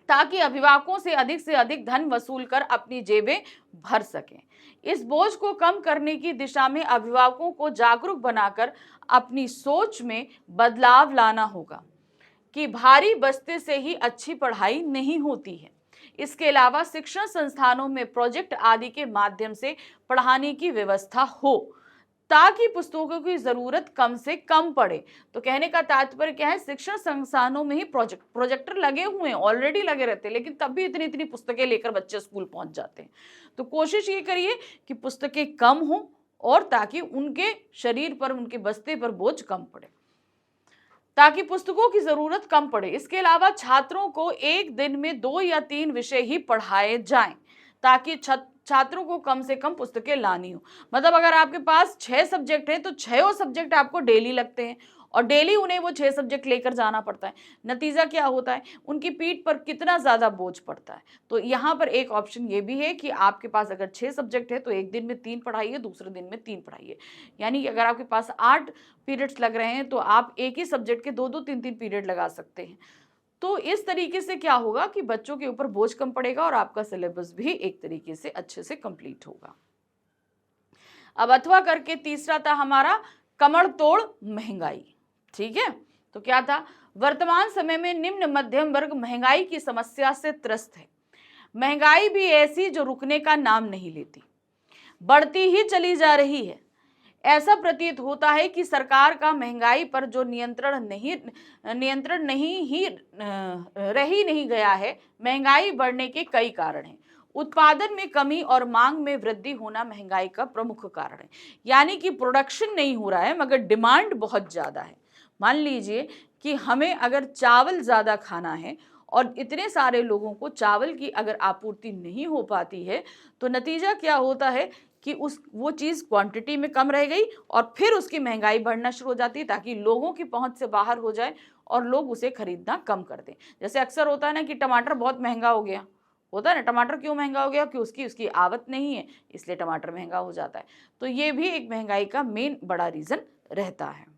S1: ताकि अभिभावकों से अधिक धन वसूल कर अपनी जेबें भर सकें। इस बोझ को कम करने की दिशा में अभिभावकों को जागरूक बनाकर अपनी सोच में बदलाव लाना होगा कि भारी बस्ते से ही अच्छी पढ़ाई नहीं होती है। इसके अलावा शिक्षण संस्थानों में प्रोजेक्ट आदि के माध्यम से पढ़ाने की व्यवस्था हो ताकि पुस्तकों की जरूरत कम से कम पड़े। तो कहने का तात्पर्य क्या है, शिक्षण संस्थानों में ही प्रोजेक्टर लगे हुए हैं, ऑलरेडी लगे रहते हैं, लेकिन तब भी इतनी पुस्तकें लेकर बच्चे स्कूल पहुंच जाते हैं। तो कोशिश ये करिए कि पुस्तकें कम हों और ताकि उनके शरीर पर, उनके बस्ते पर बोझ कम पड़े, ताकि पुस्तकों की जरूरत कम पड़े। इसके अलावा छात्रों को एक दिन में 2 या 3 विषय ही पढ़ाए जाएं ताकि छात्रों को कम से कम पुस्तकें लानी हो। मतलब अगर आपके पास 6 सब्जेक्ट हैं तो 6 सब्जेक्ट आपको डेली लगते हैं और डेली उन्हें वो 6 सब्जेक्ट लेकर जाना पड़ता है। नतीजा क्या होता है, उनकी पीठ पर कितना ज्यादा बोझ पड़ता है। तो यहाँ पर एक ऑप्शन ये भी है कि आपके पास अगर 6 सब्जेक्ट है तो एक दिन में 3 पढ़ाइए, दूसरे दिन में 3 पढ़ाइए। यानी कि अगर आपके पास 8 पीरियड्स लग रहे हैं तो आप एक ही सब्जेक्ट के 2-2, 3-3 पीरियड लगा सकते हैं। तो इस तरीके से क्या होगा कि बच्चों के ऊपर बोझ कम पड़ेगा और आपका सिलेबस भी एक तरीके से अच्छे से कंप्लीट होगा। अब अथवा करके तीसरा था हमारा कमर तोड़ महंगाई। ठीक है, तो क्या था, वर्तमान समय में निम्न मध्यम वर्ग महंगाई की समस्या से त्रस्त है। महंगाई भी ऐसी जो रुकने का नाम नहीं लेती, बढ़ती ही चली जा रही है। ऐसा प्रतीत होता है कि सरकार का महंगाई पर जो नियंत्रण नहीं रह ही नहीं गया है। महंगाई बढ़ने के कई कारण हैं। उत्पादन में कमी और मांग में वृद्धि होना महंगाई का प्रमुख कारण है। यानी कि प्रोडक्शन नहीं हो रहा है मगर डिमांड बहुत ज्यादा है। मान लीजिए कि हमें अगर चावल ज्यादा खाना है और इतने सारे लोगों को चावल की अगर आपूर्ति नहीं हो पाती है तो नतीजा क्या होता है कि वो चीज़ क्वांटिटी में कम रह गई और फिर उसकी महंगाई बढ़ना शुरू हो जाती है, ताकि लोगों की पहुंच से बाहर हो जाए और लोग उसे खरीदना कम कर दें। जैसे अक्सर होता है ना कि टमाटर बहुत महंगा हो गया, होता है ना, टमाटर क्यों महंगा हो गया, कि उसकी आवक नहीं है, इसलिए टमाटर महंगा हो जाता है। तो ये भी एक महंगाई का मेन बड़ा रीजन रहता है।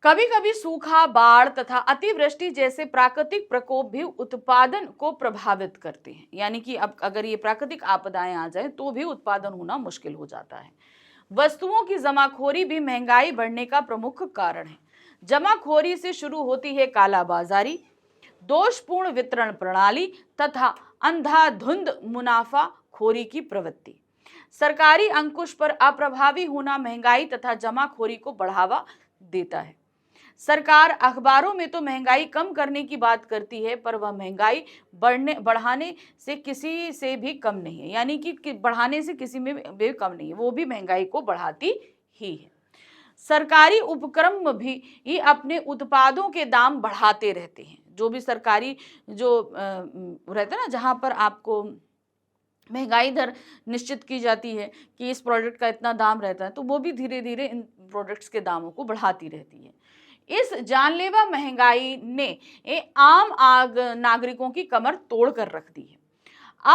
S1: कभी कभी सूखा, बाढ़ तथा अतिवृष्टि जैसे प्राकृतिक प्रकोप भी उत्पादन को प्रभावित करते हैं। यानी कि अब अगर ये प्राकृतिक आपदाएं आ जाए तो भी उत्पादन होना मुश्किल हो जाता है। वस्तुओं की जमाखोरी भी महंगाई बढ़ने का प्रमुख कारण है। जमाखोरी से शुरू होती है कालाबाजारी, दोषपूर्ण वितरण प्रणाली तथा अंधाधुंध मुनाफाखोरी की प्रवृत्ति। सरकारी अंकुश पर अप्रभावी होना महंगाई तथा जमाखोरी को बढ़ावा देता है। सरकार अखबारों में तो महंगाई कम करने की बात करती है, पर वह महंगाई बढ़ाने से किसी से भी कम नहीं है। यानी कि बढ़ाने से किसी में भी कम नहीं है, वो भी महंगाई को बढ़ाती ही है। सरकारी उपक्रम भी अपने उत्पादों के दाम बढ़ाते रहते हैं। जो भी सरकारी जो रहता है ना, जहां पर आपको महंगाई दर निश्चित की जाती है कि इस प्रोडक्ट का इतना दाम रहता है, तो वो भी धीरे धीरे इन प्रोडक्ट्स के दामों को बढ़ाती रहती है। इस जानलेवा महंगाई ने आम नागरिकों की कमर तोड़ कर रख दी है।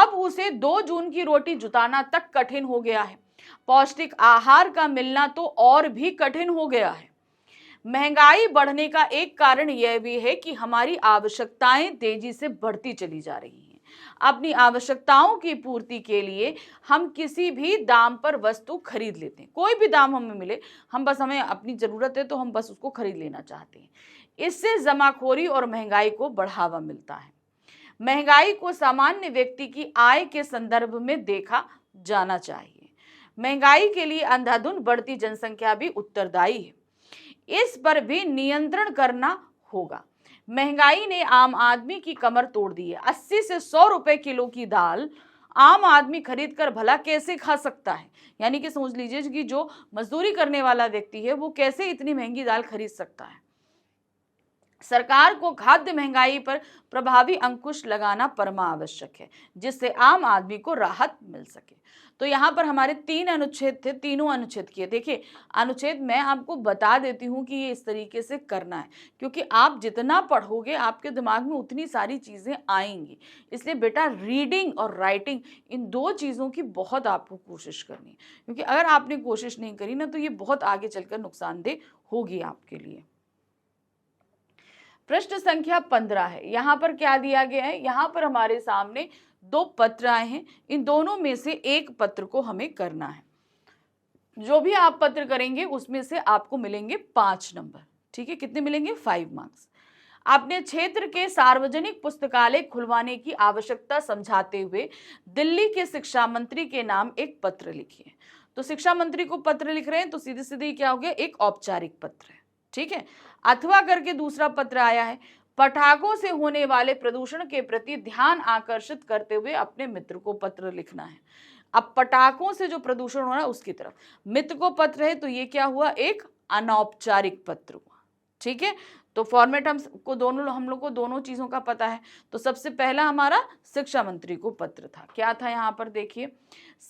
S1: अब उसे 2 जून की रोटी जुटाना तक कठिन हो गया है। पौष्टिक आहार का मिलना तो और भी कठिन हो गया है। महंगाई बढ़ने का एक कारण यह भी है कि हमारी आवश्यकताएं तेजी से बढ़ती चली जा रही हैं। अपनी आवश्यकताओं की पूर्ति के लिए हम किसी भी दाम पर वस्तु खरीद लेते हैं। कोई भी दाम हमें मिले, हमें अपनी जरूरत है तो हम बस उसको खरीद लेना चाहते हैं। इससे जमाखोरी और महंगाई को बढ़ावा मिलता है। महंगाई को सामान्य व्यक्ति की आय के संदर्भ में देखा जाना चाहिए। महंगाई के लिए अंधाधुंध बढ़ती जनसंख्या भी उत्तरदायी है। इस पर भी नियंत्रण करना होगा। महंगाई ने आम आदमी की कमर तोड़ दी है। 80 से 100 रुपए किलो की दाल आम आदमी खरीद कर भला कैसे खा सकता है। यानी कि समझ लीजिए कि जो मजदूरी करने वाला व्यक्ति है वो कैसे इतनी महंगी दाल खरीद सकता है। सरकार को खाद्य महंगाई पर प्रभावी अंकुश लगाना परमावश्यक है, जिससे आम आदमी को राहत मिल सके। तो यहाँ पर हमारे 3 अनुच्छेद थे, तीनों अनुच्छेद किए। देखिए, अनुच्छेद मैं आपको बता देती हूँ कि ये इस तरीके से करना है, क्योंकि आप जितना पढ़ोगे आपके दिमाग में उतनी सारी चीज़ें आएंगी। इसलिए बेटा रीडिंग और राइटिंग, इन 2 चीज़ों की बहुत आपको कोशिश करनी है, क्योंकि अगर आपने कोशिश नहीं करी ना तो ये बहुत आगे चलकर नुकसानदेह होगी आपके लिए। पृष्ठ संख्या 15 है। यहाँ पर क्या दिया गया है, यहाँ पर हमारे सामने 2 पत्र आए हैं। इन दोनों में से एक पत्र को हमें करना है। जो भी आप पत्र करेंगे उसमें से आपको मिलेंगे 5 नंबर। ठीक है, कितने मिलेंगे? 5 मार्क्स। अपने क्षेत्र के सार्वजनिक पुस्तकालय खुलवाने की आवश्यकता समझाते हुए दिल्ली के शिक्षा मंत्री के नाम एक पत्र लिखिए। तो शिक्षा मंत्री को पत्र लिख रहे हैं तो सीधे सीधे क्या हो गया, एक औपचारिक पत्र है। ठीक है, अथवा करके दूसरा पत्र आया है। पटाखों से होने वाले प्रदूषण के प्रति ध्यान आकर्षित करते हुए अपने मित्र को पत्र लिखना है। अब पटाखों से जो प्रदूषण हो रहा है उसकी तरफ मित्र को पत्र है, तो ये क्या हुआ, एक अनौपचारिक पत्र हुआ। ठीक है, तो फॉर्मेट हम लोग को दोनों चीजों का पता है। तो सबसे पहला हमारा शिक्षा मंत्री को पत्र था। क्या था यहाँ पर देखिए,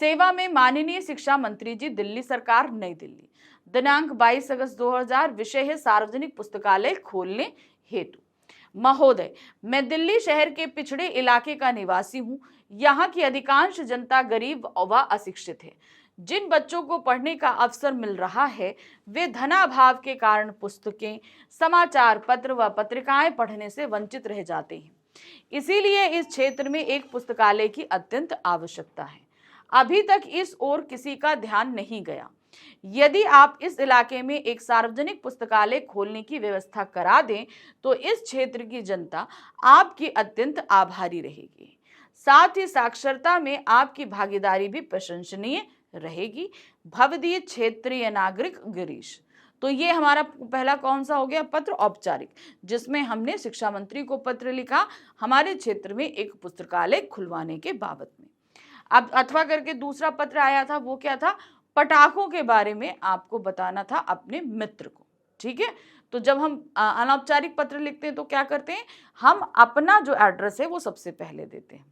S1: सेवा में माननीय शिक्षा मंत्री जी, दिल्ली सरकार, नई दिल्ली, दिनांक 22 अगस्त 2000, विषय है सार्वजनिक पुस्तकालय खोलने हेतु। महोदय, मैं दिल्ली शहर के पिछड़े इलाके का निवासी हूँ। यहाँ की अधिकांश जनता गरीब व अशिक्षित है। जिन बच्चों को पढ़ने का अवसर मिल रहा है वे धनाभाव के कारण पुस्तकें, समाचार पत्र व पत्रिकाएं पढ़ने से वंचित रह जाते हैं। इसीलिए इस क्षेत्र में एक पुस्तकालय की अत्यंत आवश्यकता है। अभी तक इस ओर किसी का ध्यान नहीं गया। यदि आप इस इलाके में एक सार्वजनिक पुस्तकालय खोलने की व्यवस्था करा दें तो इस क्षेत्र की जनता आपकी अत्यंत आभारी रहेगी। साथ ही साक्षरता में आपकी भागीदारी भी प्रशंसनीय रहेगी। भवदीय क्षेत्रीय नागरिक गिरीश। तो ये हमारा पहला कौन सा हो गया पत्र, औपचारिक, जिसमें हमने शिक्षा मंत्री को पत्र लिखा हमारे क्षेत्र में एक पुस्तकालय खुलवाने के बाबत में। अब अथवा करके दूसरा पत्र आया था, वो क्या था, पटाखों के बारे में आपको बताना था अपने मित्र को। ठीक है, तो जब हम अनौपचारिक पत्र लिखते हैं तो क्या करते हैं, हम अपना जो एड्रेस है वो सबसे पहले देते हैं।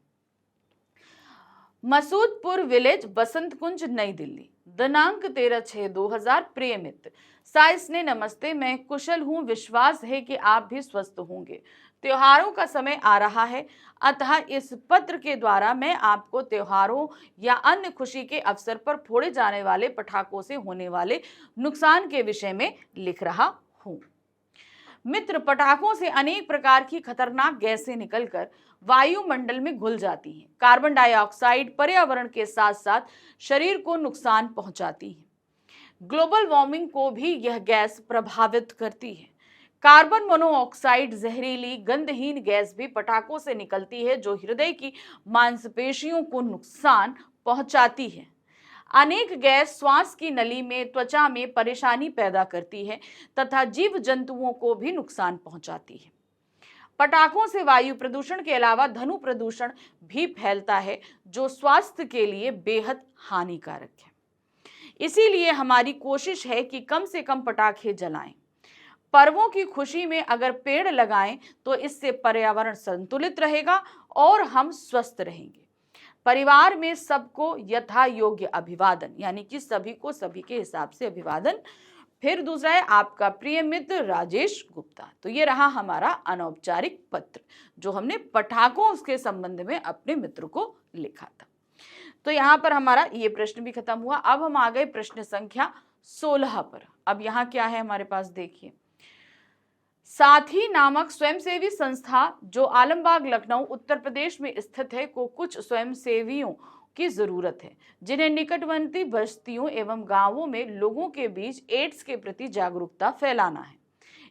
S1: मसूदपुर विलेज, बसंत कुंज, नई दिल्ली। दिनांक 13/6/2000। प्रिय मित्र, साइस ने नमस्ते, मैं कुशल हूँ, विश्वास है कि आप भी स्वस्थ होंगे। त्योहारों का समय आ रहा है, अतः इस पत्र के द्वारा मैं आपको त्योहारों या अन्य खुशी के अवसर पर फोड़े जाने वाले पटाखों से होने वाले नुकसान के विषय में लिख रहा हूँ। मित्र, पटाखों से अनेक प्रकार की खतरनाक गैसें निकलकर वायुमंडल में घुल जाती हैं। कार्बन डाइऑक्साइड पर्यावरण के साथ साथ शरीर को नुकसान पहुंचाती है। ग्लोबल वार्मिंग को भी यह गैस प्रभावित करती है। कार्बन मोनोऑक्साइड जहरीली गंधहीन गैस भी पटाखों से निकलती है, जो हृदय की मांसपेशियों को नुकसान पहुंचाती है। अनेक गैस श्वास की नली में, त्वचा में परेशानी पैदा करती है तथा जीव जंतुओं को भी नुकसान पहुंचाती है। पटाखों से वायु प्रदूषण के अलावा ध्वनि प्रदूषण भी फैलता है, जो स्वास्थ्य के लिए बेहद हानिकारक है। इसीलिए हमारी कोशिश है कि कम से कम पटाखे जलाएं। पर्वों की खुशी में अगर पेड़ लगाएं तो इससे पर्यावरण संतुलित रहेगा और हम स्वस्थ रहेंगे। परिवार में सबको यथा योग्य अभिवादन, यानी कि सभी को सभी के हिसाब से अभिवादन। फिर दूसरा है आपका प्रिय मित्र राजेश गुप्ता। तो ये रहा हमारा अनौपचारिक पत्र जो हमने पटाखों के संबंध में अपने मित्र को लिखा था। तो यहाँ पर हमारा ये प्रश्न भी खत्म हुआ। अब हम आ गए प्रश्न संख्या 16 पर। अब यहाँ क्या है हमारे पास, देखिए। साथी नामक स्वयंसेवी संस्था जो आलमबाग लखनऊ उत्तर प्रदेश में स्थित है को कुछ स्वयंसेवियों की जरूरत है, जिन्हें निकटवर्ती बस्तियों एवं गांवों में लोगों के बीच एड्स के प्रति जागरूकता फैलाना है।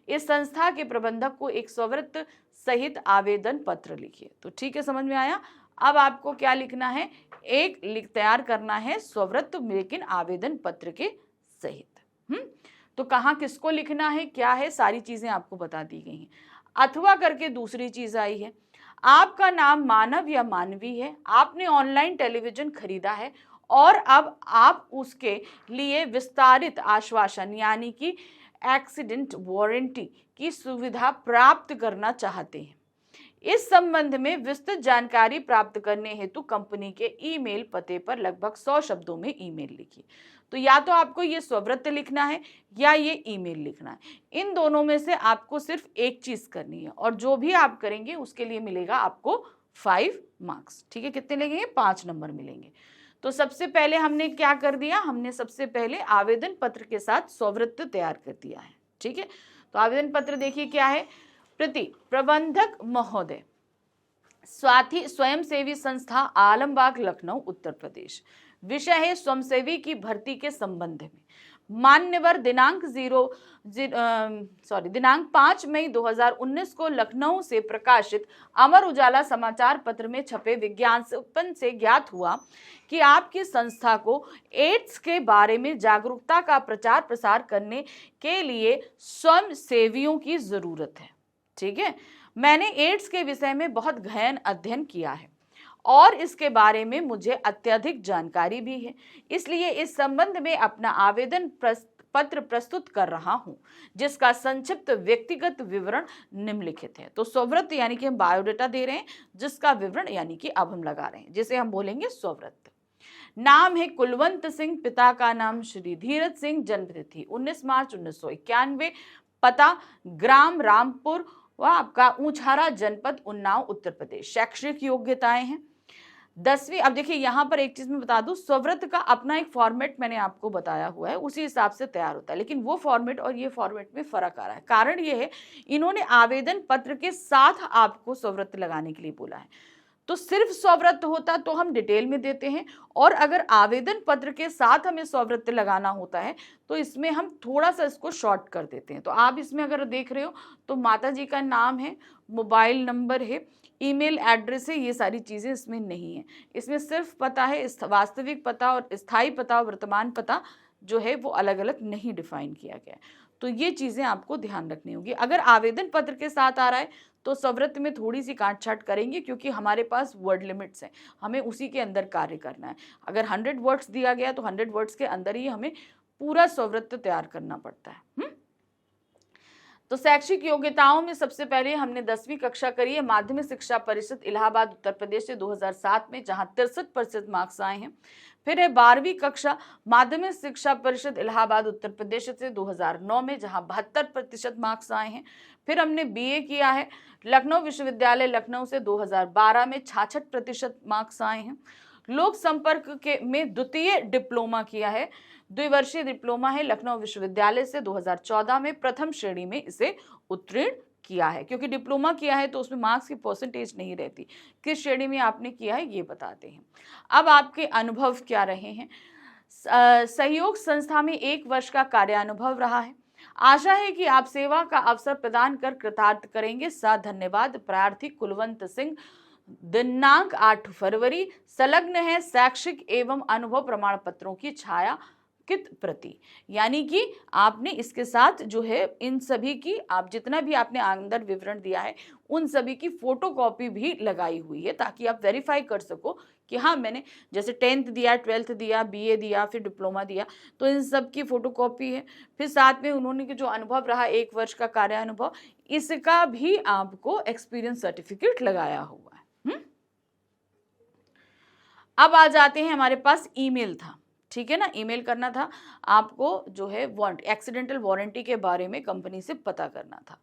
S1: इस संस्था के प्रबंधक को एक स्ववृत्त सहित आवेदन पत्र लिखिए। तो ठीक है, समझ में आया। अब आपको क्या लिखना है, एक तैयार करना है स्ववृत्त, लेकिन आवेदन पत्र के सहित। तो कहाँ किसको लिखना है, क्या है, सारी चीजें आपको बता दी गई हैं। अथवा करके दूसरी चीज आई है। आपका नाम मानव या मानवी है, आपने ऑनलाइन टेलीविजन खरीदा है और अब आप उसके लिए विस्तारित आश्वासन यानी कि एक्सीडेंट वारंटी की सुविधा प्राप्त करना चाहते हैं। इस संबंध में विस्तृत जानकारी प्राप्त करने हेतु कंपनी के ईमेल पते पर लगभग 100 शब्दों में ईमेल लिखिए। तो या तो आपको ये स्ववृत्त लिखना है या ये ईमेल लिखना है। इन दोनों में से आपको सिर्फ एक चीज करनी है और जो भी आप करेंगे उसके लिए मिलेगा आपको 5 मार्क्स। ठीक है, कितने लगेंगे, 5 नंबर मिलेंगे। तो सबसे पहले हमने क्या कर दिया, हमने सबसे पहले आवेदन पत्र के साथ स्ववृत्त तैयार कर दिया है। ठीक है, तो आवेदन पत्र देखिए क्या है। प्रति प्रबंधक महोदय, स्वाति स्वयंसेवी संस्था आलमबाग लखनऊ उत्तर प्रदेश। विषय है स्वयंसेवी की भर्ती के संबंध में। मान्यवर दिनांक 5 मई 2019 को लखनऊ से प्रकाशित अमर उजाला समाचार पत्र में छपे विज्ञापन से ज्ञात हुआ कि आपकी संस्था को एड्स के बारे में जागरूकता का प्रचार प्रसार करने के लिए स्वयंसेवियों की जरूरत है। ठीक है, मैंने एड्स के विषय में बहुत गहन अध्ययन किया है और इसके बारे में मुझे अत्यधिक जानकारी भी है, इसलिए इस संबंध में अपना आवेदन पत्र प्रस्तुत कर रहा हूं, जिसका संक्षिप्त व्यक्तिगत विवरण निम्नलिखित है। तो स्ववृत्त यानी कि हम बायोडाटा दे रहे हैं, जिसका विवरण यानी कि अब हम लगा रहे हैं, जिसे हम बोलेंगे स्ववृत्त। नाम है कुलवंत सिंह, पिता का नाम श्री धीरज सिंह, जन्म तिथि 19 मार्च 1991, पता ग्राम रामपुर व आपका ऊंचारा, जनपद उन्नाव, उत्तर प्रदेश। शैक्षणिक योग्यताएं हैं 10वीं। अब देखिए यहाँ पर एक चीज मैं बता दूं, स्ववृत्त का अपना एक फॉर्मेट मैंने आपको बताया हुआ है, उसी हिसाब से तैयार होता है, लेकिन वो फॉर्मेट और ये फॉर्मेट में फर्क आ रहा है। कारण ये है, इन्होंने आवेदन पत्र के साथ आपको स्ववृत्त लगाने के लिए बोला है। तो सिर्फ स्ववृत्त होता तो हम डिटेल में देते हैं, और अगर आवेदन पत्र के साथ हमें स्ववृत्त लगाना होता है तो इसमें हम थोड़ा सा इसको शॉर्ट कर देते हैं। तो आप इसमें अगर देख रहे हो तो माता जी का नाम है, मोबाइल नंबर है, ईमेल एड्रेस है, ये सारी चीज़ें इसमें नहीं है। इसमें सिर्फ पता है, वास्तविक पता और स्थायी पता और वर्तमान पता जो है वो अलग अलग नहीं डिफाइन किया गया है। तो ये चीज़ें आपको ध्यान रखनी होगी। अगर आवेदन पत्र के साथ आ रहा है तो स्ववृत्त में थोड़ी सी काट छाट करेंगे, क्योंकि हमारे पास वर्ड लिमिट्स हैं, हमें उसी के अंदर कार्य करना है। अगर 100 वर्ड्स दिया गया तो 100 वर्ड्स के अंदर ही हमें पूरा स्ववृत्त तैयार करना पड़ता है। तो शैक्षिक योग्यताओं में सबसे पहले हमने 10वीं कक्षा करी है माध्यमिक शिक्षा परिषद इलाहाबाद उत्तर प्रदेश से 2007 में, जहां 63% मार्क्स आए हैं। फिर है 12वीं कक्षा माध्यमिक शिक्षा परिषद इलाहाबाद उत्तर प्रदेश से 2009 में, जहां 72% मार्क्स आए हैं। फिर हमने बीए किया है लखनऊ विश्वविद्यालय लखनऊ से 2012 में, 66% मार्क्स आए हैं। लोक संपर्क के में द्वितीय डिप्लोमा किया है, द्विवर्षीय डिप्लोमा है लखनऊ विश्वविद्यालय से 2014 में, प्रथम श्रेणी में इसे उत्तीर्ण किया है। क्योंकि डिप्लोमा किया है तो उसमें मार्क्स की परसेंटेज नहीं रहती, किस श्रेणी में आपने किया है ये बताते हैं। अब आपके अनुभव क्या रहे हैं? सहयोग संस्था में 1 वर्ष का कार्यानुभव रहा है। आशा है कि आप सेवा का अवसर प्रदान कर कृतार्थ करेंगे। साथ धन्यवाद। प्रार्थी कुलवंत सिंह, दिनांक 8 फरवरी, संलग्न है शैक्षिक एवं अनुभव प्रमाण पत्रों की छाया कित प्रति। यानी कि आपने इसके साथ जो है इन सभी की, आप जितना भी आपने अंदर विवरण दिया है उन सभी की फोटोकॉपी भी लगाई हुई है, ताकि आप वेरीफाई कर सको कि हाँ मैंने जैसे 10th दिया, 12th दिया, बीए दिया, फिर डिप्लोमा दिया, तो इन सब की फोटोकॉपी है। फिर साथ में उन्होंने जो अनुभव रहा 1 वर्ष का कार्य अनुभव, इसका भी आपको एक्सपीरियंस सर्टिफिकेट लगाया हुआ है। अब आ जाते हैं, हमारे पास ईमेल था, ठीक है ना, ईमेल करना था आपको जो है एक्सीडेंटल वारंटी के बारे में कंपनी से पता करना था।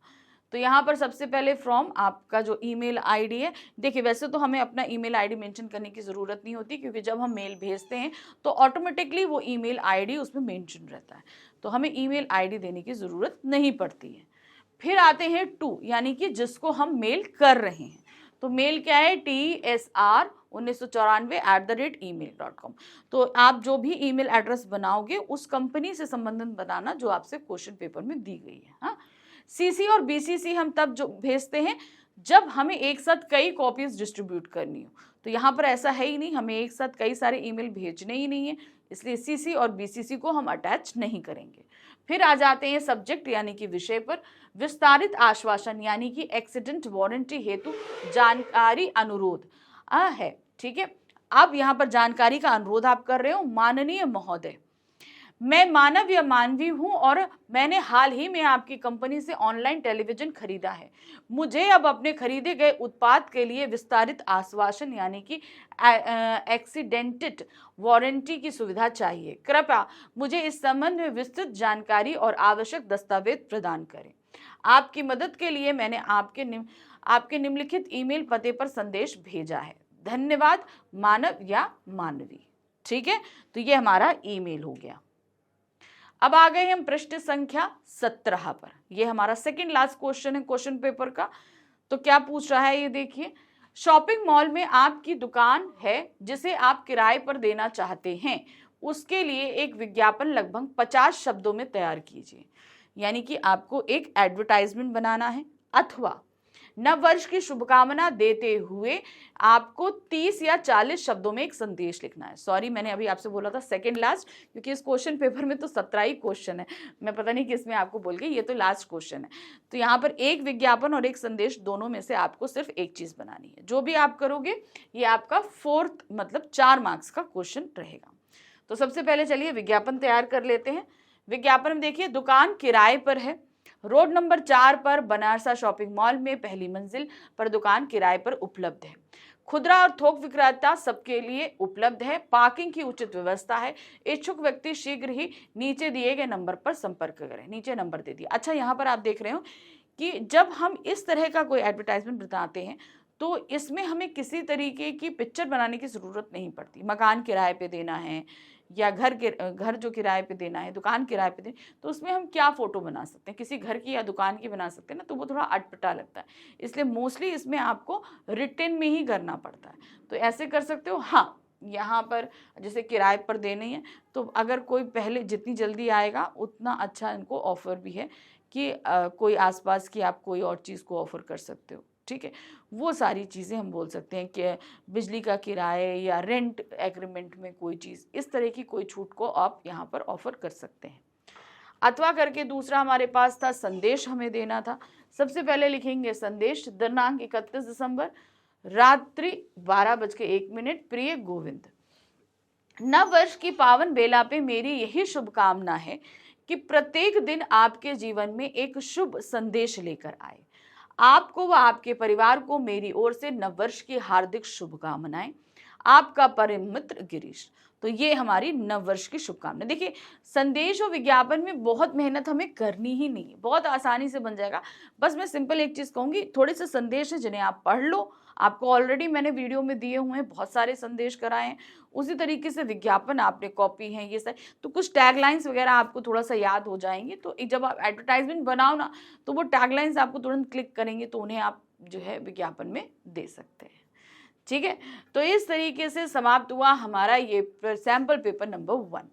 S1: तो यहाँ पर सबसे पहले फ्रॉम आपका जो ईमेल आईडी है, देखिए वैसे तो हमें अपना ईमेल आईडी मेंशन करने की ज़रूरत नहीं होती, क्योंकि जब हम मेल भेजते हैं तो ऑटोमेटिकली वो ईमेल आईडी उसमें मेंशन रहता है, तो हमें ईमेल आईडी देने की ज़रूरत नहीं पड़ती है। फिर आते हैं टू, यानी कि जिसको हम मेल कर रहे हैं, तो मेल क्या है, tsr1994@email.com। तो आप जो भी ईमेल एड्रेस बनाओगे उस कंपनी से संबंधित बनाना जो आपसे क्वेश्चन पेपर में दी गई है। हाँ, सीसी और बीसीसी हम तब जो भेजते हैं जब हमें एक साथ कई कॉपीज डिस्ट्रीब्यूट करनी हो, तो यहाँ पर ऐसा है ही नहीं, हमें एक साथ कई सारे ईमेल भेजने ही नहीं है, इसलिए सीसी और बीसीसी को हम अटैच नहीं करेंगे। फिर आ जाते हैं सब्जेक्ट यानी कि विषय पर। विस्तारित आश्वासन यानी कि एक्सीडेंट वारंटी हेतु जानकारी अनुरोध है, ठीक है। अब यहाँ पर जानकारी का अनुरोध आप कर रहे हो, माननीय महोदय, मैं मानव या मानवी हूँ और मैंने हाल ही में आपकी कंपनी से ऑनलाइन टेलीविजन खरीदा है। मुझे अब अपने खरीदे गए उत्पाद के लिए विस्तारित आश्वासन यानी कि एक्सीडेंटेड वारंटी की सुविधा चाहिए। कृपया मुझे इस संबंध में विस्तृत जानकारी और आवश्यक दस्तावेज प्रदान करें। आपकी मदद के लिए मैंने आपके निम्नलिखित ईमेल पते पर संदेश भेजा है। धन्यवाद, मानव या मानवी। ठीक है, तो ये हमारा ईमेल हो गया। अब आ गए हम पृष्ठ संख्या 17 पर। यह हमारा सेकंड लास्ट क्वेश्चन है क्वेश्चन पेपर का। तो क्या पूछ रहा है ये देखिए, शॉपिंग मॉल में आपकी दुकान है जिसे आप किराए पर देना चाहते हैं, उसके लिए एक विज्ञापन लगभग 50 शब्दों में तैयार कीजिए। यानी कि आपको एक एडवर्टाइजमेंट बनाना है, अथवा नव वर्ष की शुभकामना देते हुए आपको 30 या 40 शब्दों में एक संदेश लिखना है। सॉरी, मैंने अभी आपसे बोला था सेकंड लास्ट, क्योंकि इस क्वेश्चन पेपर में तो 17 ही क्वेश्चन है, मैं पता नहीं किस में आपको बोल गई, ये तो लास्ट क्वेश्चन है। तो यहाँ पर एक विज्ञापन और एक संदेश, दोनों में से आपको सिर्फ एक चीज बनानी है। जो भी आप करोगे ये आपका 4th मतलब 4 मार्क्स का क्वेश्चन रहेगा। तो सबसे पहले चलिए विज्ञापन तैयार कर लेते हैं। विज्ञापन में देखिए, दुकान किराए पर है, रोड नंबर 4 पर बनारसा शॉपिंग मॉल में पहली मंजिल पर दुकान किराए पर उपलब्ध है। खुदरा और थोक विक्रेता सबके लिए उपलब्ध है। पार्किंग की उचित व्यवस्था है। इच्छुक व्यक्ति शीघ्र ही नीचे दिए गए नंबर पर संपर्क करें। नीचे नंबर दे दिया। अच्छा, यहाँ पर आप देख रहे हो कि जब हम इस तरह का कोई एडवर्टाइजमेंट बताते हैं तो इसमें हमें किसी तरीके की पिक्चर बनाने की ज़रूरत नहीं पड़ती। मकान किराए पे देना है या घर जो किराए पे देना है, दुकान किराए पे देना, तो उसमें हम क्या फ़ोटो बना सकते हैं, किसी घर की या दुकान की बना सकते हैं ना, तो वो थोड़ा अटपटा लगता है। इसलिए मोस्टली इसमें आपको रिटन में ही करना पड़ता है। तो ऐसे कर सकते हो। हाँ, यहाँ पर जैसे किराए पर देनी है, तो अगर कोई पहले जितनी जल्दी आएगा उतना अच्छा इनको ऑफ़र भी है कि कोई आसपास की आप कोई और चीज़ को ऑफ़र कर सकते हो। ठीक है, वो सारी चीज़ें हम बोल सकते हैं कि बिजली का किराए या रेंट एग्रीमेंट में कोई चीज़, इस तरह की कोई छूट को आप यहाँ पर ऑफर कर सकते हैं। अथवा करके दूसरा हमारे पास था संदेश हमें देना था। सबसे पहले लिखेंगे संदेश, दिनांक 31 दिसंबर रात्रि 12:01। प्रिय गोविंद, नव वर्ष की पावन बेला पे मेरी यही शुभकामना है कि प्रत्येक दिन आपके जीवन में एक शुभ संदेश लेकर आए। आपको व आपके परिवार को मेरी ओर से नववर्ष की हार्दिक शुभकामनाएं। आपका परम मित्र गिरीश। तो ये हमारी नववर्ष की शुभकामनाएं। देखिए, संदेश और विज्ञापन में बहुत मेहनत हमें करनी ही नहीं है, बहुत आसानी से बन जाएगा। बस मैं सिंपल एक चीज कहूंगी, थोड़े से संदेश हैं जिन्हें आप पढ़ लो। आपको ऑलरेडी मैंने वीडियो में दिए हुए हैं, बहुत सारे संदेश कराए हैं। उसी तरीके से विज्ञापन आपने कॉपी है, ये सब तो कुछ टैगलाइंस वगैरह आपको थोड़ा सा याद हो जाएंगे। तो जब आप एडवर्टाइजमेंट बनाओ ना, तो वो टैगलाइंस आपको तुरंत क्लिक करेंगे, तो उन्हें आप जो है विज्ञापन में दे सकते हैं। ठीक है, तो इस तरीके से समाप्त हुआ हमारा ये सैंपल पेपर नंबर 1।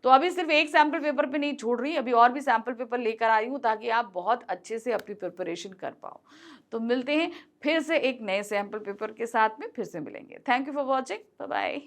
S1: तो अभी सिर्फ एक सैंपल पेपर पे नहीं छोड़ रही, अभी और भी सैंपल पेपर लेकर आ रही हूँ ताकि आप बहुत अच्छे से अपनी प्रिपरेशन कर पाओ। तो मिलते हैं फिर से एक नए सैंपल पेपर के साथ में, फिर से मिलेंगे। Thank you for watching, bye bye.